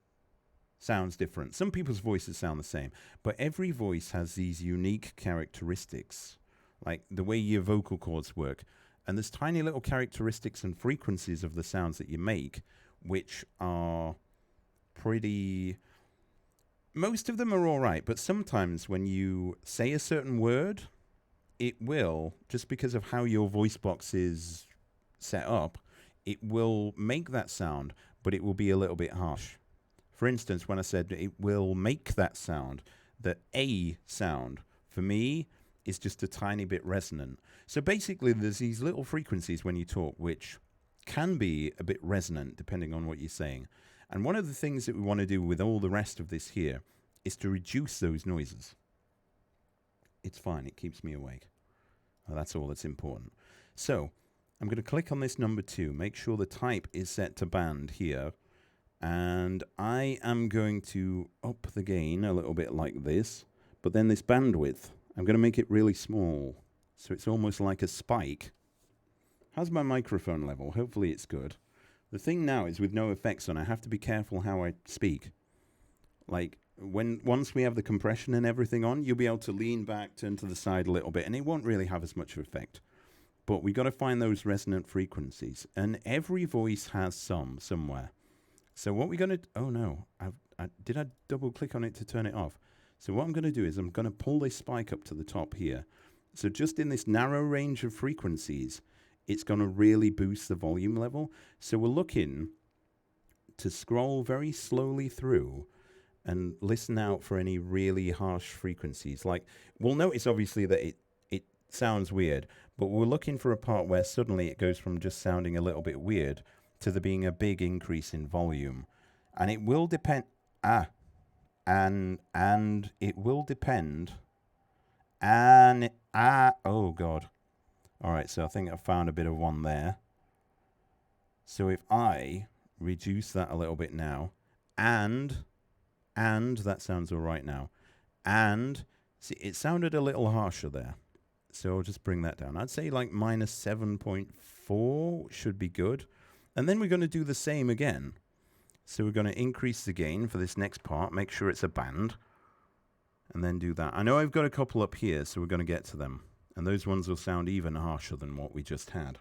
sounds different. Some people's voices sound the same, but every voice has these unique characteristics, like the way your vocal cords work. And there's tiny little characteristics and frequencies of the sounds that you make, which are pretty... Most of them are all right, but sometimes when you say a certain word, it will, just because of how your voice box is set up, it will make that sound, but it will be a little bit harsh. For instance, when I said it will make that sound, the A sound, for me, is just a tiny bit resonant. So basically, there's these little frequencies when you talk, which can be a bit resonant, depending on what you're saying. And one of the things that we want to do with all the rest of this here is to reduce those noises. It's fine. It keeps me awake. Well, that's all that's important. So I'm going to click on this number 2, make sure the type is set to band here, And I am going to up the gain a little bit like this. But then this bandwidth, I'm going to make it really small. So it's almost like a spike. How's my microphone level? Hopefully it's good. The thing now is with no effects on, I have to be careful how I speak. Like, once we have the compression and everything on, you'll be able to lean back, turn to the side a little bit, and it won't really have as much of effect. But we got to find those resonant frequencies. And every voice has some somewhere. So what we're going to... Oh, no. Did I double-click on it to turn it off? So what I'm going to do is I'm going to pull this spike up to the top here. So just in this narrow range of frequencies, it's going to really boost the volume level. So we're looking to scroll very slowly through and listen out for any really harsh frequencies. Like, we'll notice obviously that it sounds weird, but we're looking for a part where suddenly it goes from just sounding a little bit weird to there being a big increase in volume. And it will depend... And it will depend... Oh, God. All right, so I think I found a bit of one there. So if I reduce that a little bit now, and that sounds all right now, and see, it sounded a little harsher there. So I'll just bring that down. I'd say like minus 7.4 should be good. And then we're going to do the same again. So we're going to increase the gain for this next part, make sure it's a band, and then do that. I know I've got a couple up here, so we're going to get to them. And those ones will sound even harsher than what we just had.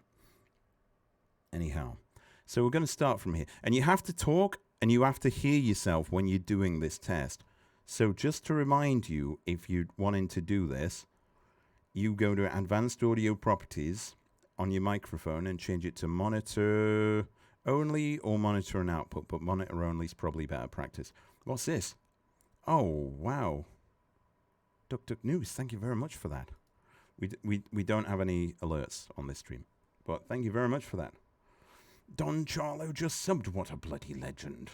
Anyhow, so we're going to start from here. And you have to talk and you have to hear yourself when you're doing this test. So just to remind you, if you're wanting to do this, you go to Advanced Audio Properties on your microphone and change it to monitor only or monitor and output. But monitor only is probably better practice. What's this? Oh, wow. Duck News, thank you very much for that. We don't have any alerts on this stream, but thank you very much for that. Don Charlo just subbed. What a bloody legend.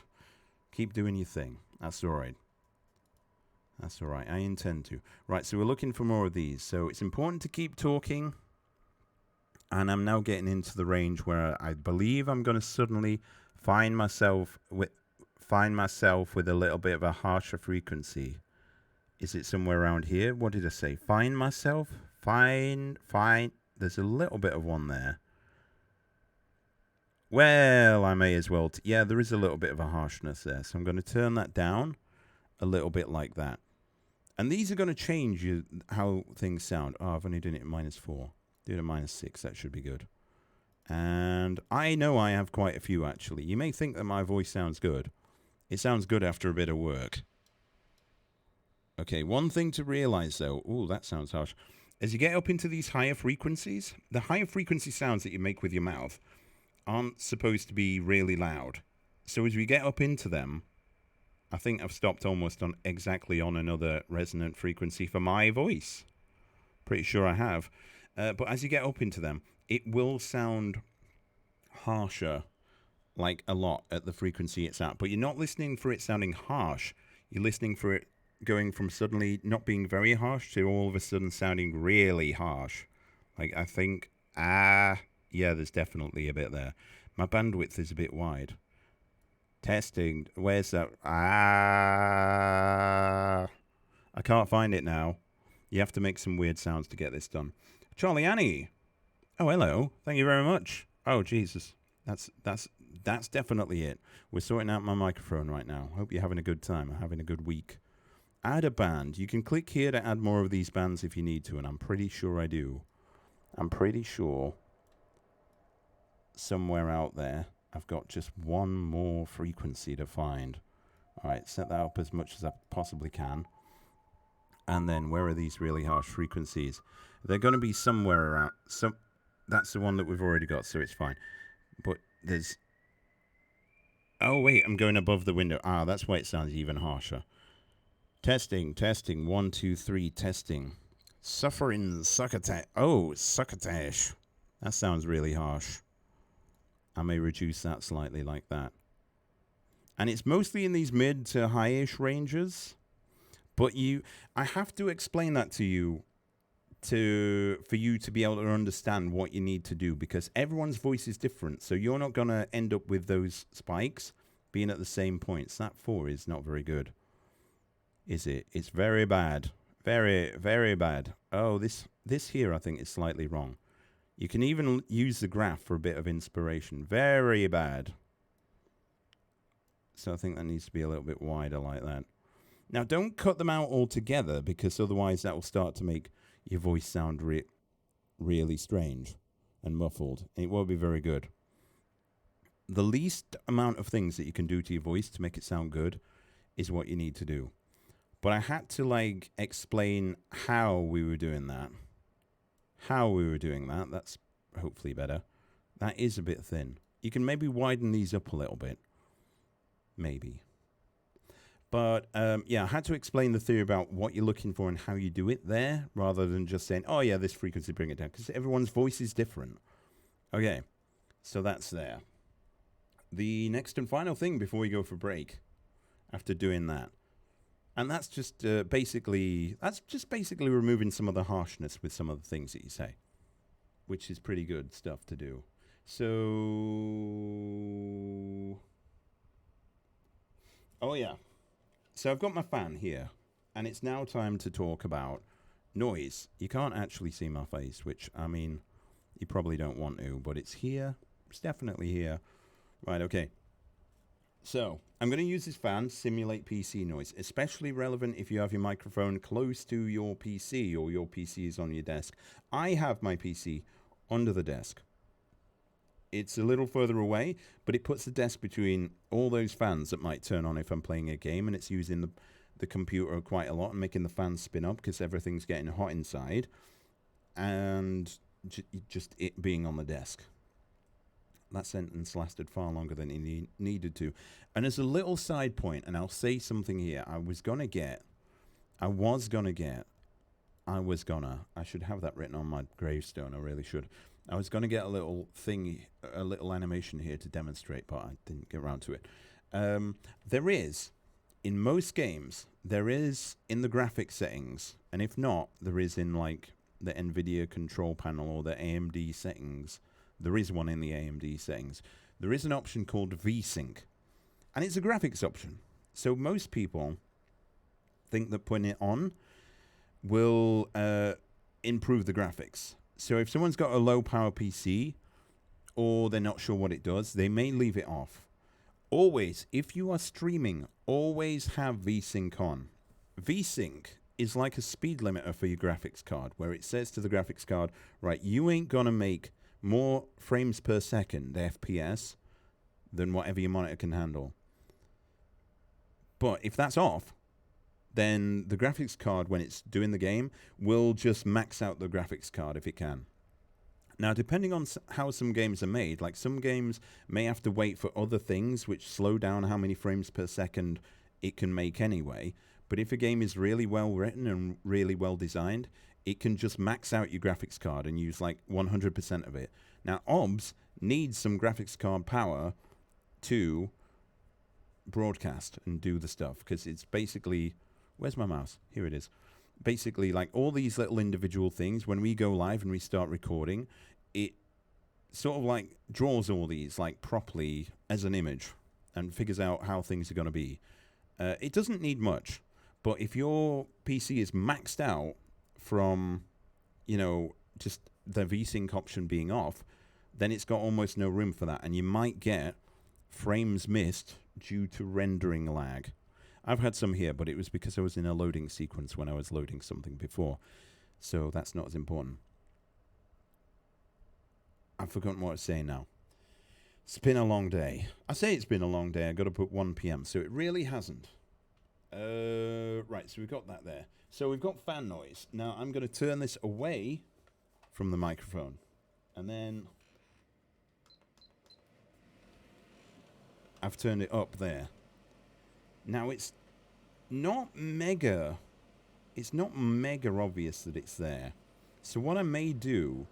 Keep doing your thing. That's all right. That's all right. I intend to. Right, so we're looking for more of these. So it's important to keep talking. And I'm now getting into the range where I believe I'm going to suddenly find myself with a little bit of a harsher frequency. Is it somewhere around here? What did I say? Find myself? Fine. There's a little bit of one there. Well, I may as well... yeah, there is a little bit of a harshness there. So I'm going to turn that down a little bit like that. And these are going to change how things sound. Oh, I've only done it at -4. Do it at -6. That should be good. And I know I have quite a few, actually. You may think that my voice sounds good. It sounds good after a bit of work. Okay, one thing to realize, though... ooh, that sounds harsh. As you get up into these higher frequencies, the higher frequency sounds that you make with your mouth aren't supposed to be really loud. So as we get up into them, I think I've stopped almost on exactly on another resonant frequency for my voice. Pretty sure I have. But as you get up into them, it will sound harsher, like a lot at the frequency it's at. But you're not listening for it sounding harsh. You're listening for it going from suddenly not being very harsh to all of a sudden sounding really harsh. Like, I think, yeah, there's definitely a bit there. My bandwidth is a bit wide. Testing, where's that? I can't find it now. You have to make some weird sounds to get this done. Charlie Annie. Oh, hello. Thank you very much. Oh, Jesus. That's definitely it. We're sorting out my microphone right now. Hope you're having a good time. Having a good week. Add a band. You can click here to add more of these bands if you need to, and I'm pretty sure I do. I'm pretty sure somewhere out there I've got just one more frequency to find. All right, set that up as much as I possibly can. And then where are these really harsh frequencies? They're going to be somewhere around. That's the one that we've already got, so it's fine. But there's... oh, wait, I'm going above the window. Ah, that's why it sounds even harsher. Testing. 1, 2, 3, testing. Suffering succotash. Oh, succotash. That sounds really harsh. I may reduce that slightly like that. And it's mostly in these mid to high-ish ranges. But I have to explain that to you for you to be able to understand what you need to do, because everyone's voice is different. So you're not going to end up with those spikes. being at the same points. That 4 is not very good, is it? It's very bad. Very, very bad. Oh, this here I think is slightly wrong. You can even use the graph for a bit of inspiration. Very bad. So I think that needs to be a little bit wider like that. Now, don't cut them out altogether, because otherwise that will start to make your voice sound really strange and muffled. And it won't be very good. The least amount of things that you can do to your voice to make it sound good is what you need to do. But I had to, like, explain how we were doing that. That's hopefully better. That is a bit thin. You can maybe widen these up a little bit. Maybe. But, yeah, I had to explain the theory about what you're looking for and how you do it there, rather than just saying, oh, yeah, this frequency, bring it down. Because everyone's voice is different. Okay, so that's there. The next and final thing before we go for break, after doing that, and that's just basically removing some of the harshness with some of the things that you say, which is pretty good stuff to do. So, oh yeah. So I've got my fan here, and it's now time to talk about noise. You can't actually see my face, which, I mean, you probably don't want to, but it's here. It's definitely here. Right, okay. So, I'm going to use this fan to simulate PC noise, especially relevant if you have your microphone close to your PC or your PC is on your desk. I have my PC under the desk. It's a little further away, but it puts the desk between all those fans that might turn on if I'm playing a game, and it's using the computer quite a lot and making the fans spin up because everything's getting hot inside, and just it being on the desk. That sentence lasted far longer than it needed to. And as a little side point, and I'll say something here, I should have that written on my gravestone, I really should. I was going to get a little animation here to demonstrate, but I didn't get around to it. There is, in most games, there is in the graphics settings, and if not, there is in like the NVIDIA control panel or the AMD settings. There is one in the AMD settings. There is an option called VSync, and it's a graphics option. So most people think that putting it on will improve the graphics. So if someone's got a low power PC or they're not sure what it does, they may leave it off. Always, if you are streaming, always have VSync on. VSync is like a speed limiter for your graphics card, where it says to the graphics card, right, you ain't gonna make more frames per second, the FPS, than whatever your monitor can handle. But if that's off, then the graphics card, when it's doing the game, will just max out the graphics card if it can. Now, depending on how some games are made, like some games may have to wait for other things which slow down how many frames per second it can make anyway. But if a game is really well written and really well designed, it can just max out your graphics card and use like 100% of it. Now, OBS needs some graphics card power to broadcast and do the stuff, because it's basically... Where's my mouse? Here it is. Basically, like all these little individual things, when we go live and we start recording, it sort of like draws all these like properly as an image and figures out how things are going to be. It doesn't need much, but if your PC is maxed out from, just the VSync option being off, then it's got almost no room for that, and you might get frames missed due to rendering lag. I've had some here, but it was because I was in a loading sequence when I was loading something before. So that's not as important. I've forgotten what I was saying now. It's been a long day. I say it's been a long day. I got to put 1 p.m. So it really hasn't. Right, so we've got that there. So we've got fan noise. Now I'm going to turn this away from the microphone. And then I've turned it up there. Now it's not mega obvious that it's there. So what I may do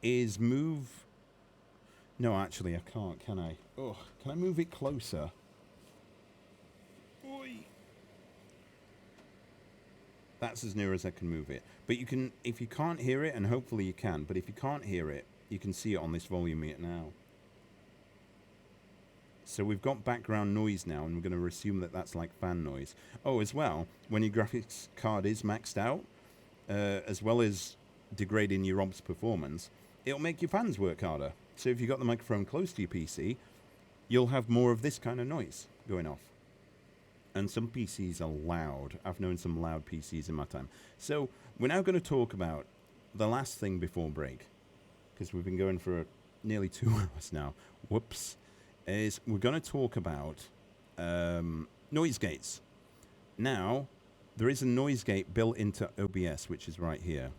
is move... No, actually I can't, can I? Oh, can I move it closer? Oi. That's as near as I can move it. But you can, if you can't hear it, and hopefully you can, but if you can't hear it, you can see it on this volume meter now. So we've got background noise now, and we're going to assume that that's like fan noise. Oh, as well, when your graphics card is maxed out, as well as degrading your OBS performance, it'll make your fans work harder. So if you've got the microphone close to your PC, you'll have more of this kind of noise going off. And some PCs are loud. I've known some loud PCs in my time. So we're now going to talk about the last thing before break, because we've been going for nearly 2 hours now. Whoops. Is we're going to talk about noise gates. Now, there is a noise gate built into OBS, which is right here.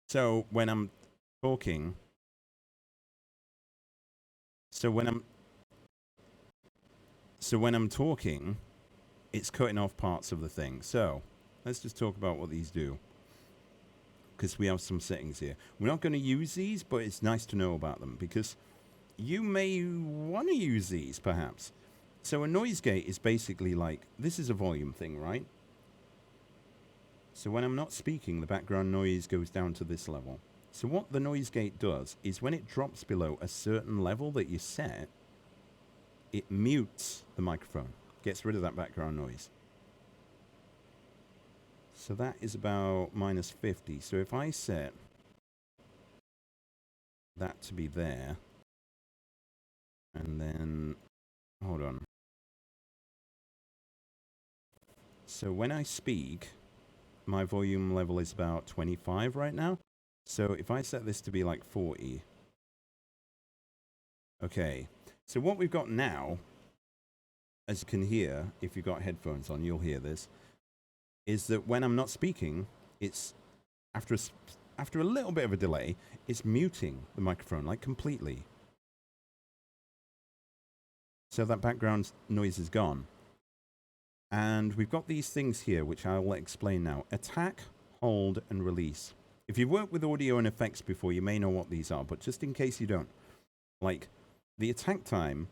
So when I'm talking, when I'm talking, it's cutting off parts of the thing. So let's just talk about what these do, because we have some settings here. We're not going to use these, but it's nice to know about them, because you may want to use these, perhaps. So a noise gate is basically like, this is a volume thing, right? So when I'm not speaking, the background noise goes down to this level. So what the noise gate does is when it drops below a certain level that you set, it mutes the microphone, gets rid of that background noise. So that is about minus 50. So if I set that to be there, and then, hold on. So when I speak, my volume level is about 25 right now. So if I set this to be like 40. Okay. So what we've got now, as you can hear, if you've got headphones on, you'll hear this, is that when I'm not speaking, it's after a little bit of a delay, it's muting the microphone like completely. So that background noise is gone. And we've got these things here, which I'll explain now. Attack, hold, and release. If you've worked with audio and effects before, you may know what these are, but just in case you don't, like, the attack time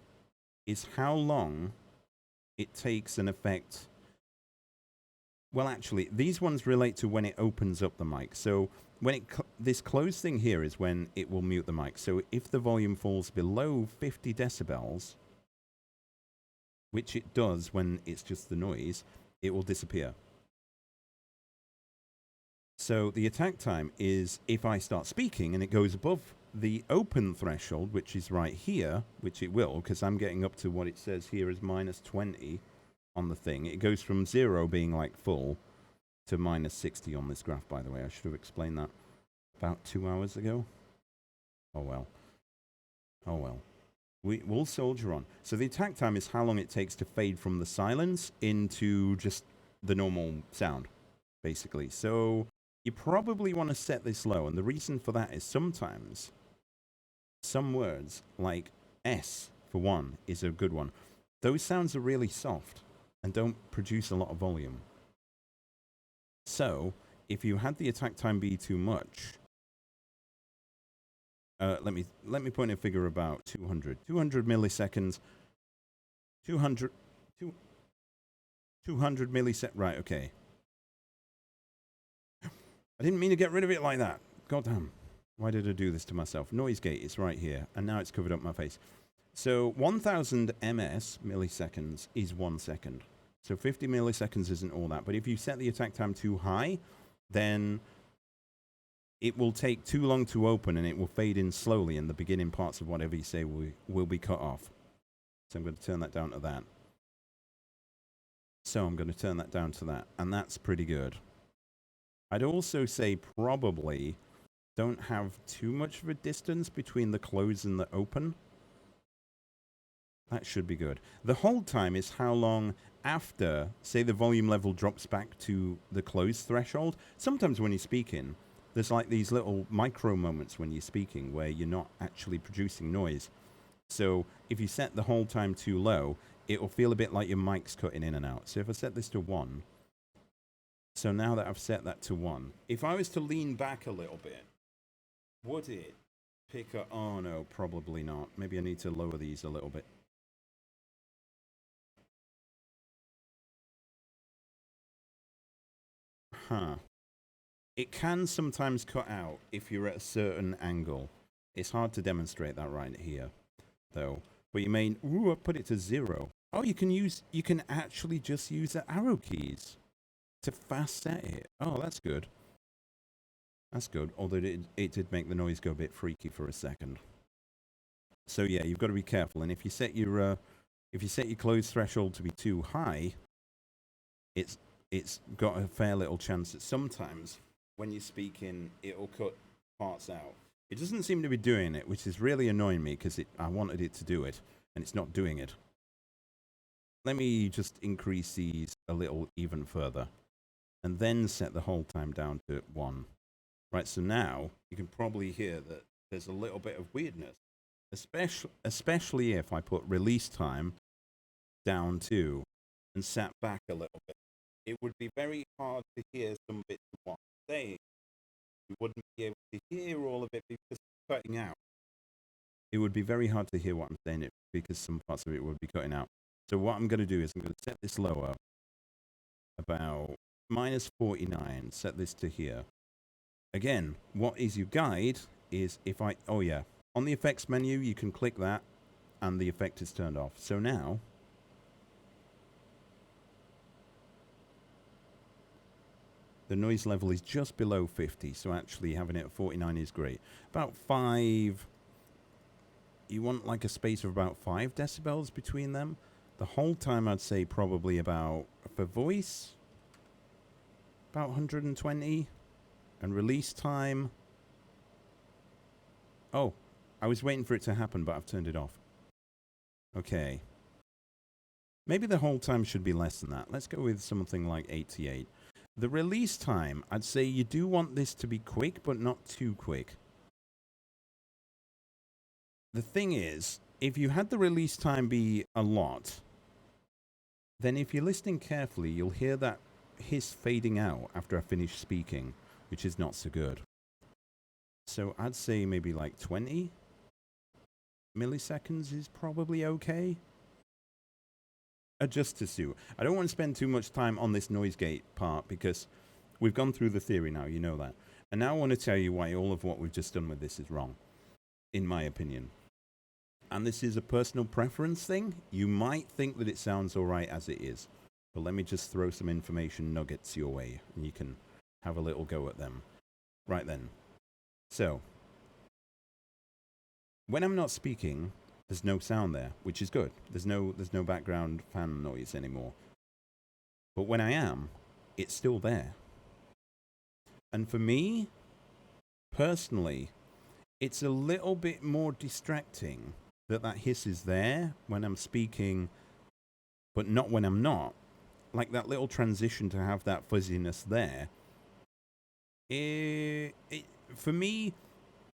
is how long it takes an effect. Well, actually, these ones relate to when it opens up the mic. So when this closed thing here is when it will mute the mic. So if the volume falls below 50 decibels, which it does when it's just the noise, it will disappear. So the attack time is if I start speaking and it goes above the open threshold, which is right here, which it will, because I'm getting up to what it says here is minus 20 on the thing. It goes from 0 being like full to minus 60 on this graph, by the way. I should have explained that about 2 hours ago. Oh well. Oh well. We'll soldier on. So the attack time is how long it takes to fade from the silence into just the normal sound, basically. So you probably want to set this low, and the reason for that is sometimes some words, like S for one, is a good one. Those sounds are really soft and don't produce a lot of volume. So if you had the attack time be too much, let me point a figure about 200 milliseconds. 200 milliseconds. Right, okay. I didn't mean to get rid of it like that. Goddamn. Why did I do this to myself? Noise gate is right here, and now it's covered up my face. So 1000 milliseconds is 1 second. So 50 milliseconds isn't all that. But if you set the attack time too high, then it will take too long to open, and it will fade in slowly, and the beginning parts of whatever you say will be cut off. So I'm going to turn that down to that. So I'm going to turn that down to that, and that's pretty good. I'd also say probably don't have too much of a distance between the close and the open. That should be good. The hold time is how long after, say, the volume level drops back to the close threshold. Sometimes when you're speaking, there's like these little micro moments when you're speaking where you're not actually producing noise. So if you set the hold time too low, it will feel a bit like your mic's cutting in and out. So if I set this to 1, so now that I've set that to 1, if I was to lean back a little bit, would it pick up? Oh no, probably not. Maybe I need to lower these a little bit. Huh. It can sometimes cut out if you're at a certain angle. It's hard to demonstrate that right here, though. But you may, ooh, I put it to 0. Oh, you can actually just use the arrow keys to fast set it. Oh, that's good. That's good. Although it did make the noise go a bit freaky for a second. So yeah, you've got to be careful. And if you set your close threshold to be too high, it's got a fair little chance that sometimes when you're speaking, it'll cut parts out. It doesn't seem to be doing it, which is really annoying me because I wanted it to do it, and it's not doing it. Let me just increase these a little even further, and then set the hold time down to 1. Right, so now you can probably hear that there's a little bit of weirdness, especially if I put release time down 2 and sat back a little bit. It would be very hard to hear some bits of what I'm saying. You wouldn't be able to hear all of it because it's cutting out. It would be very hard to hear what I'm saying because some parts of it would be cutting out. So what I'm going to do is I'm going to set this lower, about -49, set this to here. Again, what is your guide is if I, oh yeah, on the effects menu, you can click that and the effect is turned off. So now, the noise level is just below 50, so actually having it at 49 is great. About 5, you want like a space of about 5 decibels between them. The whole time I'd say probably about, for voice, about 120. And release time, oh, I was waiting for it to happen, but I've turned it off. Okay. Maybe the whole time should be less than that. Let's go with something like 88. The release time, I'd say you do want this to be quick, but not too quick. The thing is, if you had the release time be a lot, then if you're listening carefully, you'll hear that hiss fading out after I finish speaking, which is not so good. So I'd say maybe like 20 milliseconds is probably okay. Adjust to suit. I don't want to spend too much time on this noise gate part because we've gone through the theory now, you know that. And now I want to tell you why all of what we've just done with this is wrong, in my opinion. And this is a personal preference thing. You might think that it sounds all right as it is. But let me just throw some information nuggets your way, and you can have a little go at them. Right then. So, when I'm not speaking, there's no sound there, which is good. There's no background fan noise anymore. But when I am, it's still there. And for me, personally, it's a little bit more distracting that hiss is there when I'm speaking, but not when I'm not. Like that little transition to have that fuzziness there. For me,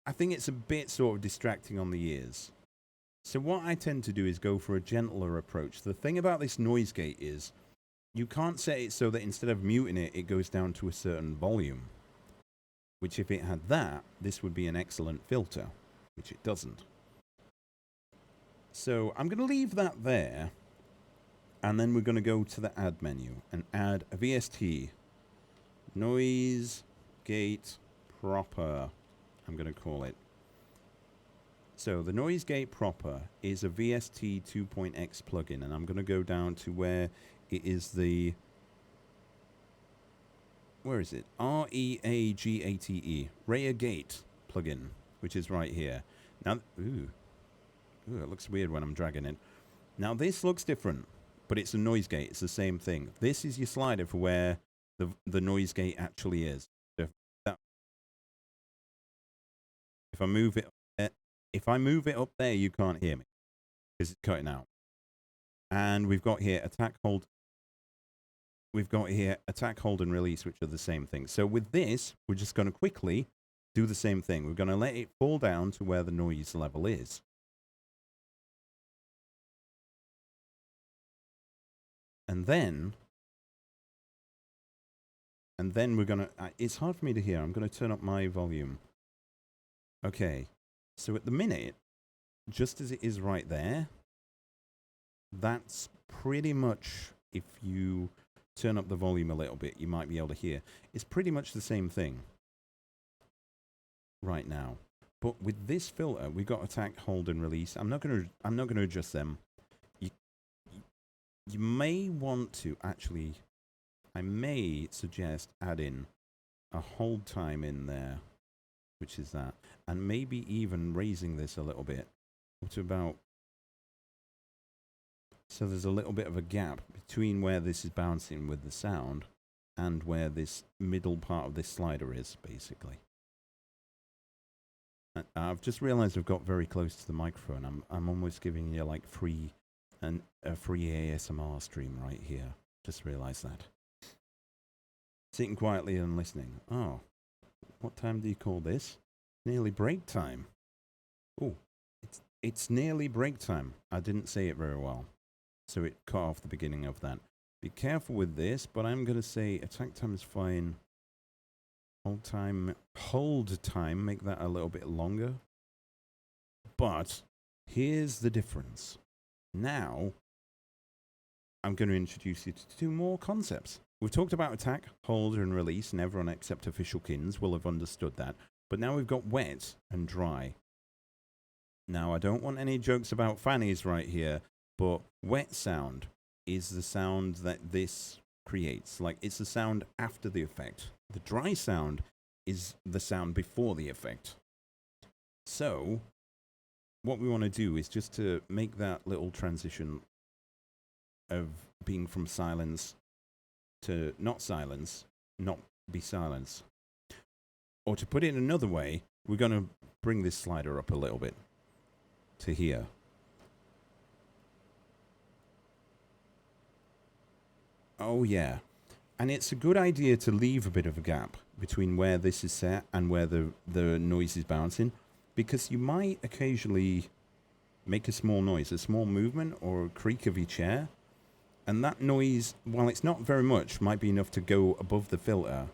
I think it's a bit sort of distracting on the ears. So what I tend to do is go for a gentler approach. The thing about this noise gate is you can't set it so that instead of muting it, it goes down to a certain volume. Which if it had that, this would be an excellent filter, which it doesn't. So I'm going to leave that there, and then we're going to go to the add menu and add a VST, noise gate proper, I'm going to call it. So the noise gate proper is a VST 2.x plugin, and I'm going to go down to where it is the, where is it? REAGATE, Reagate plugin, which is right here. Now, ooh, it looks weird when I'm dragging it. Now this looks different, but it's a noise gate. It's the same thing. This is your slider for where the noise gate actually is. So if I move it up there, you can't hear me because it's cutting out. And we've got here attack, hold. We've got here attack, hold, and release, which are the same thing. So with this, we're just going to quickly do the same thing. We're going to let it fall down to where the noise level is. And then we're going to, it's hard for me to hear. I'm going to turn up my volume. Okay. So at the minute, just as it is right there, that's pretty much, if you turn up the volume a little bit, you might be able to hear. It's pretty much the same thing right now. But with this filter, we got attack, hold, and release. I'm not gonna adjust them. You may want to actually. I may suggest adding a hold time in there, which is that, and maybe even raising this a little bit to about. So there's a little bit of a gap between where this is bouncing with the sound and where this middle part of this slider is, basically. And I've just realized I've got very close to the microphone. I'm almost giving you like a free ASMR stream right here. Just realized that. Sitting quietly and listening. Oh, what time do you call this? Nearly break time. Oh, it's nearly break time. I didn't say it very well, so it cut off the beginning of that. Be careful with this, but I'm going to say attack time is fine. Hold time, make that a little bit longer. But here's the difference. Now, I'm going to introduce you to two more concepts. We've talked about attack, hold, and release, and everyone except official kins will have understood that. But now we've got wet and dry. Now, I don't want any jokes about fannies right here, but wet sound is the sound that this creates. Like, it's the sound after the effect. The dry sound is the sound before the effect. So, what we want to do is just to make that little transition of being from silence to not silence, not be silence. Or to put it another way, we're going to bring this slider up a little bit to here. Oh yeah. And it's a good idea to leave a bit of a gap between where this is set and where the noise is bouncing, because you might occasionally make a small noise, a small movement or a creak of your chair, and that noise, while it's not very much, might be enough to go above the filter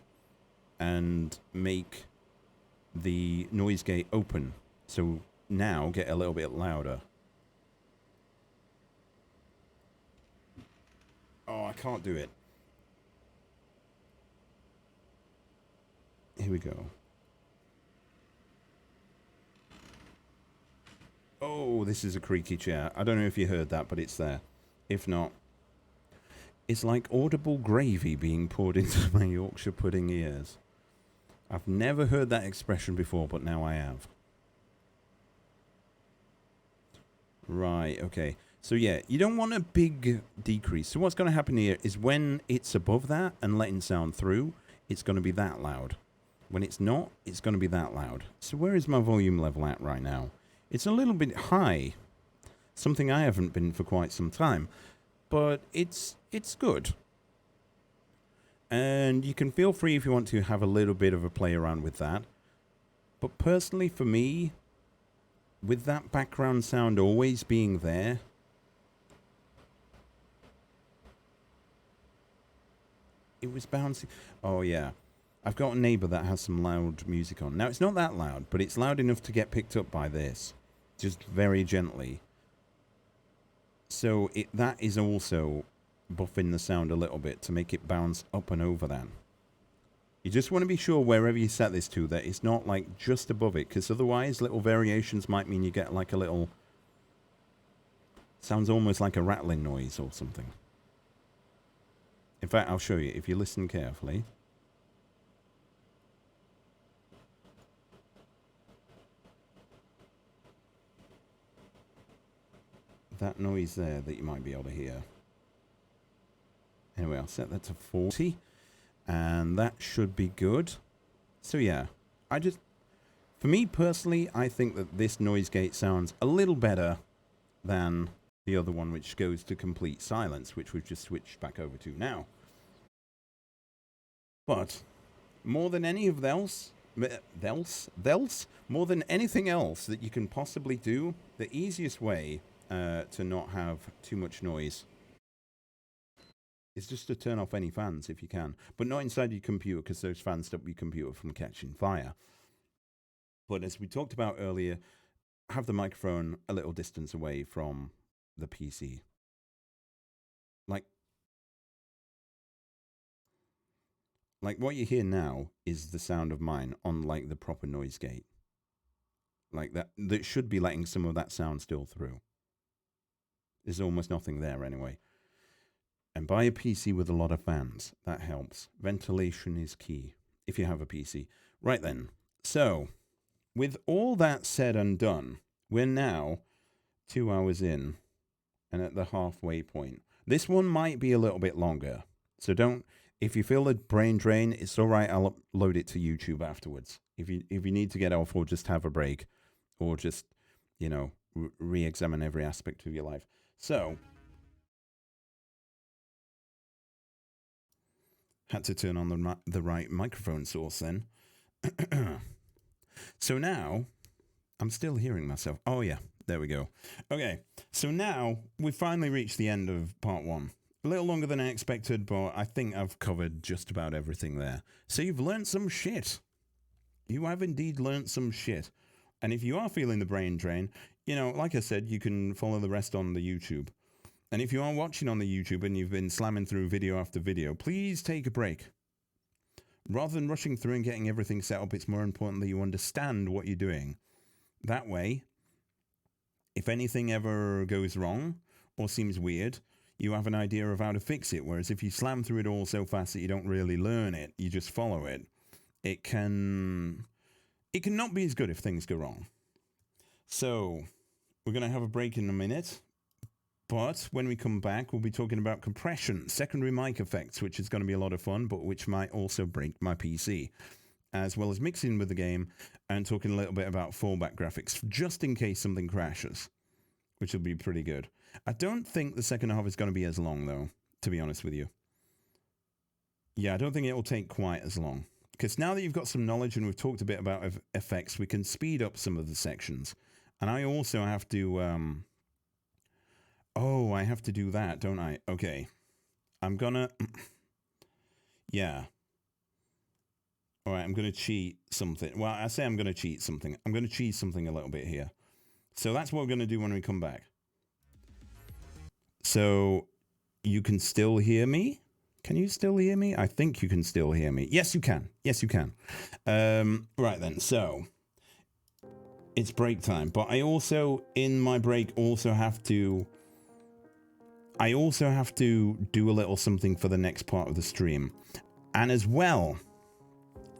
and make the noise gate open. So now get a little bit louder. Oh, I can't do it. Here we go. Oh, this is a creaky chair. I don't know if you heard that, but it's there. If not, it's like audible gravy being poured into my Yorkshire pudding ears. I've never heard that expression before, but now I have. Right, okay. So yeah, you don't want a big decrease. So what's going to happen here is when it's above that and letting sound through, it's going to be that loud. When it's not, it's going to be that loud. So where is my volume level at right now? It's a little bit high. Something I haven't been for quite some time. But it's good. And you can feel free if you want to have a little bit of a play around with that. But personally for me, with that background sound always being there, it was bouncing. Oh yeah. I've got a neighbour that has some loud music on. Now, it's not that loud, but it's loud enough to get picked up by this. Just very gently. So that is also buffing the sound a little bit to make it bounce up and over that. You just want to be sure wherever you set this to that it's not like just above it, because otherwise little variations might mean you get like a little... Sounds almost like a rattling noise or something. In fact, I'll show you if you listen carefully. That noise there that you might be able to hear. Anyway, I'll set that to 40. And that should be good. So yeah, for me personally, I think that this noise gate sounds a little better than the other one, which goes to complete silence, which we've just switched back over to now. But more than any of more than anything else that you can possibly do, the easiest way to not have too much noise is just to turn off any fans if you can, but not inside your computer, because those fans stop your computer from catching fire. But as we talked about earlier, have the microphone a little distance away from the PC. Like what you hear now is the sound of mine on like the proper noise gate. like that should be letting some of that sound still through. There's almost nothing there anyway. And buy a PC with a lot of fans. That helps. Ventilation is key if you have a PC. Right then. So, with all that said and done, we're now 2 hours in and at the halfway point. This one might be a little bit longer. So if you feel a brain drain, it's all right. I'll upload it to YouTube afterwards. If you need to get off or just have a break or just, re-examine every aspect of your life. So, had to turn on the right microphone source then. So now, I'm still hearing myself. Oh yeah, there we go. Okay, so now we've finally reached the end of part 1. A little longer than I expected, but I think I've covered just about everything there. So you've learned some shit. You have indeed learned some shit. And if you are feeling the brain drain, like I said, you can follow the rest on the YouTube. And if you are watching on the YouTube and you've been slamming through video after video, please take a break. Rather than rushing through and getting everything set up, it's more important that you understand what you're doing. That way, if anything ever goes wrong or seems weird, you have an idea of how to fix it. Whereas if you slam through it all so fast that you don't really learn it, you just follow it, it can not be as good if things go wrong. So we're going to have a break in a minute. But when we come back, we'll be talking about compression, secondary mic effects, which is going to be a lot of fun, but which might also break my PC, as well as mixing with the game and talking a little bit about fallback graphics, just in case something crashes, which will be pretty good. I don't think the second half is going to be as long, though, to be honest with you. Yeah, I don't think it will take quite as long. Because now that you've got some knowledge and we've talked a bit about effects, we can speed up some of the sections. And I also have to... Oh, I have to do that, don't I? Okay. I'm gonna... Yeah. All right, I'm going to cheat something. Well, I say I'm going to cheat something. I'm going to cheat something a little bit here. So that's what we're going to do when we come back. So you can still hear me? Can you still hear me? I think you can still hear me. Yes, you can. Yes, you can. Right then, so... It's break time. But I also, in my break, also have to... I also have to do a little something for the next part of the stream. And as well,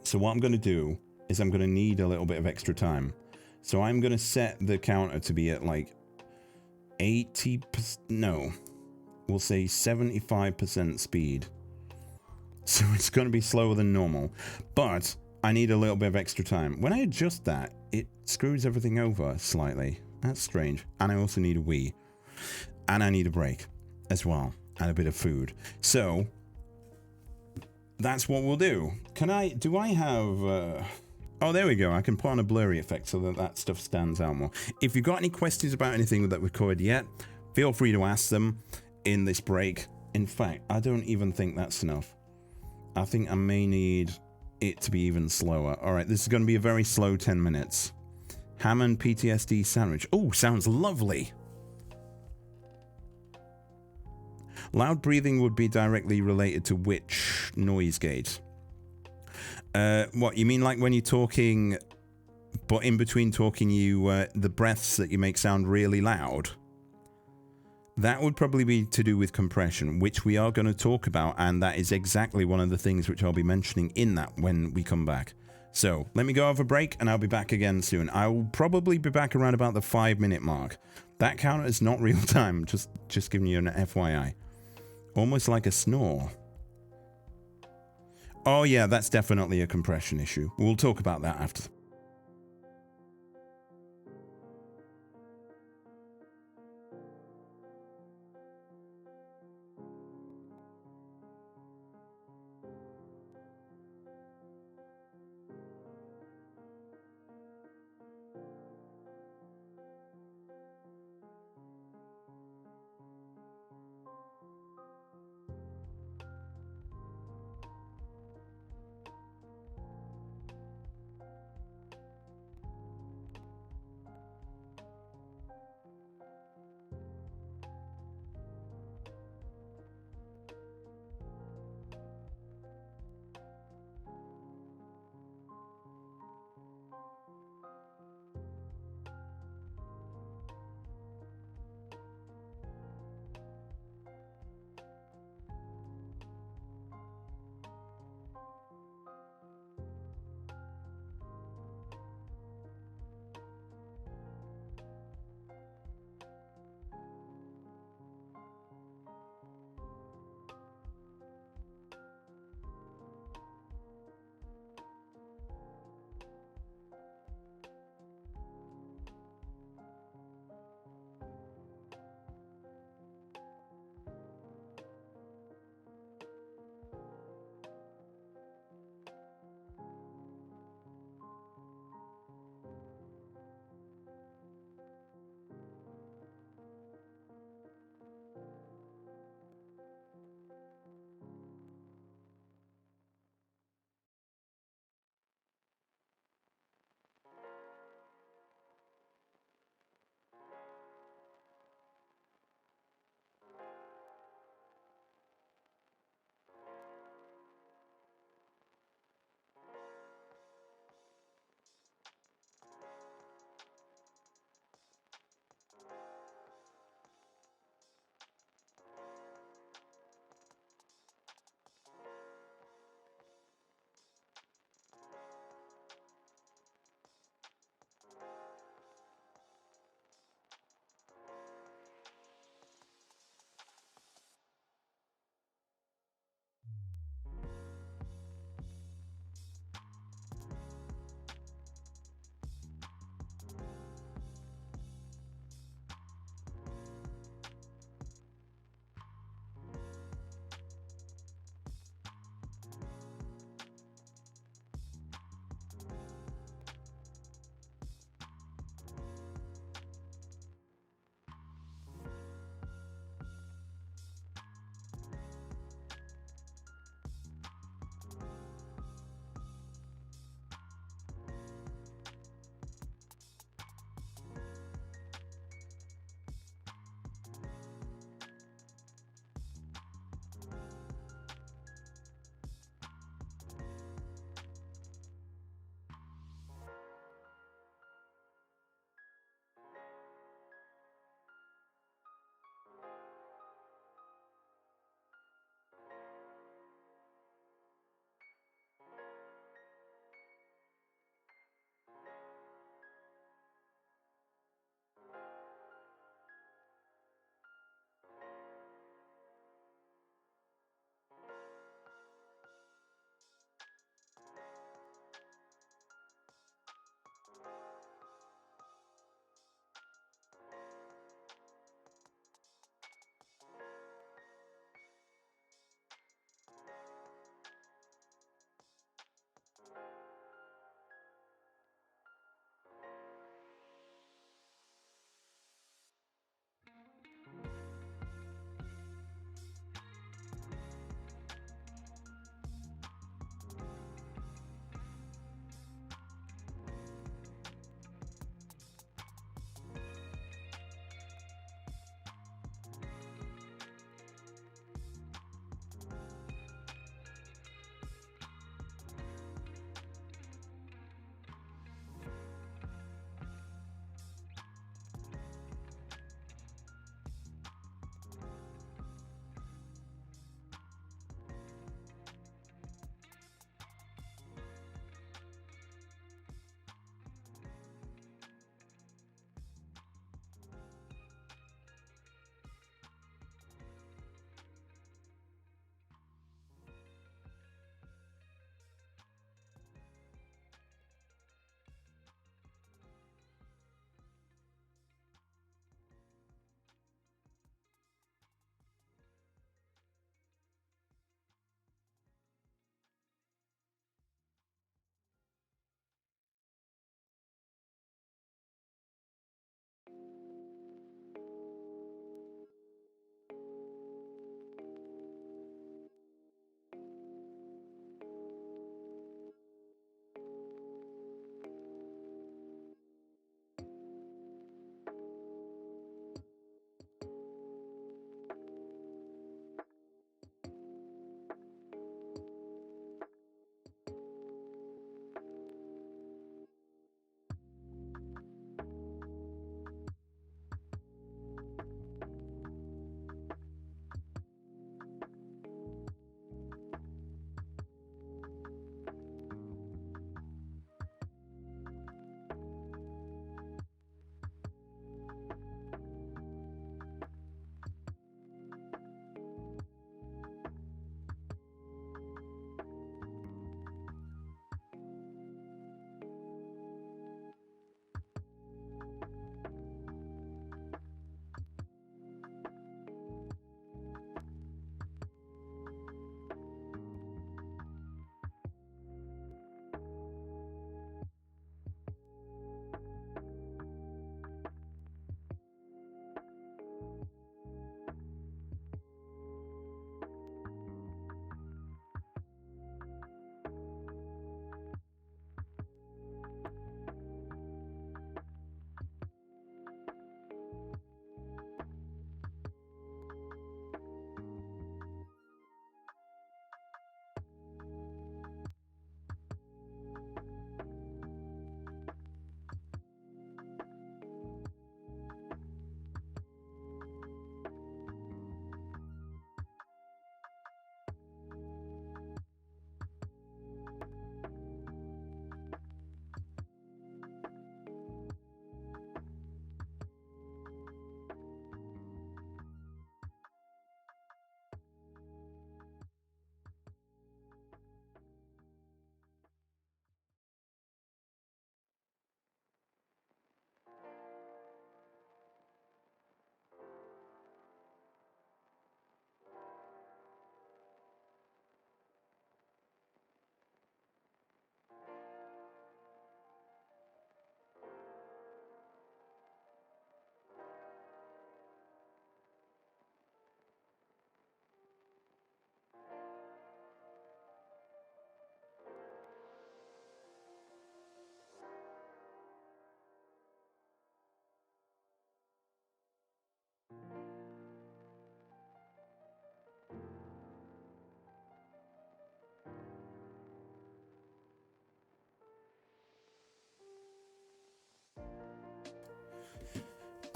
so what I'm going to do is I'm going to need a little bit of extra time. So I'm going to set the counter to be at like 80%, no, we'll say 75% speed. So it's going to be slower than normal, but I need a little bit of extra time. When I adjust that, it screws everything over slightly. That's strange. And I also need a wee. And I need a break as well, and a bit of food. So that's what we'll do. Do I have, oh, there we go. I can put on a blurry effect so that stuff stands out more. If you've got any questions about anything that we've covered yet, feel free to ask them in this break. In fact, I don't even think that's enough. I think I may need it to be even slower. All right, this is going to be a very slow 10 minutes. Ham and PTSD sandwich. Oh, sounds lovely. Loud breathing would be directly related to which noise gate? What, you mean like when you're talking, but in between talking the breaths that you make sound really loud? That would probably be to do with compression, which we are going to talk about, and that is exactly one of the things which I'll be mentioning in that when we come back. So, let me go have a break, and I'll be back again soon. I will probably be back around about the 5-minute mark. That counter is not real time, just giving you an FYI. Almost like a snore. Oh yeah, that's definitely a compression issue. We'll talk about that after.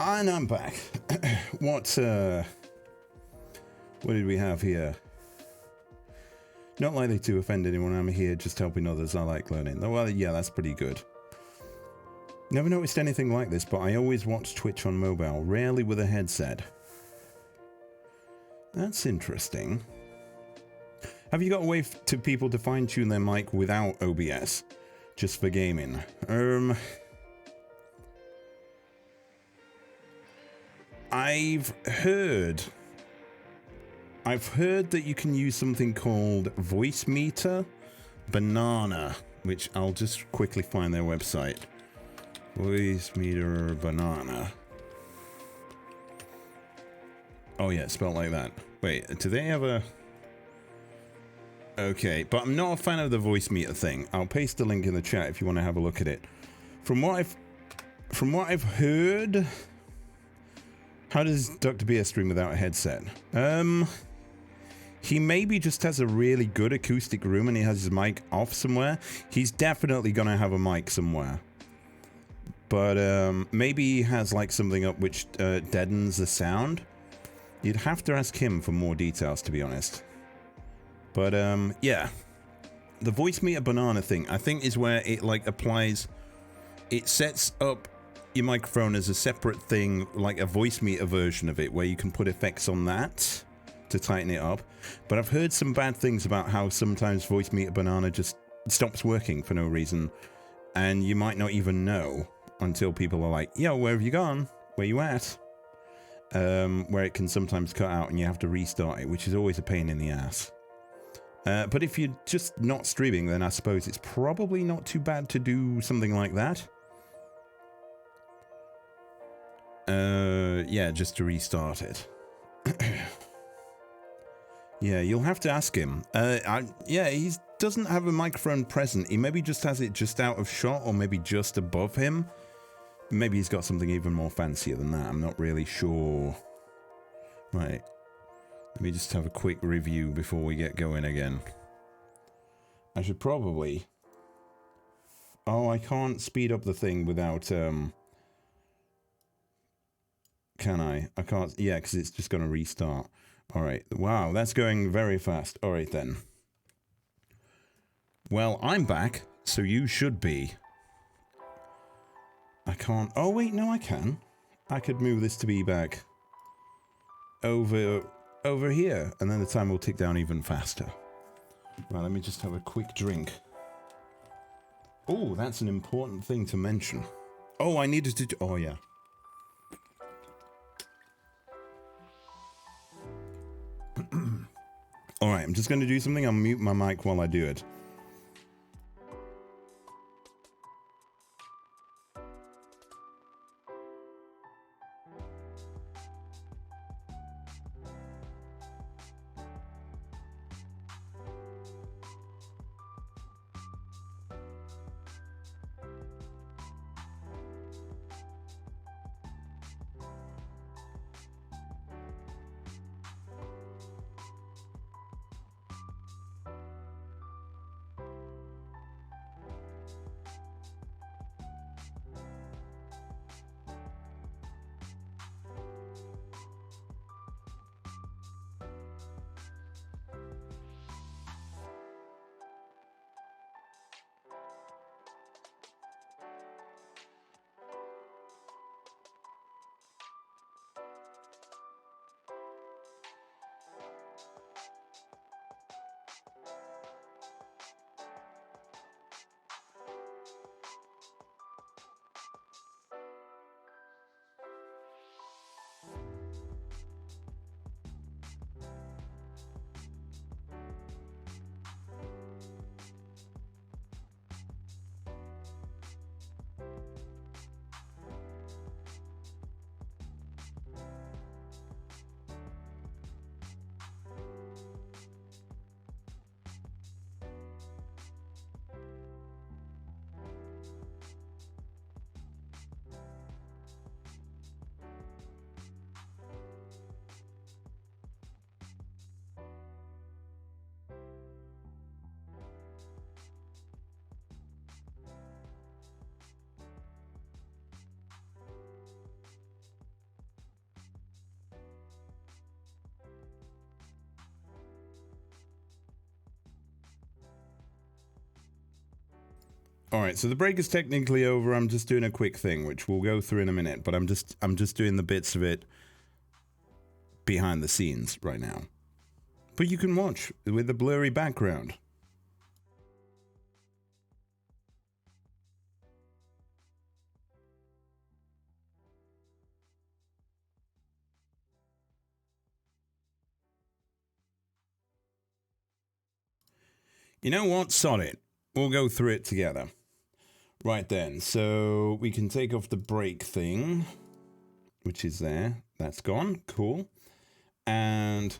And I'm back. What did we have here? Not likely to offend anyone. I'm here just helping others. I like learning. Well, yeah, that's pretty good. Never noticed anything like this, but I always watch Twitch on mobile, rarely with a headset. That's interesting. Have you got a way to people to fine-tune their mic without OBS? Just for gaming? I've heard that you can use something called Voice Meter Banana, which I'll just quickly find their website. Voice Meter Banana. Oh yeah, it's spelled like that. Wait, do they have a... Okay, but I'm not a fan of the Voice Meter thing. I'll paste the link in the chat if you want to have a look at it. From what I've heard... How does Dr. BS stream without a headset? He maybe just has a really good acoustic room and he has his mic off somewhere. He's definitely gonna have a mic somewhere. But maybe he has like something up which deadens the sound. You'd have to ask him for more details, to be honest. But yeah, the Voice Meter Banana thing, I think, is where it like applies. It sets up your microphone as a separate thing, like a voice meter version of it, where you can put effects on that to tighten it up. But I've heard some bad things about how sometimes Voice Meter Banana just stops working for no reason, and you might not even know until people are like, yo, where have you gone? Where you at? Where it can sometimes cut out and you have to restart it, which is always a pain in the ass. But if you're just not streaming, then I suppose it's probably not too bad to do something like that. Yeah, just to restart it. Yeah, you'll have to ask him. Yeah, he doesn't have a microphone present. He maybe just has it just out of shot or maybe just above him. Maybe he's got something even more fancier than that. I'm not really sure. Right. Let me just have a quick review before we get going again. I should probably... Oh, I can't speed up the thing without... Can I? I can't... Yeah, because it's just going to restart. All right. Wow, that's going very fast. All right, then. Well, I'm back, so you should be. I can't... Oh, wait, no, I can. I could move this to be back over here, and then the time will tick down even faster. Right, let me just have a quick drink. Oh, that's an important thing to mention. Oh, I needed to... Oh, yeah. Alright, I'm just going to do something. I'll mute my mic while I do it. All right, so the break is technically over. I'm just doing a quick thing, which we'll go through in a minute, but I'm just doing the bits of it behind the scenes right now. But you can watch with the blurry background. You know what? Sod it. We'll go through it together. Right then, so we can take off the break thing, which is there. That's gone. Cool. And,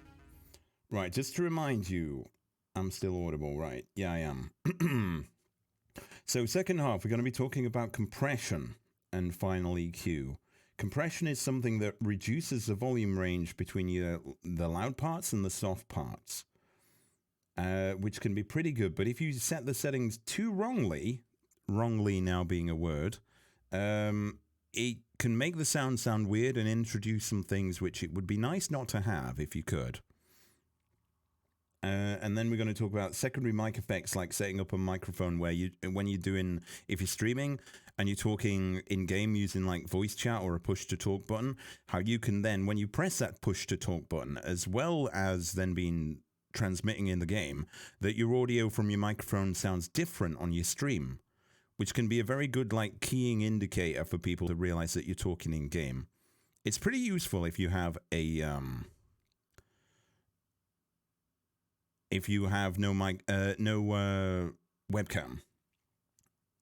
right, just to remind you, I'm still audible, right? Yeah, I am. So second half, we're going to be talking about compression and final EQ. Compression is something that reduces the volume range between the loud parts and the soft parts, which can be pretty good. But if you set the settings too wrongly now being a word, it can make the sound weird and introduce some things which it would be nice not to have if you could. And then we're going to talk about secondary mic effects, like setting up a microphone where if you're streaming and you're talking in game using like voice chat or a push to talk button, how you can then, when you press that push to talk button, as well as then being transmitting in the game, that your audio from your microphone sounds different on your stream, which can be a very good like keying indicator for people to realize that you're talking in game. It's pretty useful if you have a no mic, no webcam.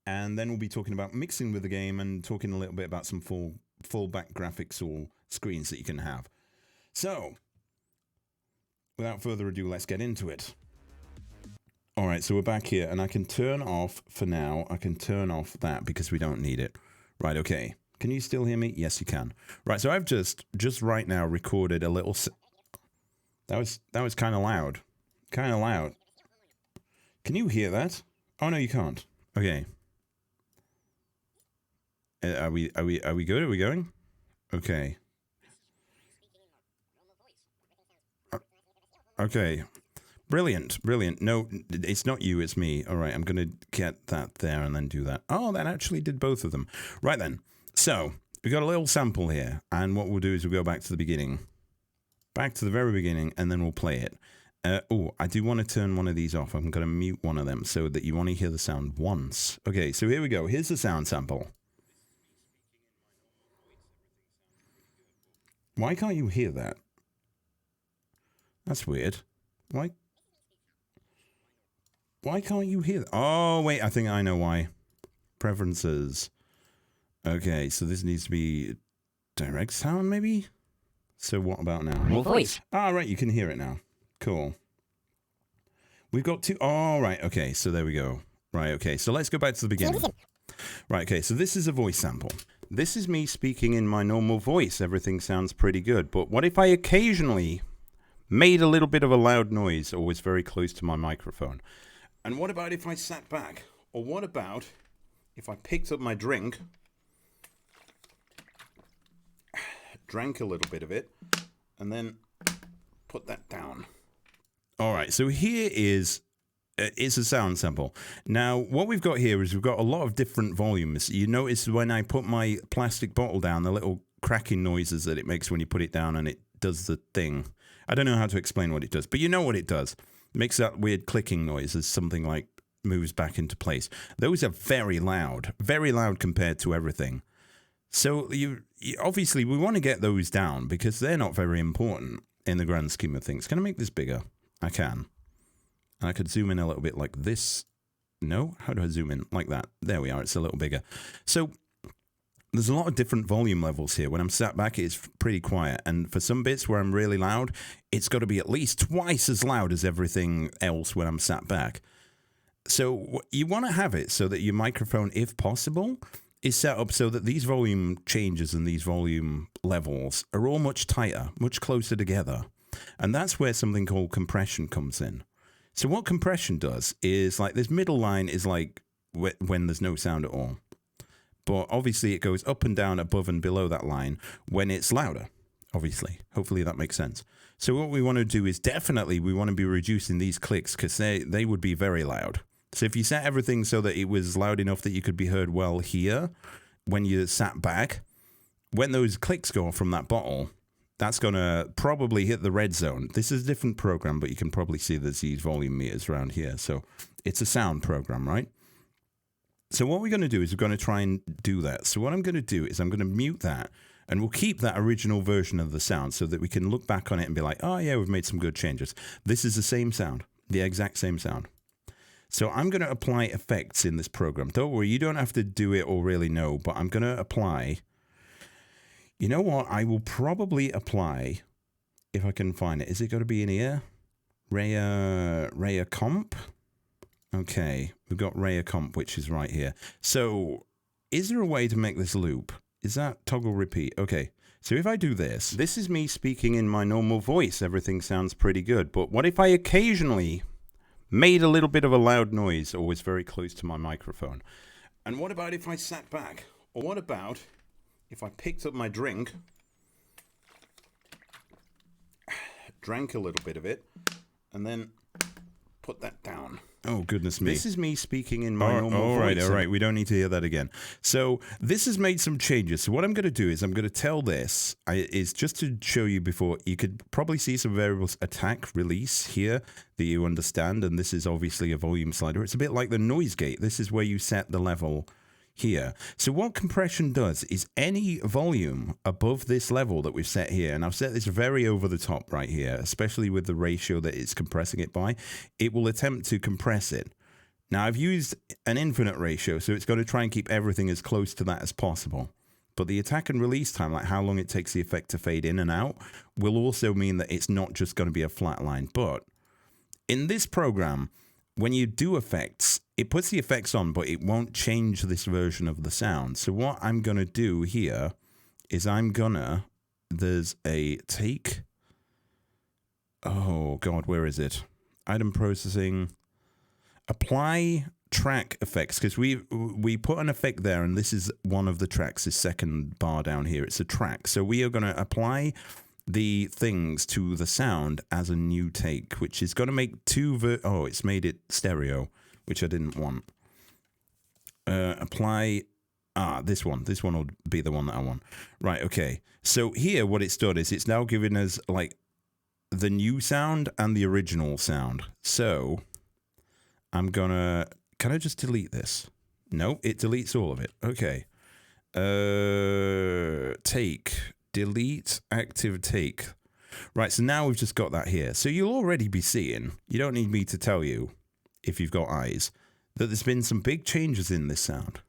And then we'll be talking about mixing with the game and talking a little bit about some fallback graphics or screens that you can have. So, without further ado, let's get into it. All right, so we're back here, and I can turn off, for now, I can turn off that because we don't need it. Right, okay. Can you still hear me? Yes, you can. Right, so I've just right now recorded a little... That was kind of loud. Kind of loud. Can you hear that? Oh, no, you can't. Okay. Are we good? Are we going? Okay. Okay. Brilliant, brilliant. No, it's not you, it's me. All right, I'm going to get that there and then do that. Oh, that actually did both of them. Right then. So, we got a little sample here. And what we'll do is we'll go back to the beginning. Back to the very beginning, and then we'll play it. I do want to turn one of these off. I'm going to mute one of them so that you only hear the sound once. Okay, so here we go. Here's the sound sample. Why can't you hear that? That's weird. Why can't you hear that? Oh, wait, I think I know why. Preferences. Okay, so this needs to be direct sound, maybe? So what about now? More voice. Ah, right, you can hear it now. Cool. We've got two... Oh, right, okay, so there we go. Right, okay, so let's go back to the beginning. Right, okay, so this is a voice sample. This is me speaking in my normal voice. Everything sounds pretty good. But what if I occasionally made a little bit of a loud noise or was very close to my microphone? And what about if I sat back? Or what about if I picked up my drink, drank a little bit of it, and then put that down? All right, so here is it's a sound sample. Now, what we've got here is we've got a lot of different volumes. You notice when I put my plastic bottle down, the little cracking noises that it makes when you put it down and it does the thing. I don't know how to explain what it does, but you know what it does. It makes that weird clicking noise as something like moves back into place. Those are very loud compared to everything. So you obviously we want to get those down because they're not very important in the grand scheme of things. Can I make this bigger? I can. And I could zoom in a little bit like this. No? How do I zoom in? Like that. There we are. It's a little bigger. So there's a lot of different volume levels here. When I'm sat back, it's pretty quiet. And for some bits where I'm really loud, it's got to be at least twice as loud as everything else when I'm sat back. So you want to have it so that your microphone, if possible, is set up so that these volume changes and these volume levels are all much tighter, much closer together. And that's where something called compression comes in. So what compression does is like this middle line is like when there's no sound at all. But obviously it goes up and down above and below that line when it's louder, obviously. Hopefully that makes sense. So what we want to do is definitely we want to be reducing these clicks because they would be very loud. So if you set everything so that it was loud enough that you could be heard well here, when you sat back, when those clicks go off from that bottle, that's going to probably hit the red zone. This is a different program, but you can probably see there's these volume meters around here. So it's a sound program, right? So what we're going to do is we're going to try and do that. So what I'm going to do is I'm going to mute that, and we'll keep that original version of the sound so that we can look back on it and be like, oh yeah, we've made some good changes. This is the same sound, the exact same sound. So I'm going to apply effects in this program. Don't worry, you don't have to do it or really know, but I'm going to apply... You know what? I will probably apply, if I can find it. Is it going to be in here? Raya comp? Okay, we've got Raya comp, which is right here. So, is there a way to make this loop? Is that toggle repeat? Okay, so if I do this, this is me speaking in my normal voice. Everything sounds pretty good. But what if I occasionally made a little bit of a loud noise, always very close to my microphone? And what about if I sat back? Or what about... if I picked up my drink, drank a little bit of it, and then put that down. Oh, goodness me. This is me speaking in my normal voice. All right. We don't need to hear that again. So this has made some changes. So what I'm going to do is I'm going to tell this, is just to show you before, you could probably see some variables attack, release here that you understand. And this is obviously a volume slider. It's a bit like the noise gate. This is where you set the level here. So what compression does is any volume above this level that we've set here, and I've set this very over the top right here, especially with the ratio that it's compressing it by, it will attempt to compress it. Now I've used an infinite ratio, so it's going to try and keep everything as close to that as possible. But the attack and release time, like how long it takes the effect to fade in and out, will also mean that it's not just going to be a flat line. But in this program, when you do effects, it puts the effects on, but it won't change this version of the sound. So what I'm going to do here is there's a take. Oh, God, where is it? Item processing. Apply track effects, because we put an effect there, and this is one of the tracks, this second bar down here. It's a track. So we are going to apply the things to the sound as a new take, which is going to make it's made it stereo, which I didn't want. Apply, this one will be the one that I want. Right, okay. So here what it's done is it's now giving us like the new sound and the original sound. So I'm gonna, can I just delete this? No, it deletes all of it. Okay. Take. Delete active take. Right, so now we've just got that here. So you'll already be seeing, you don't need me to tell you, if you've got eyes, that there's been some big changes in this sound.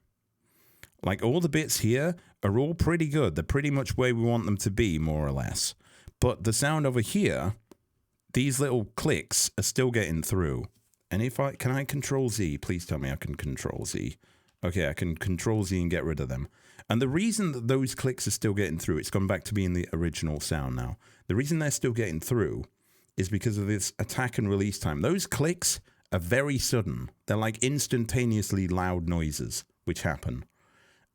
Like all the bits here are all pretty good. They're pretty much where we want them to be, more or less. But the sound over here, these little clicks are still getting through. And can I control Z? Please tell me I can control Z. Okay, I can control Z and get rid of them. And the reason that those clicks are still getting through, it's gone back to being the original sound now. The reason they're still getting through is because of this attack and release time. Those clicks are very sudden. They're like instantaneously loud noises, which happen.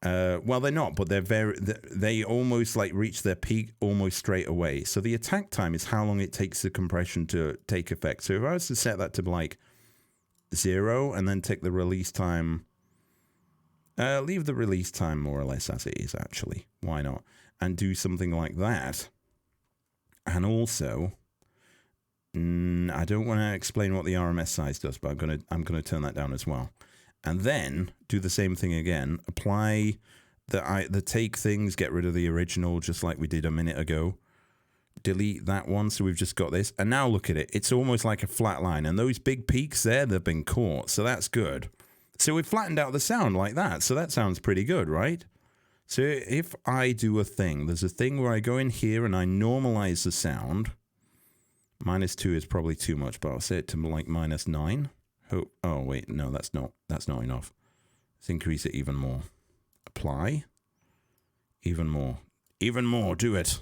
Well, they're not, but they almost like reach their peak almost straight away. So the attack time is how long it takes the compression to take effect. So if I was to set that to like 0 and then take the release time... leave the release time more or less as it is, actually. Why not? And do something like that. And also, I don't want to explain what the RMS size does, but I'm gonna turn that down as well. And then do the same thing again. Apply the take things, get rid of the original, just like we did a minute ago. Delete that one, so we've just got this. And now look at it. It's almost like a flat line. And those big peaks there, they've been caught. So that's good. So we've flattened out the sound like that. So that sounds pretty good, right? So if I do a thing, there's a thing where I go in here and I normalize the sound. -2 is probably too much, but I'll set it to like -9. Oh wait, no, that's not enough. Let's increase it even more. Apply. Even more. Even more, do it.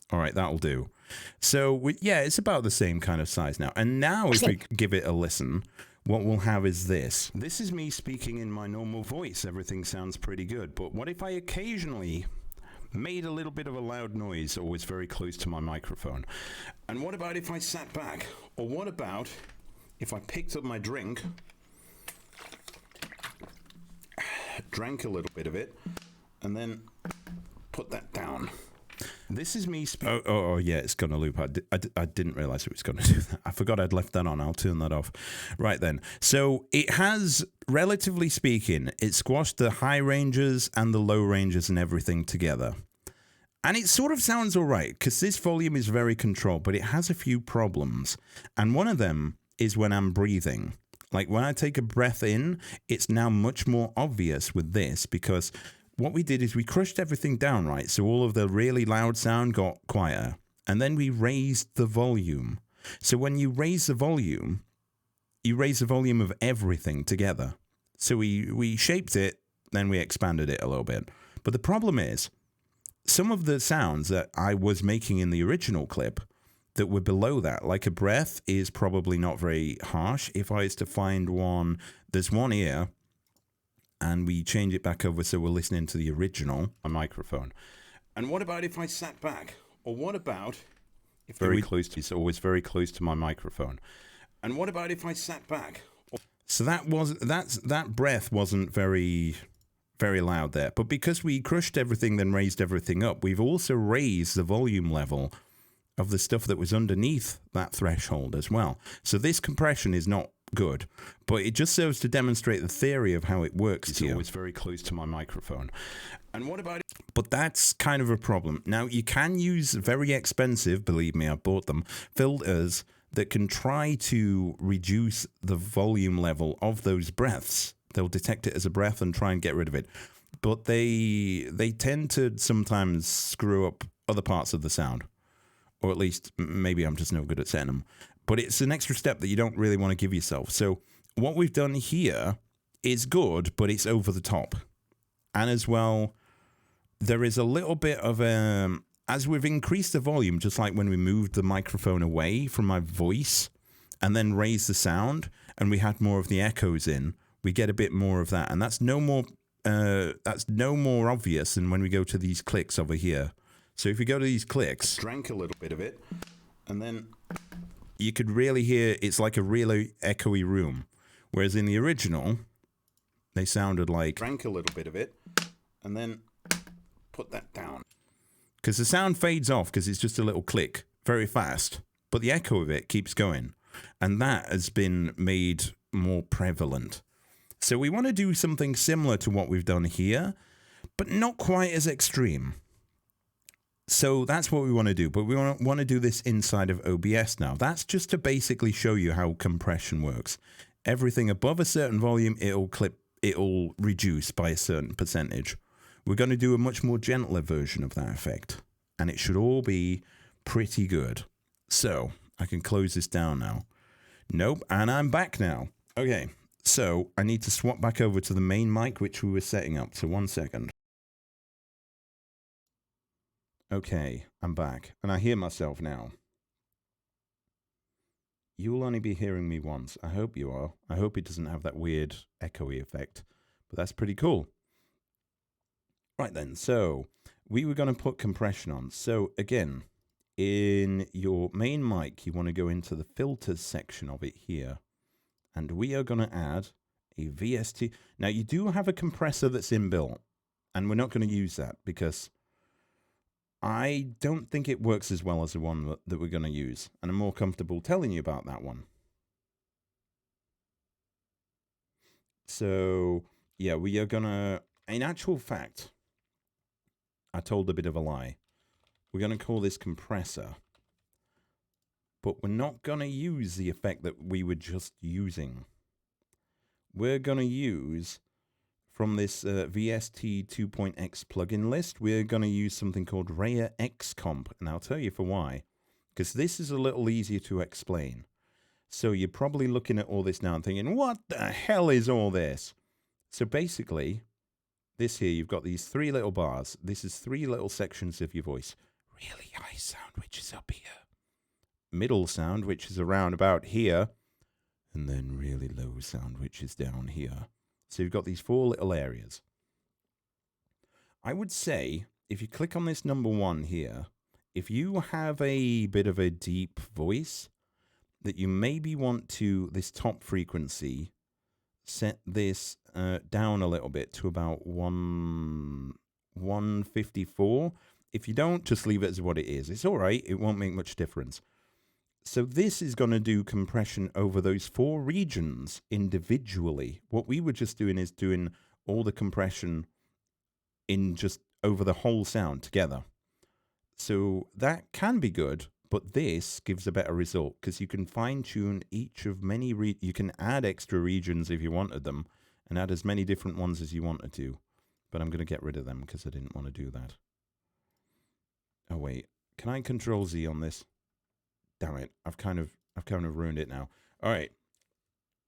All right, that'll do. So yeah, it's about the same kind of size now. And now if we give it a listen, what we'll have is this. This is me speaking in my normal voice. Everything sounds pretty good. But what if I occasionally made a little bit of a loud noise, always very close to my microphone? And what about if I sat back? Or what about if I picked up my drink, drank a little bit of it, and then put that down. This is me. Oh, yeah, it's going to loop. I didn't realize it was going to do that. I forgot I'd left that on. I'll turn that off. Right then. So it has, relatively speaking, it squashed the high ranges and the low ranges and everything together. And it sort of sounds all right because this volume is very controlled, but it has a few problems. And one of them is when I'm breathing. Like when I take a breath in, it's now much more obvious with this because what we did is we crushed everything down, right? So all of the really loud sound got quieter. And then we raised the volume. So when you raise the volume, you raise the volume of everything together. So we shaped it, then we expanded it a little bit. But the problem is, some of the sounds that I was making in the original clip that were below that, like a breath, is probably not very harsh. If I was to find one, there's one here, and we change it back over so we're listening to the original microphone. And what about if I sat back? Or what about if very close to, it's always very close to my microphone. And what about if I sat back? So that breath wasn't very loud there. But because we crushed everything, then raised everything up, we've also raised the volume level of the stuff that was underneath that threshold as well. So this compression is not good, but it just serves to demonstrate the theory of how it works. It's always very close to my microphone. And what about it? But that's kind of a problem. Now, you can use very expensive, believe me, I bought them, filters that can try to reduce the volume level of those breaths. They'll detect it as a breath and try and get rid of it. But they tend to sometimes screw up other parts of the sound. Or at least, maybe I'm just no good at setting them. But it's an extra step that you don't really want to give yourself. So what we've done here is good, but it's over the top. And as well, there is a little bit of as we've increased the volume, just like when we moved the microphone away from my voice and then raised the sound and we had more of the echoes in, we get a bit more of that. And that's no more obvious than when we go to these clicks over here. So if you go to these clicks, drank a little bit of it, and then you could really hear it's like a really echoey room. Whereas in the original, they sounded like drank a little bit of it, and then put that down. Because the sound fades off because it's just a little click, very fast. But the echo of it keeps going. And that has been made more prevalent. So we want to do something similar to what we've done here, but not quite as extreme. So that's what we want to do, but we want to do this inside of OBS now. That's just to basically show you how compression works. Everything above a certain volume, it'll reduce by a certain percentage. We're going to do a much more gentler version of that effect, and it should all be pretty good. So I can close this down now. Nope, and I'm back now. Okay, so I need to swap back over to the main mic, which we were setting up. So 1 second. Okay, I'm back, and I hear myself now. You will only be hearing me once. I hope you are. I hope it doesn't have that weird echoey effect, but that's pretty cool. Right then, so we were going to put compression on. So again, in your main mic, you want to go into the filters section of it here, and we are going to add a VST. Now, you do have a compressor that's inbuilt, and we're not going to use that because I don't think it works as well as the one that we're going to use, and I'm more comfortable telling you about that one. So, yeah, we are going to, in actual fact, I told a bit of a lie. We're going to call this compressor, but we're not going to use the effect that we were just using. We're going to use, from this VST 2.x plugin list, we're going to use something called Raya XComp, and I'll tell you for why. Because this is a little easier to explain. So you're probably looking at all this now and thinking, what the hell is all this? So basically, this here, you've got these 3 little bars. This is 3 little sections of your voice. Really high sound, which is up here. Middle sound, which is around about here. And then really low sound, which is down here. So you've got these 4 little areas. I would say, if you click on this number 1 here, if you have a bit of a deep voice, that you maybe want to, this top frequency, set this down a little bit to about 154. If you don't, just leave it as what it is. It's all right. It won't make much difference. So this is going to do compression over those 4 regions individually. What we were just doing is doing all the compression in just over the whole sound together. So that can be good, but this gives a better result because you can fine-tune each of many you can add extra regions if you wanted them and add as many different ones as you wanted to. But I'm going to get rid of them because I didn't want to do that. Oh wait, can I Control Z on this? Damn it, I've kind of ruined it now. All right.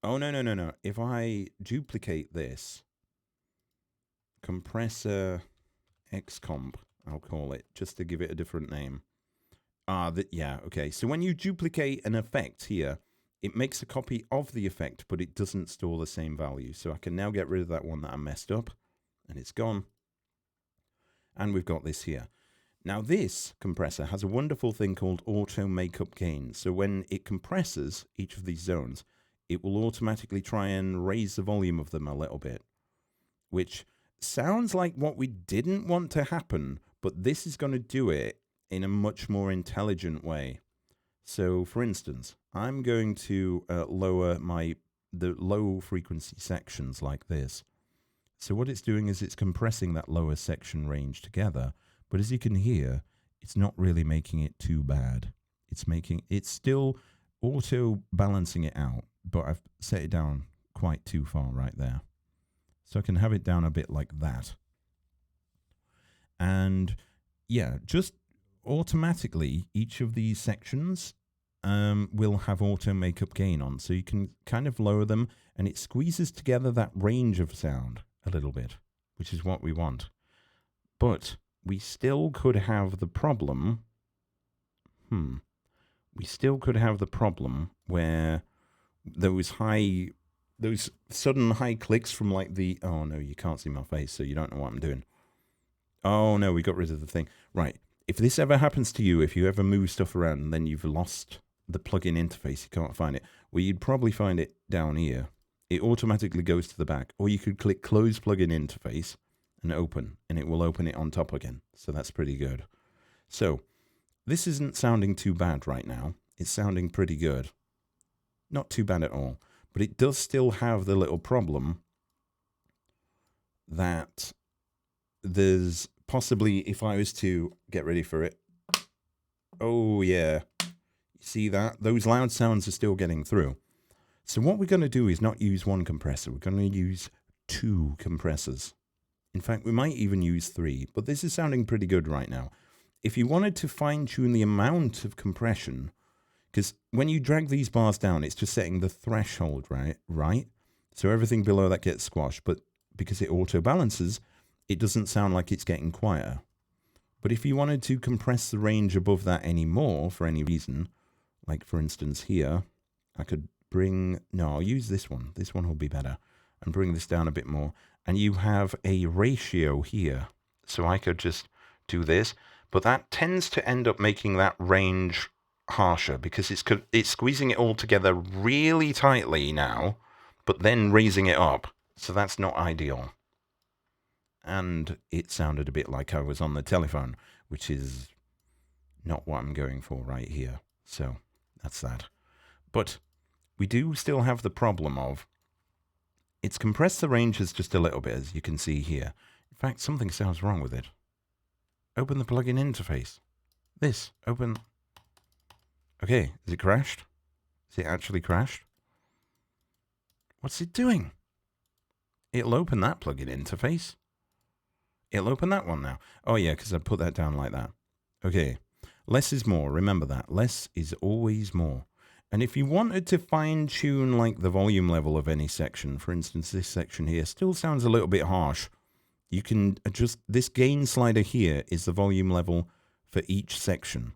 Oh no. If I duplicate this compressor XComp, I'll call it, just to give it a different name. Yeah, okay. So when you duplicate an effect here, it makes a copy of the effect, but it doesn't store the same value. So I can now get rid of that one that I messed up, and it's gone. And we've got this here. Now this compressor has a wonderful thing called auto makeup gain. So when it compresses each of these zones, it will automatically try and raise the volume of them a little bit, which sounds like what we didn't want to happen, but this is going to do it in a much more intelligent way. So for instance, I'm going to lower the low frequency sections like this. So what it's doing is it's compressing that lower section range together, but as you can hear, it's not really making it too bad. It's still auto balancing it out, but I've set it down quite too far right there. So I can have it down a bit like that. And yeah, just automatically, each of these sections will have auto makeup gain on. So you can kind of lower them and it squeezes together that range of sound a little bit, which is what we want. But we still could have the problem. We still could have the problem where those sudden high clicks from like the, oh no, you can't see my face, so you don't know what I'm doing. Oh no, we got rid of the thing. Right. If this ever happens to you, if you ever move stuff around and then you've lost the plugin interface, you can't find it, well, you'd probably find it down here. It automatically goes to the back, or you could click close plugin interface and open, and it will open it on top again. So that's pretty good. So this isn't sounding too bad right now. It's sounding pretty good. Not too bad at all. But it does still have the little problem that there's possibly, if I was to get ready for it. Oh, yeah. You see that? Those loud sounds are still getting through. So what we're going to do is not use one compressor. We're going to use 2 compressors. In fact, we might even use 3. But this is sounding pretty good right now. If you wanted to fine-tune the amount of compression, because when you drag these bars down, it's just setting the threshold, right? So everything below that gets squashed. But because it auto-balances, it doesn't sound like it's getting quieter. But if you wanted to compress the range above that anymore for any reason, like for instance here, I could I'll use this one. This one will be better. And bring this down a bit more. And you have a ratio here. So I could just do this. But that tends to end up making that range harsher because it's squeezing it all together really tightly now, but then raising it up. So that's not ideal. And it sounded a bit like I was on the telephone, which is not what I'm going for right here. So that's that. But we do still have the problem of it's compressed the ranges just a little bit, as you can see here. In fact, something sounds wrong with it. Open the plugin interface. Open. Okay, is it crashed? Is it actually crashed? What's it doing? It'll open that plugin interface. It'll open that one now. Oh yeah, because I put that down like that. Okay, less is more. Remember that. Less is always more. And if you wanted to fine-tune like the volume level of any section, for instance, this section here still sounds a little bit harsh. You can adjust this gain slider here is the volume level for each section.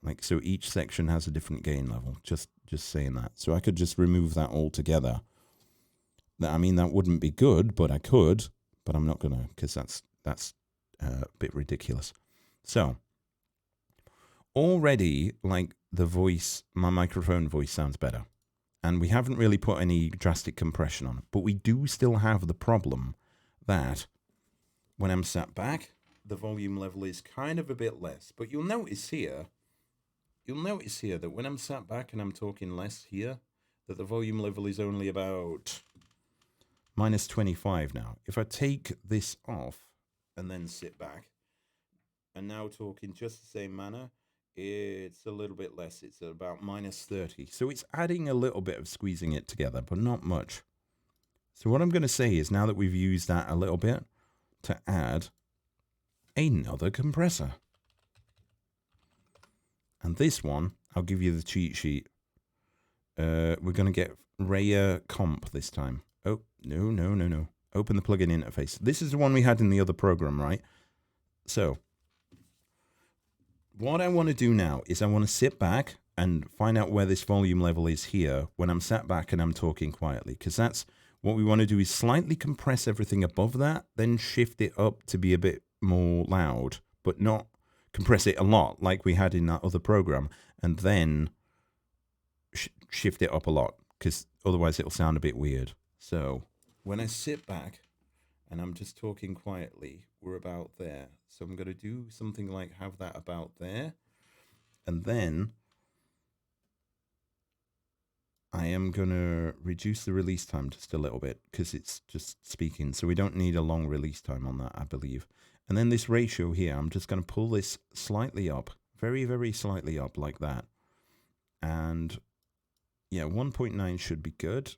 Like, so each section has a different gain level. Just saying that. So I could just remove that altogether. I mean, that wouldn't be good, but I could. But I'm not going to, because that's a bit ridiculous. So already, like the voice, my microphone voice sounds better. And we haven't really put any drastic compression on it. But we do still have the problem that when I'm sat back, the volume level is kind of a bit less. But you'll notice here that when I'm sat back and I'm talking less here, that the volume level is only about minus 25 now. If I take this off and then sit back, and now talk in just the same manner, it's a little bit less. It's about minus 30. So it's adding a little bit of squeezing it together, but not much. So what I'm going to say is, now that we've used that a little bit, to add another compressor. And this one, I'll give you the cheat sheet. We're going to get Raya Comp this time. Oh, no. Open the plugin interface. This is the one we had in the other program, right? So what I want to do now is I want to sit back and find out where this volume level is here when I'm sat back and I'm talking quietly, because that's what we want to do, is slightly compress everything above that, then shift it up to be a bit more loud, but not compress it a lot like we had in that other program, and then shift it up a lot, because otherwise it'll sound a bit weird. So when I sit back and I'm just talking quietly, we're about there. So I'm going to do something like have that about there. And then I am going to reduce the release time just a little bit, because it's just speaking. So we don't need a long release time on that, I believe. And then this ratio here, I'm just going to pull this slightly up, very, very slightly up like that. And yeah, 1.9 should be good.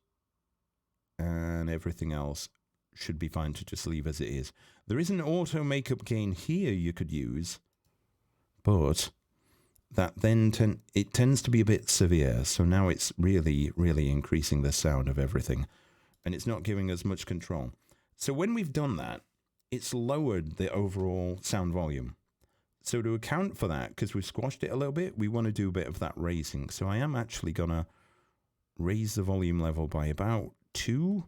And everything else should be fine to just leave as it is. There is an auto makeup gain here you could use, but that then it tends to be a bit severe. So now it's really, really increasing the sound of everything, and it's not giving us much control. So when we've done that, it's lowered the overall sound volume. So to account for that, because we've squashed it a little bit, we want to do a bit of that raising. So I am actually going to raise the volume level by about 2.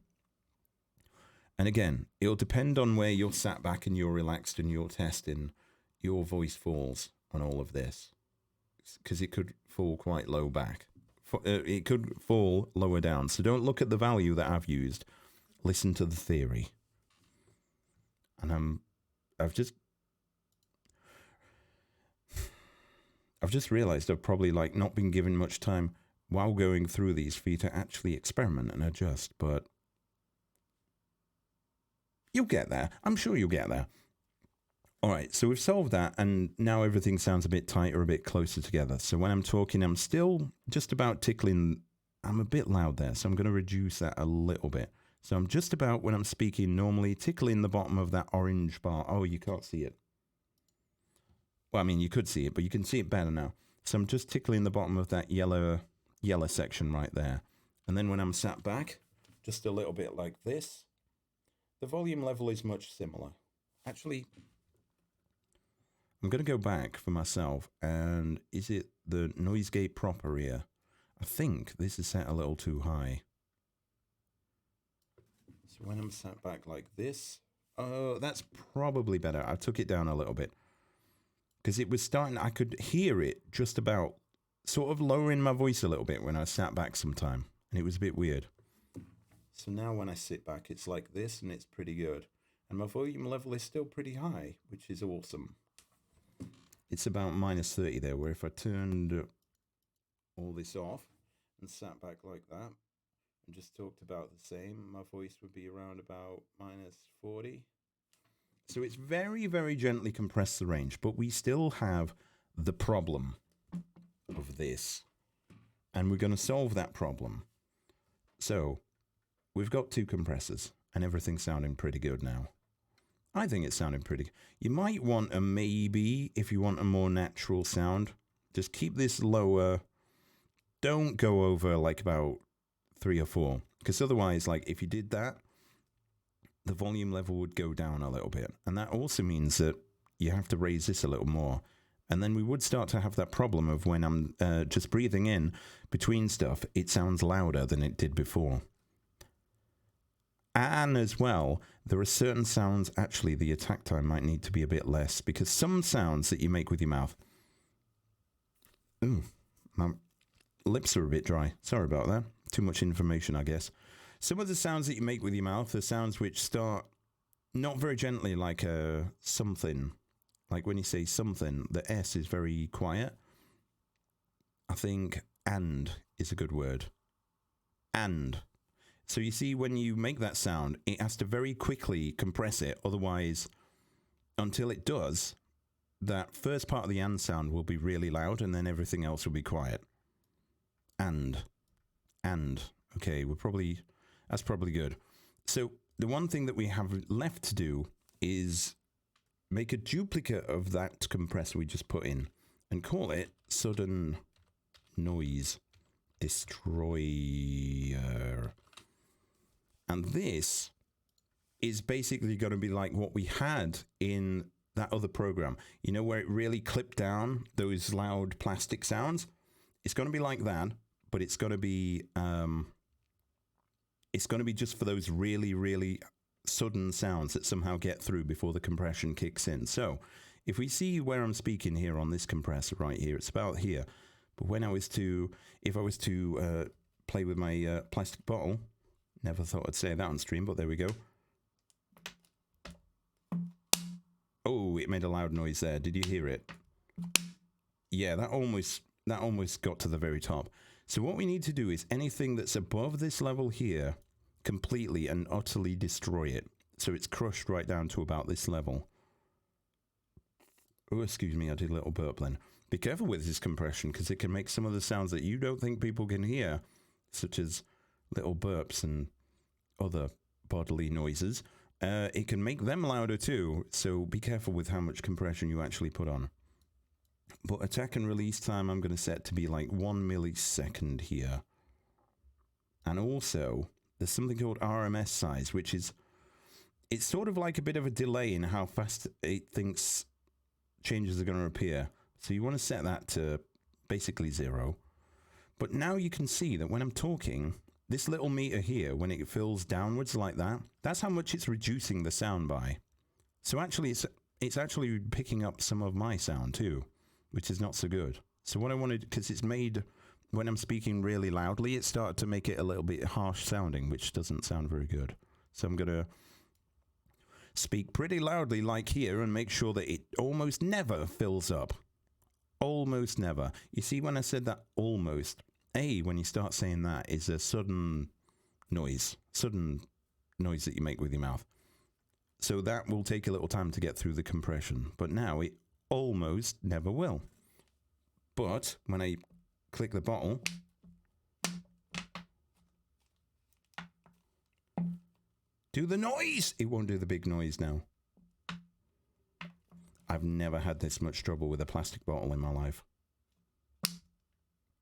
And again, it'll depend on where you're sat back and you're relaxed and you're testing, your voice falls on all of this, because it could fall quite low back. It could fall lower down. So don't look at the value that I've used. Listen to the theory. And I've just realized I've probably not been given much time while going through these for you to actually experiment and adjust, but you'll get there. I'm sure you'll get there. All right, so we've solved that, and now everything sounds a bit tighter, a bit closer together. So when I'm talking, I'm still just about tickling. I'm a bit loud there, so I'm going to reduce that a little bit. So I'm just about, when I'm speaking normally, tickling the bottom of that orange bar. Oh, you can't see it. Well, I mean, you could see it, but you can see it better now. So I'm just tickling the bottom of that yellow section right there. And then when I'm sat back, just a little bit like this, the volume level is much similar. Actually, I'm going to go back for myself, and is it the noise gate proper here? I think this is set a little too high. So when I'm sat back like this, oh, that's probably better. I took it down a little bit, because it was starting, I could hear it just about sort of lowering my voice a little bit when I sat back sometime, and it was a bit weird. So now when I sit back, it's like this, and it's pretty good. And my volume level is still pretty high, which is awesome. It's about minus 30 there, where if I turned all this off and sat back like that and just talked about the same, my voice would be around about minus 40. So it's very, very gently compressed the range, but we still have the problem of this, and we're going to solve that problem. So we've got 2 compressors, and everything's sounding pretty good now. I think it's sounding pretty good. You might want a maybe, if you want a more natural sound, just keep this lower. Don't go over about 3 or 4, because otherwise, if you did that, the volume level would go down a little bit. And that also means that you have to raise this a little more. And then we would start to have that problem of when I'm just breathing in between stuff, it sounds louder than it did before. And as well, there are certain sounds, actually, the attack time might need to be a bit less, because some sounds that you make with your mouth... Ooh, my lips are a bit dry. Sorry about that. too much information, I guess. Some of the sounds that you make with your mouth are sounds which start not very gently, like a something. Like when you say something, the S is very quiet. I think and is a good word. And. So you see, when you make that sound, it has to very quickly compress it. Otherwise, until it does, that first part of the and sound will be really loud, and then everything else will be quiet. And. Okay, that's probably good. So the one thing that we have left to do is make a duplicate of that compressor we just put in and call it Sudden Noise Destroyer. And this is basically going to be like what we had in that other program. You know, where it really clipped down those loud plastic sounds? It's going to be like that, but it's going to be just for those really, really sudden sounds that somehow get through before the compression kicks in. So if we see where I'm speaking here on this compressor right here, it's about here. But if I was to play with my plastic bottle, never thought I'd say that on stream, but there we go. Oh, it made a loud noise there. Did you hear it? Yeah, that almost got to the very top. So what we need to do is anything that's above this level here, completely and utterly destroy it. So it's crushed right down to about this level. Oh, excuse me, I did a little burp then. Be careful with this compression, because it can make some of the sounds that you don't think people can hear, such as little burps and other bodily noises. It can make them louder too, so be careful with how much compression you actually put on. But attack and release time I'm going to set to be like 1 millisecond here. And also, there's something called RMS size, which is, it's sort of like a bit of a delay in how fast it thinks changes are going to appear. So you want to set that to basically 0. But now you can see that when I'm talking, this little meter here, when it fills downwards like that, that's how much it's reducing the sound by. So actually, it's actually picking up some of my sound too, which is not so good. So what I wanted, because it's made, when I'm speaking really loudly, it started to make it a little bit harsh sounding, which doesn't sound very good. So I'm going to speak pretty loudly like here and make sure that it almost never fills up. Almost never. You see, when I said that almost, when you start saying that, is a sudden noise that you make with your mouth. So that will take a little time to get through the compression. But now it almost never will. But when I click the bottle, do the noise! It won't do the big noise now. I've never had this much trouble with a plastic bottle in my life.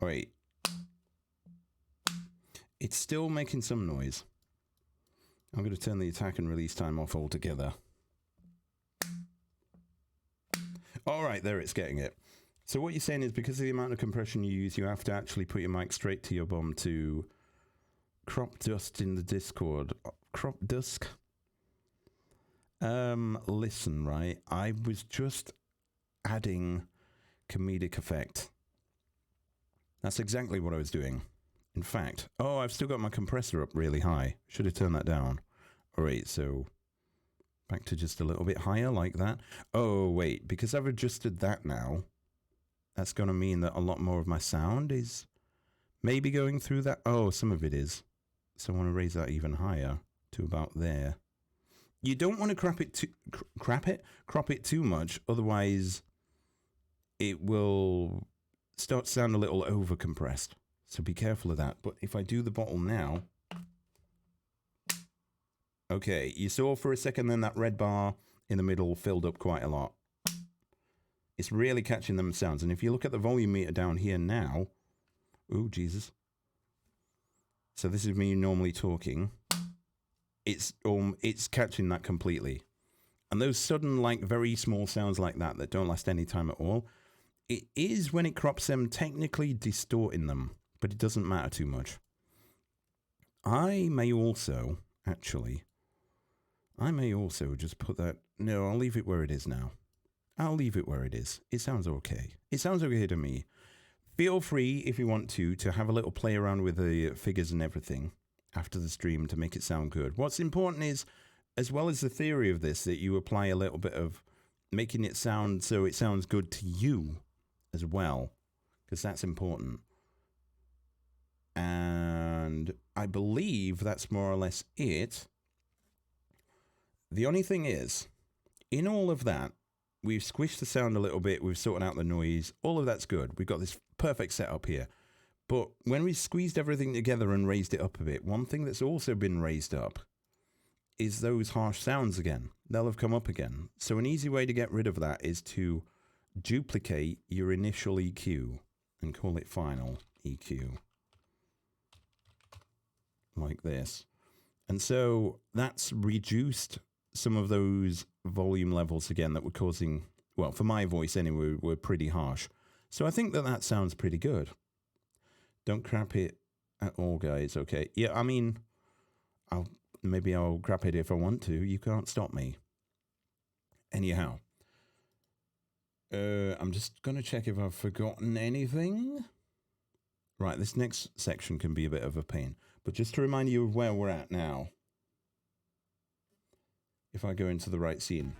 Wait. It's still making some noise. I'm going to turn the attack and release time off altogether. Alright, there it's getting it. So what you're saying is, because of the amount of compression you use, you have to actually put your mic straight to your bum to crop dust in the Discord. Crop dusk? Listen, right? I was just adding comedic effect. That's exactly what I was doing. In fact, I've still got my compressor up really high. Should have turned that down. Alright, so back to just a little bit higher like that. Oh, wait, because I've adjusted that now, that's going to mean that a lot more of my sound is maybe going through that. Oh, some of it is. So I want to raise that even higher to about there. You don't want to crop it too much, otherwise it will start to sound a little over compressed. So be careful of that. But if I do the bottle now, okay, you saw for a second then that red bar in the middle filled up quite a lot. It's really catching them sounds. And if you look at the volume meter down here now, oh Jesus. So this is me normally talking. It's catching that completely. And those sudden, like, very small sounds like that don't last any time at all, it is, when it crops them, technically distorting them, but it doesn't matter too much. I may also just put that, no, I'll leave it where it is now. I'll leave it where it is. It sounds okay. It sounds okay to me. Feel free, if you want to have a little play around with the figures and everything after the stream to make it sound good. What's important is, as well as the theory of this, that you apply a little bit of making it sound so it sounds good to you as well, because that's important. And I believe that's more or less it. The only thing is, in all of that, we've squished the sound a little bit, we've sorted out the noise, all of that's good. We've got this perfect setup here. But when we squeezed everything together and raised it up a bit, one thing that's also been raised up is those harsh sounds again. They'll have come up again. So an easy way to get rid of that is to duplicate your initial EQ and call it final EQ. Like this. And so that's reduced some of those volume levels again that were causing, well, for my voice anyway, were pretty harsh. So I think that that sounds pretty good. Don't crap it at all, guys, okay? Yeah, I mean, maybe I'll crap it if I want to. You can't stop me. Anyhow. I'm just going to check if I've forgotten anything. Right, this next section can be a bit of a pain. But just to remind you of where we're at now. If I go into the right scene.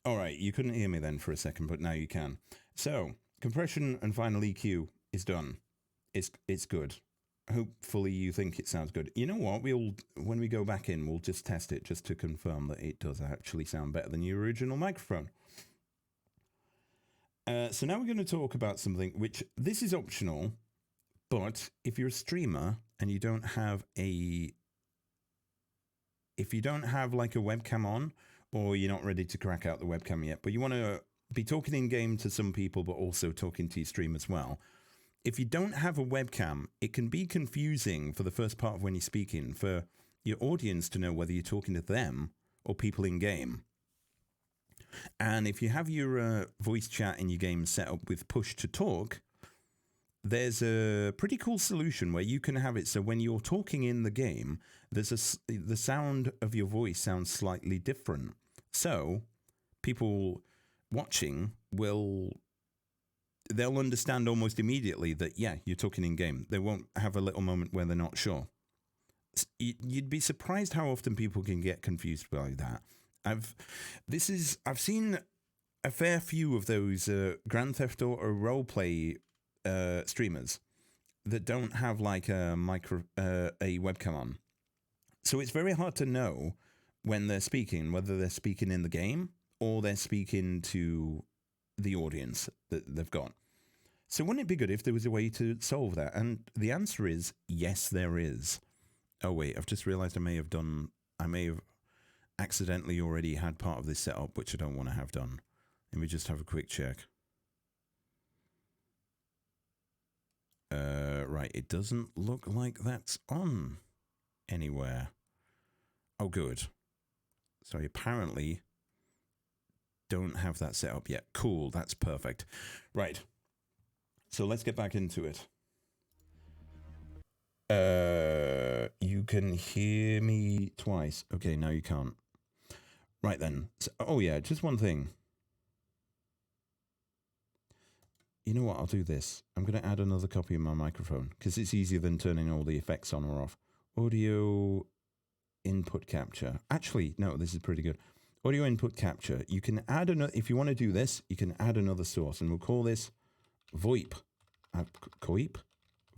All right, you couldn't hear me then for a second, but now you can. So, compression and final EQ is done. It's good. Hopefully you think it sounds good. You know what? When we go back in, we'll just test it just to confirm that it does actually sound better than your original microphone. So now we're going to talk about something which, this is optional, but if you're a streamer and you don't have like a webcam on, or you're not ready to crack out the webcam yet, but you want to be talking in game to some people, but also talking to your stream as well. If you don't have a webcam, it can be confusing for the first part of when you're speaking for your audience to know whether you're talking to them or people in game. And if you have your voice chat in your game set up with push to talk, there's a pretty cool solution where you can have it so when you're talking in the game, the sound of your voice sounds slightly different. So people watching they'll understand almost immediately that, yeah, you're talking in game. They won't have a little moment where they're not sure. You'd be surprised how often people can get confused by that. I've seen a fair few of those Grand Theft Auto roleplay streamers that don't have like a webcam on. So it's very hard to know when they're speaking, whether they're speaking in the game or they're speaking to the audience that they've got. So wouldn't it be good if there was a way to solve that? And the answer is yes, there is. Oh wait, I've just realized I may have accidentally already had part of this set up, which I don't want to have done. Let me just have a quick check. Right, it doesn't look like that's on anywhere. Oh, good. So I apparently don't have that set up yet. Cool, that's perfect. Right, so let's get back into it. You can hear me twice. Okay, now you can't. Right then. So, oh yeah, just one thing. You know what? I'll do this. I'm going to add another copy of my microphone because it's easier than turning all the effects on or off. Audio input capture. Actually, no, this is pretty good. Audio input capture. You can add another, if you want to do this, you can add another source and we'll call this VoIP.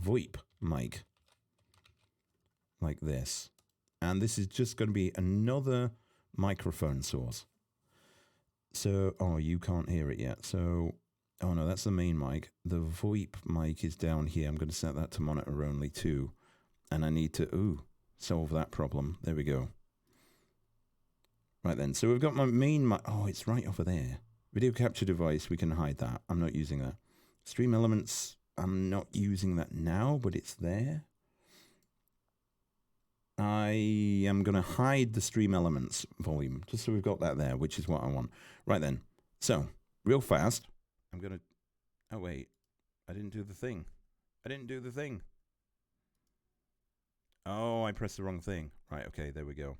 VoIP mic. Like this. And this is just going to be another microphone source. So, oh, you can't hear it yet. So, oh no, that's the main mic. The VoIP mic is down here. I'm going to set that to monitor only too. And I need to, solve that problem. There we go. Right then, so we've got my main mic. Oh, it's right over there. Video capture device, we can hide that. I'm not using that. Stream elements, I'm not using that now, but it's there. I am going to hide the stream elements volume, just so we've got that there, which is what I want. Right then, so, real fast, I'm going to... Oh, wait. I didn't do the thing. Oh, I pressed the wrong thing. Right, okay, there we go.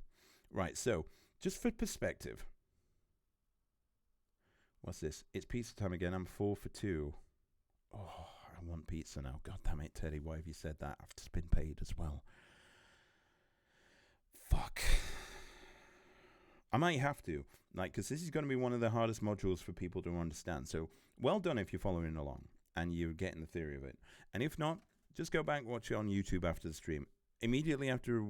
Right, so, just for perspective, What's this? It's pizza time again. I'm 4 for 2. Oh, I want pizza now. God damn it, Teddy. Why have you said that? I've just been paid as well. Fuck. I might have to. Like, because this is going to be one of the hardest modules for people to understand. So, well done if you're following along and you're getting the theory of it. And if not, just go back and watch it on YouTube after the stream. Immediately after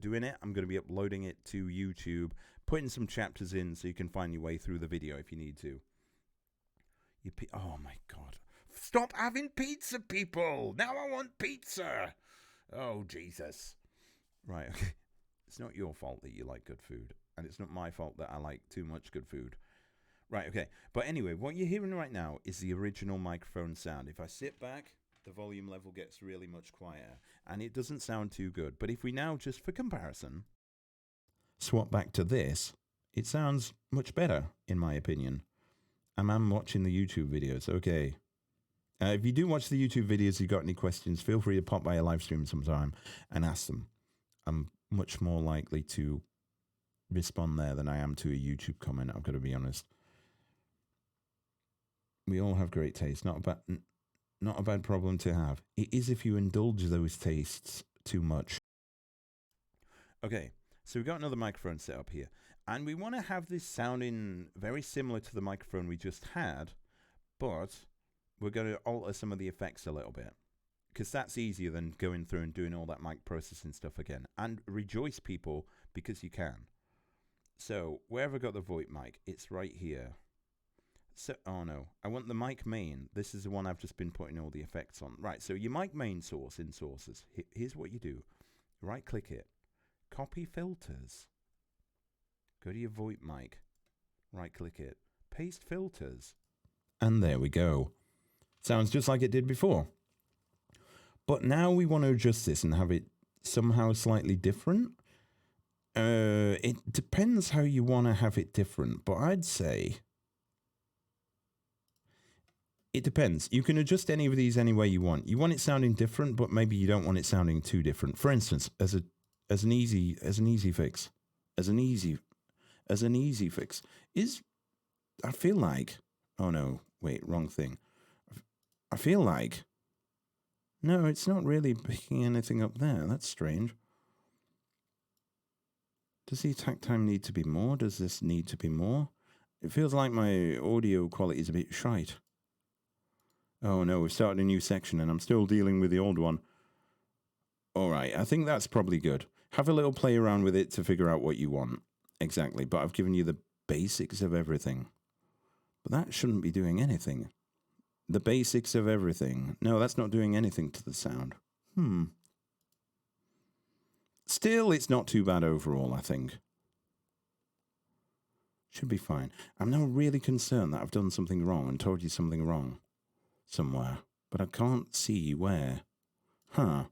doing it, I'm going to be uploading it to YouTube, putting some chapters in so you can find your way through the video if you need to. Oh my God. Stop having pizza, people! Now I want pizza! Oh, Jesus. Right, okay. It's not your fault that you like good food. And it's not my fault that I like too much good food. Right, okay. But anyway, what you're hearing right now is the original microphone sound. If I sit back, the volume level gets really much quieter. And it doesn't sound too good. But if we now, just for comparison, swap back to this, it sounds much better, in my opinion. And I'm watching the YouTube videos. Okay. If you do watch the YouTube videos, you've got any questions, feel free to pop by a live stream sometime and ask them. I'm much more likely to respond there than I am to a YouTube comment, I've got to be honest. We all have great taste. Not a bad problem to have. It is if you indulge those tastes too much. Okay, so we've got another microphone set up here. And we want to have this sounding very similar to the microphone we just had, but we're going to alter some of the effects a little bit. Because that's easier than going through and doing all that mic processing stuff again. And rejoice, people, because you can. So, where have I got the VoIP mic? It's right here. So, oh no, I want the mic main. This is the one I've just been putting all the effects on. Right, so your mic main source in sources. Here's what you do. Right click it. Copy filters. Go to your VoIP mic. Right click it. Paste filters. And there we go. Sounds just like it did before. But now we want to adjust this and have it somehow slightly different. It depends how you want to have it different, but I'd say it depends. You can adjust any of these any way you want. You want it sounding different, but maybe you don't want it sounding too different. For instance, as an easy fix is, I feel like, oh no, wait, wrong thing. I feel like, no, it's not really picking anything up there. That's strange. Does the attack time need to be more? Does this need to be more? It feels like my audio quality is a bit shite. Oh no, we've started a new section and I'm still dealing with the old one. Alright, I think that's probably good. Have a little play around with it to figure out what you want. Exactly, but I've given you the basics of everything. But that shouldn't be doing anything. The basics of everything. No, that's not doing anything to the sound. Still, it's not too bad overall, I think. Should be fine. I'm now really concerned that I've done something wrong and told you something wrong somewhere, but I can't see where. Have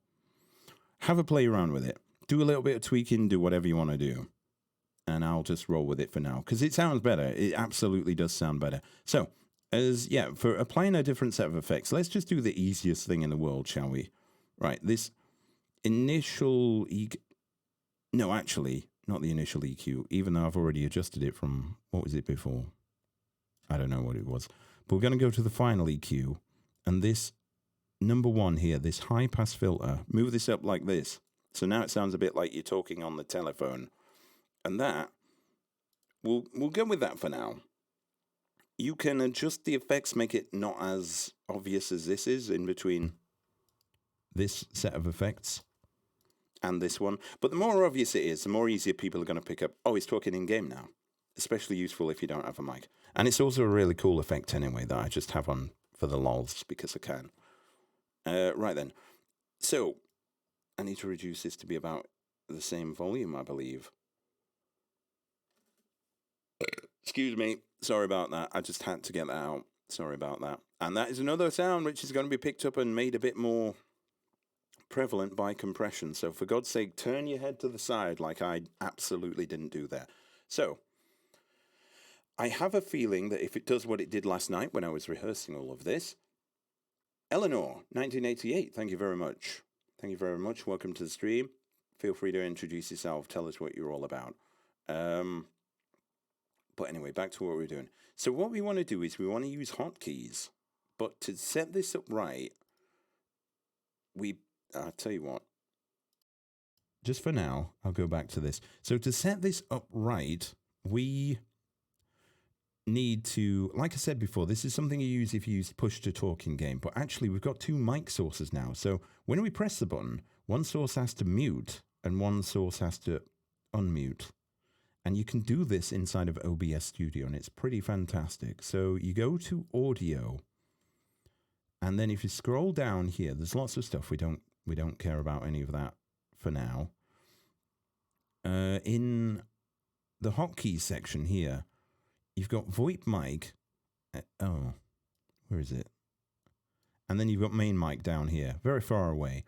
a play around with it. Do a little bit of tweaking, do whatever you want to do. And I'll just roll with it for now, because it sounds better. It absolutely does sound better. So, for applying a different set of effects, let's just do the easiest thing in the world, shall we? Right, this initial EQ... No, actually, not the initial EQ, even though I've already adjusted it from... What was it before? I don't know what it was. But we're going to go to the final EQ, and this number one here, this high-pass filter, move this up like this. So now it sounds a bit like you're talking on the telephone. And that, we'll go with that for now. You can adjust the effects, make it not as obvious as this is in between this set of effects and this one. But the more obvious it is, the more easier people are going to pick up, oh, he's talking in-game now. Especially useful if you don't have a mic. And it's also a really cool effect anyway that I just have on for the lols because I can. Right then. So, I need to reduce this to be about the same volume, I believe. Excuse me. Sorry about that. I just had to get that out. Sorry about that. And that is another sound which is going to be picked up and made a bit more prevalent by compression. So for God's sake, turn your head to the side like I absolutely didn't do there. So, I have a feeling that if it does what it did last night when I was rehearsing all of this, Eleanor, 1988, thank you very much. Thank you very much. Welcome to the stream. Feel free to introduce yourself. Tell us what you're all about. But anyway, back to what we're doing. So what we want to do is we want to use hotkeys. But to set this up right, I'll tell you what. Just for now, I'll go back to this. So to set this up right, we need to, like I said before, this is something you use if you use push to talk in game. But actually, we've got 2 mic sources now. So when we press the button, one source has to mute and one source has to unmute. And you can do this inside of OBS Studio, and it's pretty fantastic. So you go to audio, and then if you scroll down here, there's lots of stuff. We don't care about any of that for now. In the hotkeys section here, you've got VoIP mic. Where is it? And then you've got main mic down here, very far away.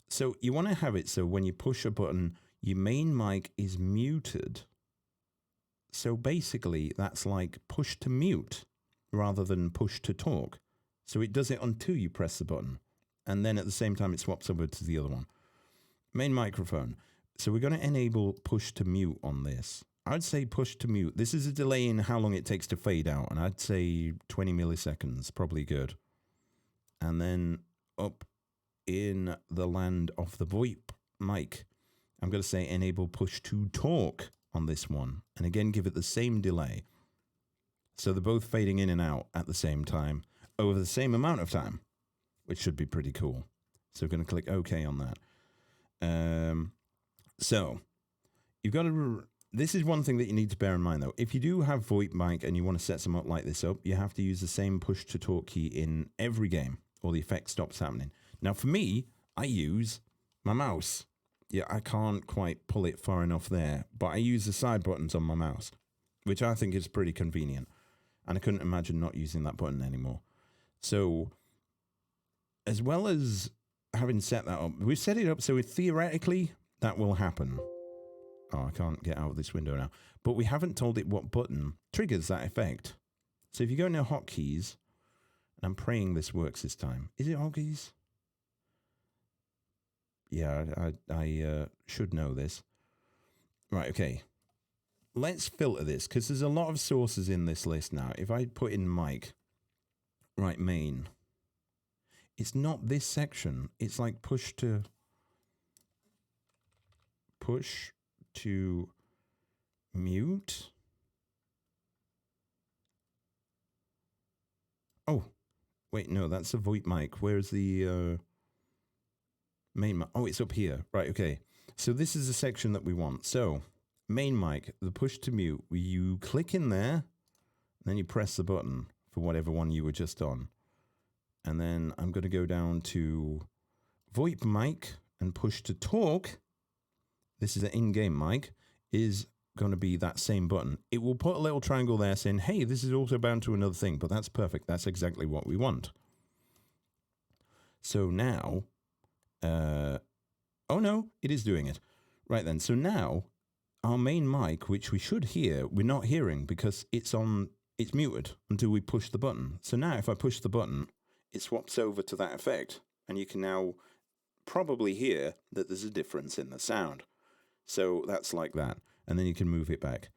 So you want to have it so when you push a button, your main mic is muted. So basically, that's like push to mute rather than push to talk. So it does it until you press the button. And then at the same time, it swaps over to the other one. Main microphone. So we're going to enable push to mute on this. I'd say push to mute. This is a delay in how long it takes to fade out. And I'd say 20 milliseconds, probably good. And then up in the land of the VoIP mic, I'm going to say enable push to talk on this one. And again, give it the same delay. So they're both fading in and out at the same time over the same amount of time, which should be pretty cool. So we're going to click OK on that. So you've got to, this is one thing that you need to bear in mind though. If you do have VoIP mic and you want to set some up like this up, you have to use the same push to talk key in every game or the effect stops happening. Now for me, I use my mouse. Yeah, I can't quite pull it far enough there, but I use the side buttons on my mouse, which I think is pretty convenient. And I couldn't imagine not using that button anymore. So as well as having set that up, we've set it up so theoretically that will happen. Oh, I can't get out of this window now. But we haven't told it what button triggers that effect. So if you go into hotkeys, and I'm praying this works this time. Is it hotkeys? Yeah, I should know this. Right, okay. Let's filter this, because there's a lot of sources in this list now. If I put in mic, right, main, it's not this section. It's like push to mute. Oh, wait, no, that's a VoIP mic. Where's the main mic? Oh, it's up here. Right, okay. So this is the section that we want. So main mic, the push to mute, you click in there, and then you press the button for whatever one you were just on. And then I'm going to go down to VoIP mic and push to talk. This is an in-game mic, is going to be that same button. It will put a little triangle there saying, hey, this is also bound to another thing, but that's perfect. That's exactly what we want. So now, oh no, it is doing it. Right then, so now our main mic, which we should hear, we're not hearing because it's muted until we push the button. So now if I push the button, it swaps over to that effect, and you can now probably hear that there's a difference in the sound. So that's like that, and then you can move it back.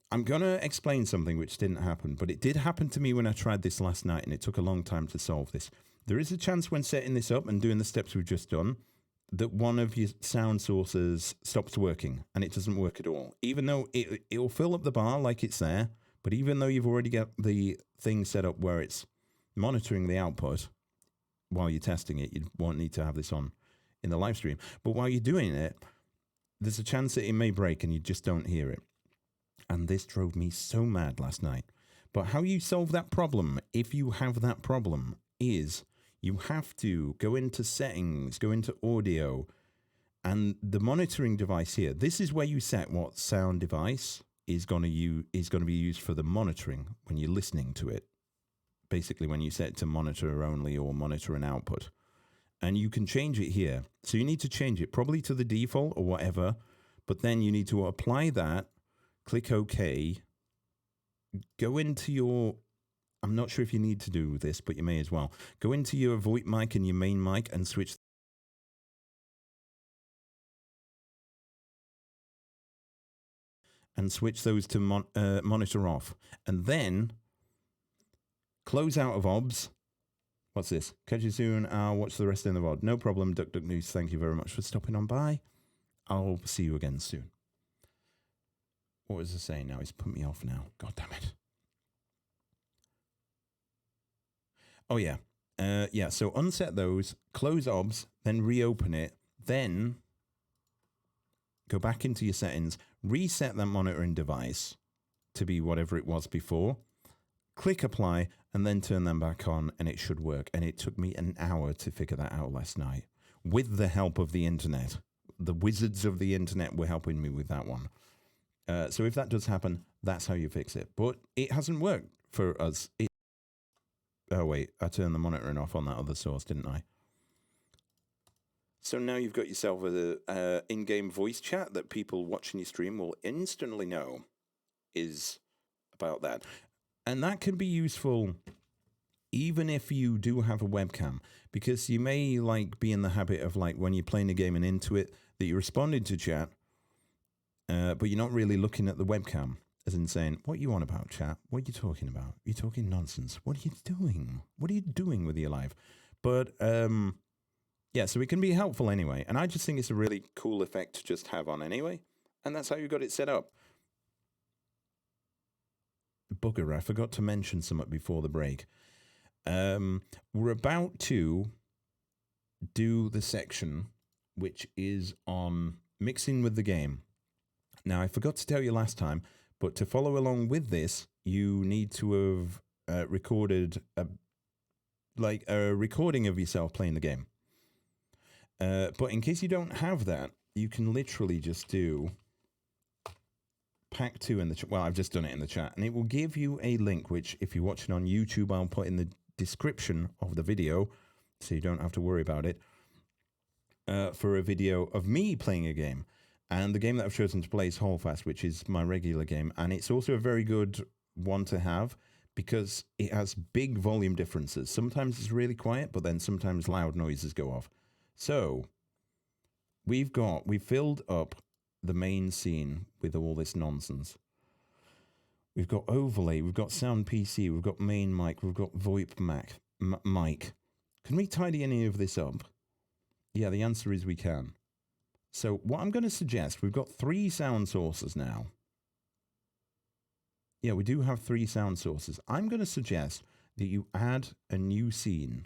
I'm going to explain something which didn't happen, but it did happen to me when I tried this last night, and it took a long time to solve this. There is a chance when setting this up and doing the steps we've just done that one of your sound sources stops working, and it doesn't work at all. Even though it'll fill up the bar like it's there, but even though you've already got the thing set up where it's monitoring the output while you're testing it, you won't need to have this on in the live stream. But while you're doing it, there's a chance that it may break and you just don't hear it. And this drove me so mad last night. But how you solve that problem, if you have that problem, is you have to go into settings, go into audio, and the monitoring device here. This is where you set what sound device is going to be used for the monitoring when you're listening to it. Basically, when you set it to monitor only or monitor an output. And you can change it here. So you need to change it probably to the default or whatever, but then you need to apply that, click OK, go into your, I'm not sure if you need to do this, but you may as well. Go into your VoIP mic and your main mic and switch. and switch those to monitor off. And then close out of OBS. What's this? Catch you soon. I'll watch the rest in the VOD. No problem, Duck Duck News. Thank you very much for stopping on by. I'll see you again soon. What was I saying now? He's put me off now. God damn it. Oh, yeah. Yeah, so unset those, close OBS, then reopen it, then go back into your settings, reset that monitoring device to be whatever it was before, click apply, and then turn them back on, and it should work. And it took me an hour to figure that out last night with the help of the internet. The wizards of the internet were helping me with that one. So if that does happen, that's how you fix it. But it hasn't worked for us. Oh, wait, I turned the monitoring off on that other source, didn't I? So now you've got yourself an in-game voice chat that people watching your stream will instantly know is about that. And that can be useful even if you do have a webcam, because you may like be in the habit of like when you're playing a game and into it that you're responding to chat, but you're not really looking at the webcam. As in saying, what you on about, chat? What are you talking about? You're talking nonsense. What are you doing? What are you doing with your life? But, yeah, so it can be helpful anyway. And I just think it's a really cool effect to just have on anyway. And that's how you got it set up. Bugger, I forgot to mention something before the break. We're about to do the section which is on mixing with the game. Now, I forgot to tell you last time, but to follow along with this, you need to have recorded a recording of yourself playing the game. But in case you don't have that, you can literally just do pack 2 in the chat. Well, I've just done it in the chat, and it will give you a link, which if you're watching on YouTube, I'll put in the description of the video, so you don't have to worry about it, for a video of me playing a game. And the game that I've chosen to play is Holdfast, which is my regular game. And it's also a very good one to have because it has big volume differences. Sometimes it's really quiet, but then sometimes loud noises go off. So we've filled up the main scene with all this nonsense. We've got overlay, we've got sound PC, we've got main mic, we've got VoIP mic. Can we tidy any of this up? Yeah, the answer is we can. So what I'm going to suggest, we've got 3 sound sources now. Yeah, we do have 3 sound sources. I'm going to suggest that you add a new scene.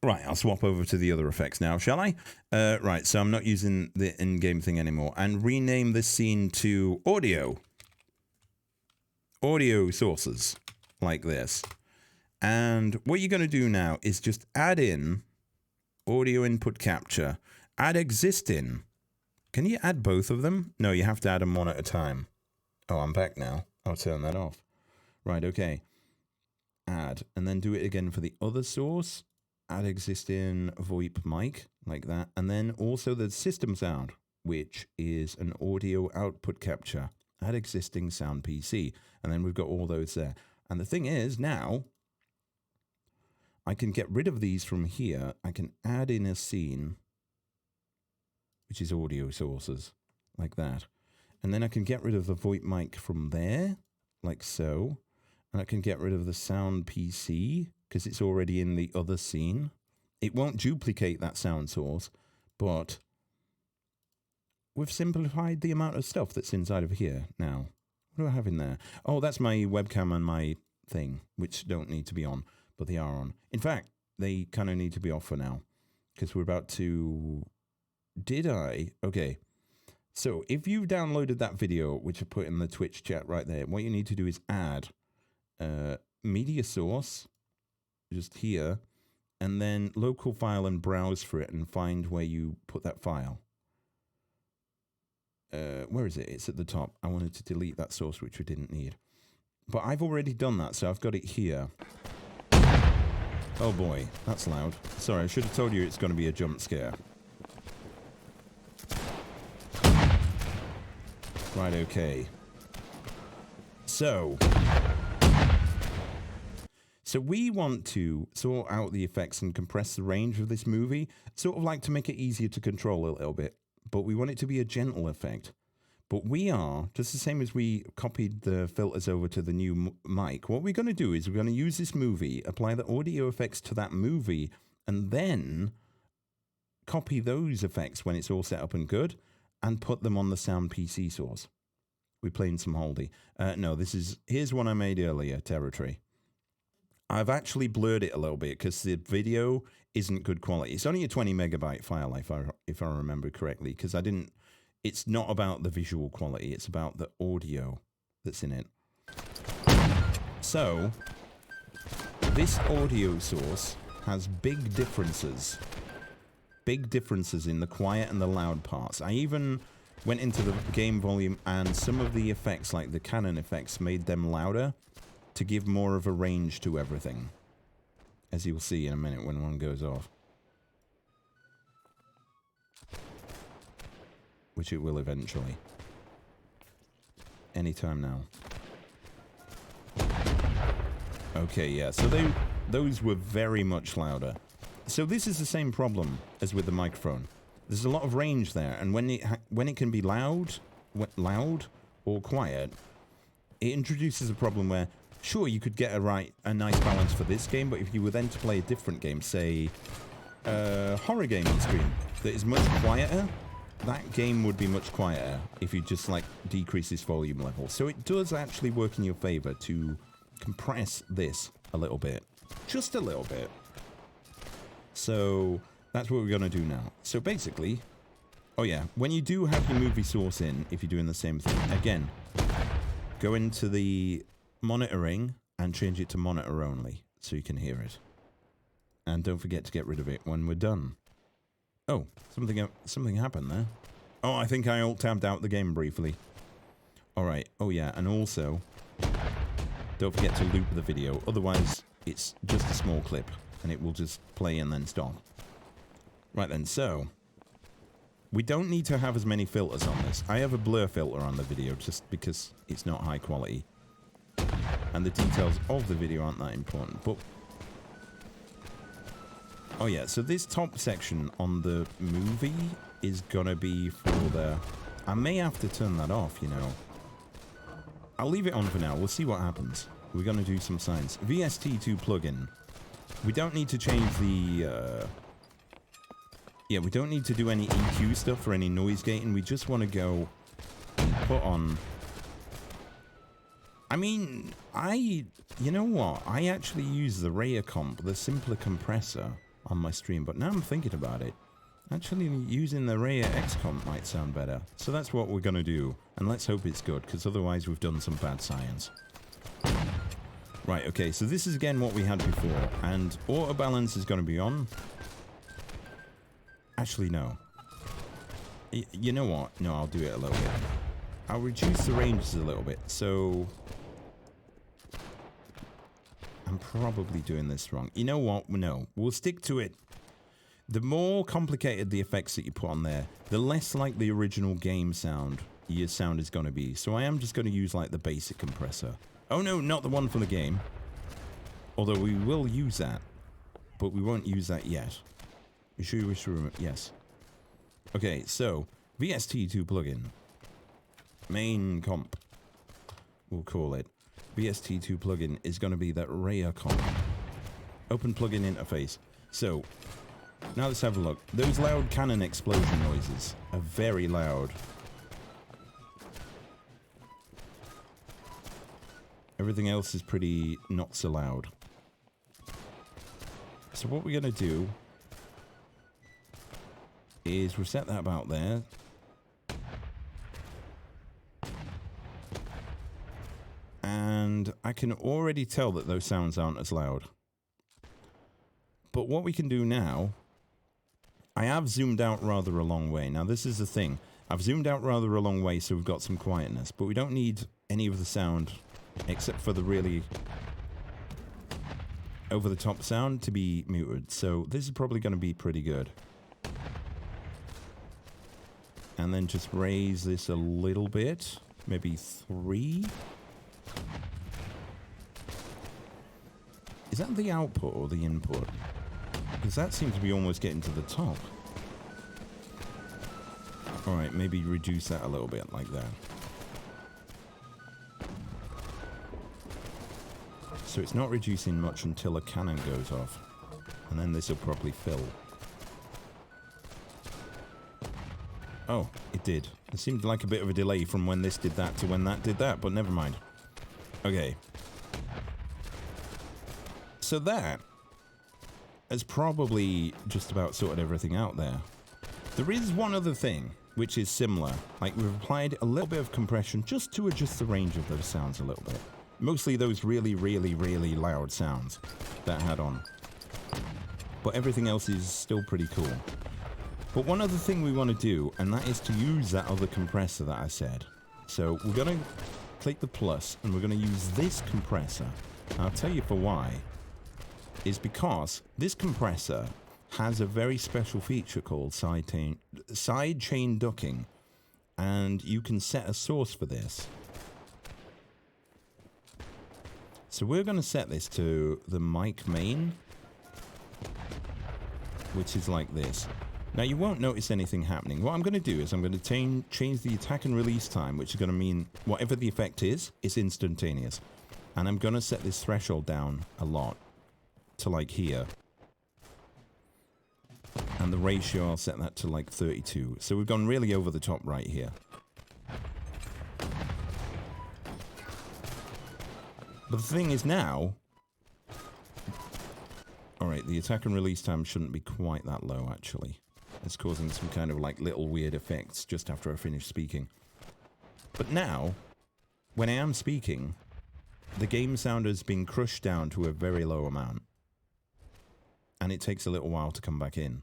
Right, I'll swap over to the other effects now, shall I? Right, so I'm not using the in-game thing anymore. And rename this scene to audio. Audio sources, like this. And what you're going to do now is just add in audio input capture, add existing. Can you add both of them? No, you have to add them one at a time. Oh, I'm back now. I'll turn that off. Right, okay. Add, and then do it again for the other source. Add existing VoIP mic, like that. And then also the system sound, which is an audio output capture. Add existing sound PC. And then we've got all those there. And the thing is, now I can get rid of these from here. I can add in a scene, which is audio sources, like that. And then I can get rid of the VoIP mic from there, like so. And I can get rid of the sound PC, because it's already in the other scene. It won't duplicate that sound source, but we've simplified the amount of stuff that's inside of here now. What do I have in there? Oh, that's my webcam and my thing, which don't need to be on. But they are on. In fact, they kind of need to be off for now because we're about to... Did I? Okay. So if you've downloaded that video, which I put in the Twitch chat right there, what you need to do is add media source, just here, and then local file and browse for it and find where you put that file. Where is it? It's at the top. I wanted to delete that source, which we didn't need. But I've already done that, so I've got it here. Oh boy, that's loud. Sorry, I should have told you it's going to be a jump scare. Right, okay. So we want to sort out the effects and compress the range of this movie, sort of like to make it easier to control a little bit. but we want it to be a gentle effect. But we are, just the same as we copied the filters over to the new mic, what we're going to do is we're going to use this movie, apply the audio effects to that movie, and then copy those effects when it's all set up and good, and put them on the sound PC source. We're playing some Holdy. No, here's one I made earlier, Territory. I've actually blurred it a little bit because the video isn't good quality. It's only a 20 megabyte file, if I remember correctly, because it's not about the visual quality, it's about the audio that's in it. So, this audio source has big differences in the quiet and the loud parts. I even went into the game volume, and some of the effects, like the cannon effects, made them louder to give more of a range to everything, as you'll see in a minute when one goes off. Which it will eventually. Anytime now. Okay, yeah, so those were very much louder. So this is the same problem as with the microphone. There's a lot of range there, and when it can be loud or quiet, it introduces a problem where, sure, you could get a nice balance for this game, but if you were then to play a different game, say a horror game on stream that is much quieter, that game would be much quieter if you just like decrease this volume level. So it does actually work in your favor to compress this a little bit, just a little bit. So that's what we're going to do now. So basically, oh yeah, when you do have your movie source in, if you're doing the same thing, again, go into the monitoring and change it to monitor only so you can hear it. And don't forget to get rid of it when we're done. Oh, something happened there. Oh, I think I alt-tabbed out the game briefly. Alright, oh yeah, and also, don't forget to loop the video, otherwise it's just a small clip, and it will just play and then stop. Right then, so, we don't need to have as many filters on this. I have a blur filter on the video, just because it's not high quality. And the details of the video aren't that important, but... Oh yeah, so this top section on the movie is gonna be for the... I may have to turn that off, you know. I'll leave it on for now, we'll see what happens. We're gonna do some science. VST2 plugin. We don't need to change the... Yeah, we don't need to do any EQ stuff or any noise gating, we just want to go and put on... I mean, you know what? I actually use the Raya comp, the simpler compressor, on my stream, but now I'm thinking about it. Actually, using the Raya X comp might sound better. So that's what we're going to do. And let's hope it's good, because otherwise we've done some bad science. Right, okay, so this is again what we had before. And auto balance is going to be on. Actually, no. You know what? No, I'll do it a little bit. I'll reduce the ranges a little bit. So... I'm probably doing this wrong. You know what? No, we'll stick to it. The more complicated the effects that you put on there, the less like the original game sound your sound is going to be. So I am just going to use like the basic compressor. Oh no, not the one for the game. Although we will use that. But we won't use that yet. You sure you wish to remember? Yes. Okay, so VST2 plugin. Main comp. We'll call it. VST2 plugin is going to be that Raya comp. Open plugin interface. So, now let's have a look. Those loud cannon explosion noises are very loud. Everything else is pretty not so loud. So what we're going to do is we'll set that about there. And I can already tell that those sounds aren't as loud. But what we can do now, I have zoomed out rather a long way. Now this is the thing. I've zoomed out rather a long way so we've got some quietness. But we don't need any of the sound except for the really over-the-top sound to be muted. So this is probably going to be pretty good. And then just raise this a little bit. Maybe 3. Is that the output or the input? Because that seems to be almost getting to the top. All right, maybe reduce that a little bit like that. So it's not reducing much until a cannon goes off. And then this will probably fill. Oh, it did. It seemed like a bit of a delay from when this did that to when that did that, but never mind. Okay. So that has probably just about sorted everything out there. There is one other thing, which is similar. Like, we've applied a little bit of compression just to adjust the range of those sounds a little bit. Mostly those really, really, really loud sounds that I had on. But everything else is still pretty cool. But one other thing we want to do, and that is to use that other compressor that I said. So we're going to click the plus, and we're going to use this compressor. And I'll tell you for why. Is because this compressor has a very special feature called side chain ducking. And you can set a source for this. So we're going to set this to the mic main, which is like this. Now you won't notice anything happening. What I'm going to do is I'm going to change the attack and release time, which is going to mean whatever the effect is, it's instantaneous. And I'm going to set this threshold down a lot to like here. And the ratio, I'll set that to like 32. So we've gone really over the top right here. But the thing is now, alright, the attack and release time shouldn't be quite that low, actually. It's causing some kind of like little weird effects just after I finish speaking. But now, when I am speaking, the game sound has been crushed down to a very low amount. And it takes a little while to come back in.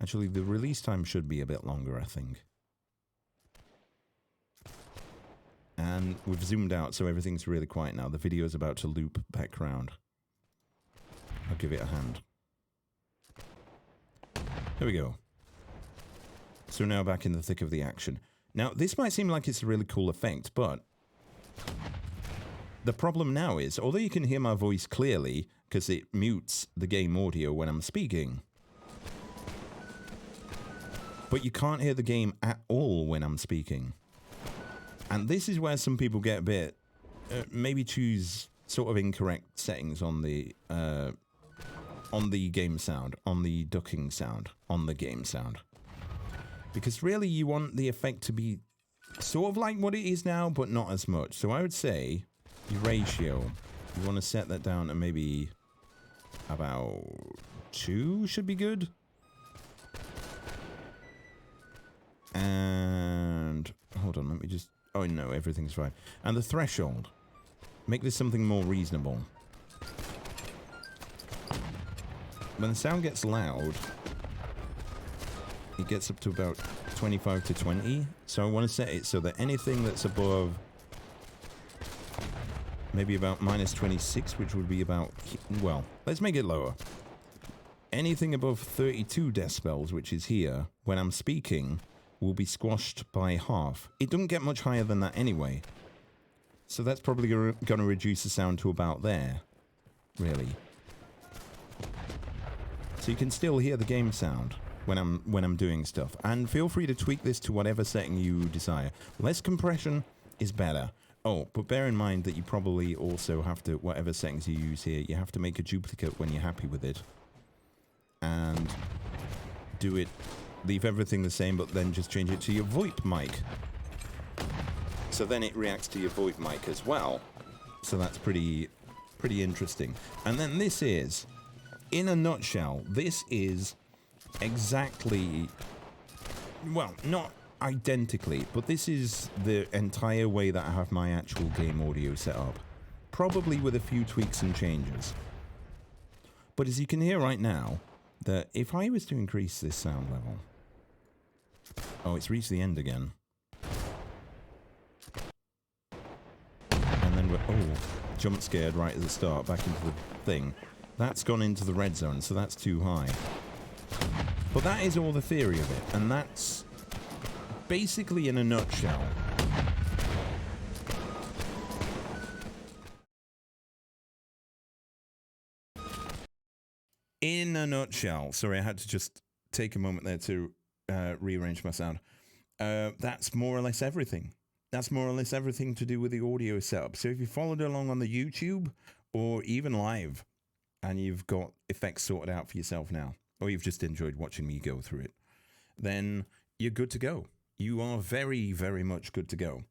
Actually, the release time should be a bit longer, I think. And we've zoomed out, so everything's really quiet now. The video is about to loop back round. I'll give it a hand. There we go. So now back in the thick of the action. Now, this might seem like it's a really cool effect, but the problem now is, although you can hear my voice clearly, because it mutes the game audio when I'm speaking, but you can't hear the game at all when I'm speaking. And this is where some people get a bit, maybe choose sort of incorrect settings on the game sound, on the ducking sound, on the game sound. Because really you want the effect to be sort of like what it is now, but not as much. So I would say your ratio, you want to set that down to maybe about 2 should be good. And hold on, let me just, oh no, everything's fine. And the threshold, make this something more reasonable. When the sound gets loud, it gets up to about 25 to 20. So I want to set it so that anything that's above maybe about minus 26, which would be about, well, let's make it lower. Anything above 32 decibels, which is here, when I'm speaking, will be squashed by half. It doesn't get much higher than that anyway. So that's probably going to reduce the sound to about there, really. So you can still hear the game sound when I'm doing stuff. And feel free to tweak this to whatever setting you desire. Less compression is better. Oh, but bear in mind that you probably also have to, whatever settings you use here, you have to make a duplicate when you're happy with it. And do it, leave everything the same, but then just change it to your VoIP mic. So then it reacts to your VoIP mic as well. So that's pretty interesting. And then this is, in a nutshell, this is exactly, well, not identically, but this is the entire way that I have my actual game audio set up. Probably with a few tweaks and changes. But as you can hear right now, that if I was to increase this sound level, oh, it's reached the end again. And then we're, oh, jump scared right at the start, back into the thing. That's gone into the red zone, so that's too high. But that is all the theory of it, and that's basically in a nutshell. In a nutshell, sorry, I had to just take a moment there to rearrange my sound. that's more or less everything. That's more or less everything to do with the audio setup. So if you followed along on the YouTube or even live and you've got effects sorted out for yourself now, or you've just enjoyed watching me go through it, then you're good to go. You are very, very much good to go.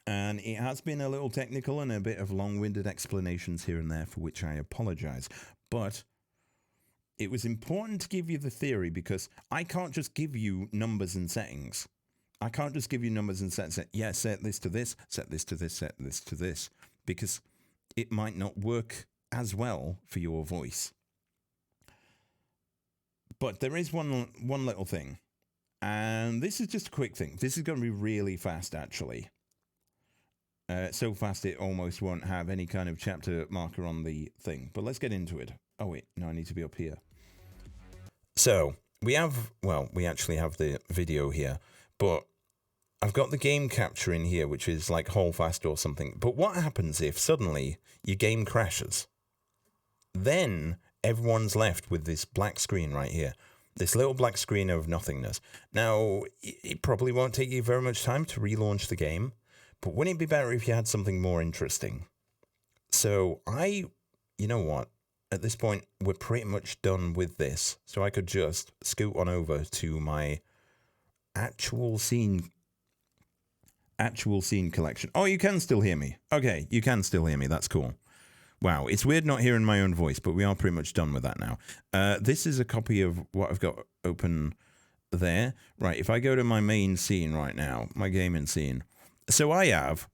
And it has been a little technical and a bit of long-winded explanations here and there, for which I apologize. But it was important to give you the theory, because I can't just give you numbers and settings. I can't just give you numbers and settings. Yeah, set this to this, set this to this, set this to this, because it might not work as well for your voice. But there is one little thing, and this is just a quick thing. This is going to be really fast, actually. So fast it almost won't have any kind of chapter marker on the thing. But let's get into it. Oh, wait. No, I need to be up here. So, we actually have the video here. But I've got the game capture in here, which is like hold fast or something. But what happens if suddenly your game crashes? Then everyone's left with this black screen right here. This little black screen of nothingness. Now, it probably won't take you very much time to relaunch the game. But wouldn't it be better if you had something more interesting? So you know what? At this point, we're pretty much done with this. So I could just scoot on over to my actual scene collection. Oh, you can still hear me. Okay, you can still hear me. That's cool. Wow, it's weird not hearing my own voice, but we are pretty much done with that now. This is a copy of what I've got open there. Right, if I go to my main scene right now, my gaming scene. So I have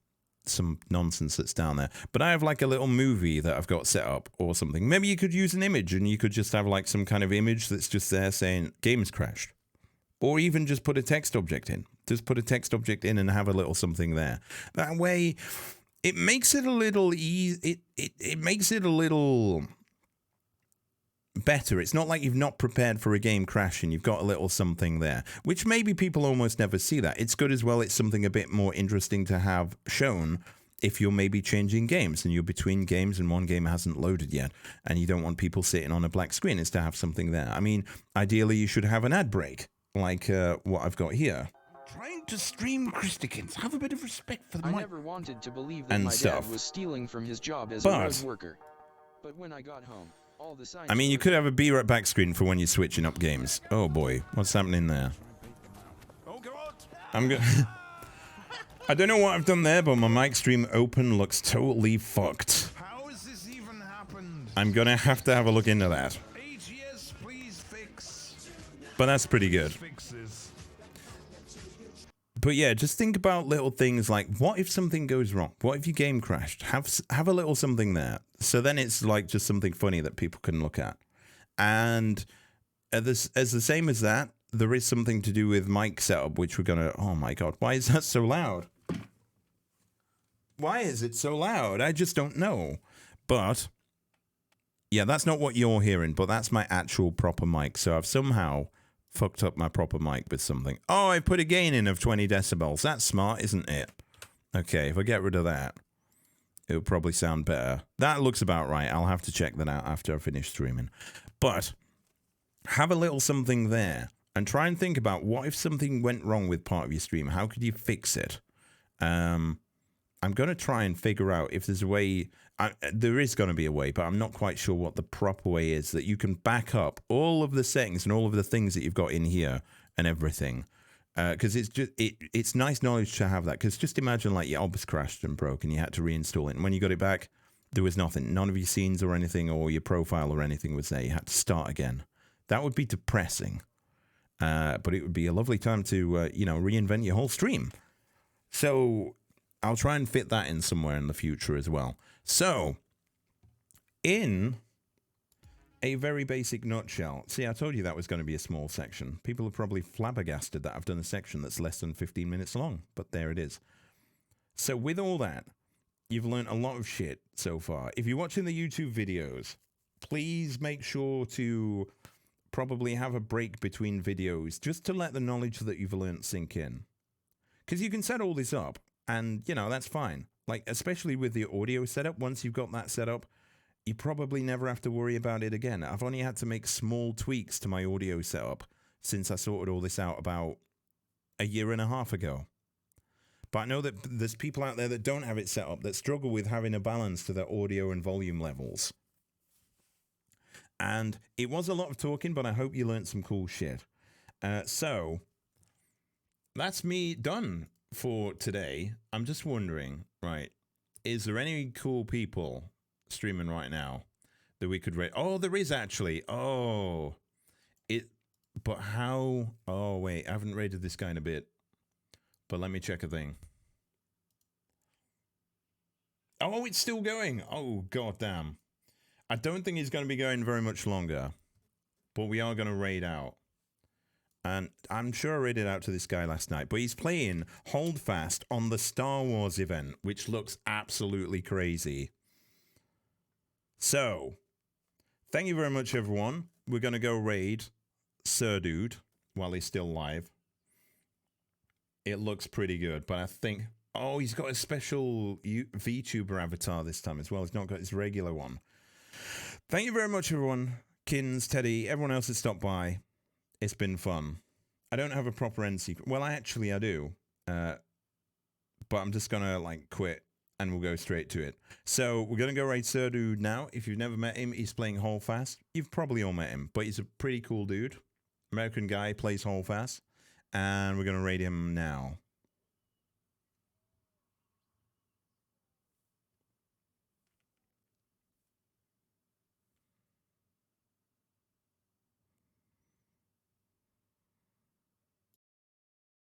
some nonsense that's down there, but I have like a little movie that I've got set up or something. Maybe you could use an image and you could just have like some kind of image that's just there saying game's crashed. Or even just put a text object in. Just put a text object in and have a little something there. That way, it makes it a little it makes it a little better. It's not like you've not prepared for a game crash and you've got a little something there, which maybe people almost never see that. It's good as well. It's something a bit more interesting to have shown if you're maybe changing games and you're between games and one game hasn't loaded yet and you don't want people sitting on a black screen, is to have something there. I mean, ideally you should have an ad break like what I've got here. Trying to stream Christikins. Have a bit of respect for the mic. I never wanted to believe that my dad was stealing from his job as a road worker. But when I got home, all the signs. I mean, you could have a be right back screen for when you're switching up games. Oh boy, what's happening there? Oh God! I'm good. I don't know what I've done there, but my mic stream open looks totally fucked. How has this even happened? I'm gonna have to have a look into that. AGS, please fix. But that's pretty good. Fixes. But yeah, just think about little things like, what if something goes wrong? What if your game crashed? Have a little something there. So then it's like just something funny that people can look at. And as the same as that, there is something to do with mic setup, which we're going to... Oh my God, why is that so loud? Why is it so loud? I just don't know. But yeah, that's not what you're hearing, but that's my actual proper mic. So I've somehow fucked up my proper mic with something. Oh, I put a gain in of 20 decibels. That's smart, isn't it? Okay, if I get rid of that, it'll probably sound better. That looks about right. I'll have to check that out after I finish streaming. But have a little something there and try and think about, what if something went wrong with part of your stream? How could you fix it? I'm going to try and figure out if there's a way... there is going to be a way, but I'm not quite sure what the proper way is, that you can back up all of the settings and all of the things that you've got in here and everything. Because it's just it's nice knowledge to have that. Because just imagine like your OBS crashed and broke and you had to reinstall it. And when you got it back, there was nothing. None of your scenes or anything or your profile or anything was there. You had to start again. That would be depressing. But it would be a lovely time to, reinvent your whole stream. So I'll try and fit that in somewhere in the future as well. So, in a very basic nutshell, see, I told you that was going to be a small section. People are probably flabbergasted that I've done a section that's less than 15 minutes long, but there it is. So with all that, you've learned a lot of shit so far. If you're watching the YouTube videos, please make sure to probably have a break between videos just to let the knowledge that you've learned sink in. Because you can set all this up, and, that's fine. Like, especially with the audio setup, once you've got that set up, you probably never have to worry about it again. I've only had to make small tweaks to my audio setup since I sorted all this out about a year and a half ago. But I know that there's people out there that don't have it set up, that struggle with having a balance to their audio and volume levels. And it was a lot of talking, but I hope you learned some cool shit. So that's me done for today. I'm just wondering, right, is there any cool people streaming right now that we could rate? Oh, there is actually. Oh, but how? Oh, wait, I haven't rated this guy in a bit. But let me check a thing. Oh, it's still going. Oh, goddamn. I don't think it's going to be going very much longer. But we are going to raid out. And I'm sure I raided out to this guy last night. But he's playing Hold Fast on the Star Wars event, which looks absolutely crazy. So, thank you very much, everyone. We're going to go raid Sir Dude while he's still live. It looks pretty good, but I think... Oh, he's got a special VTuber avatar this time as well. He's not got his regular one. Thank you very much, everyone. Kins, Teddy, everyone else that stopped by. It's been fun. I don't have a proper end secret. Well, I do. But I'm just going to, like, quit, and we'll go straight to it. So, we're going to go raid Sir Dude now. If you've never met him, he's playing Hold Fast. You've probably all met him, but he's a pretty cool dude. American guy, plays Hold Fast. And we're going to raid him now.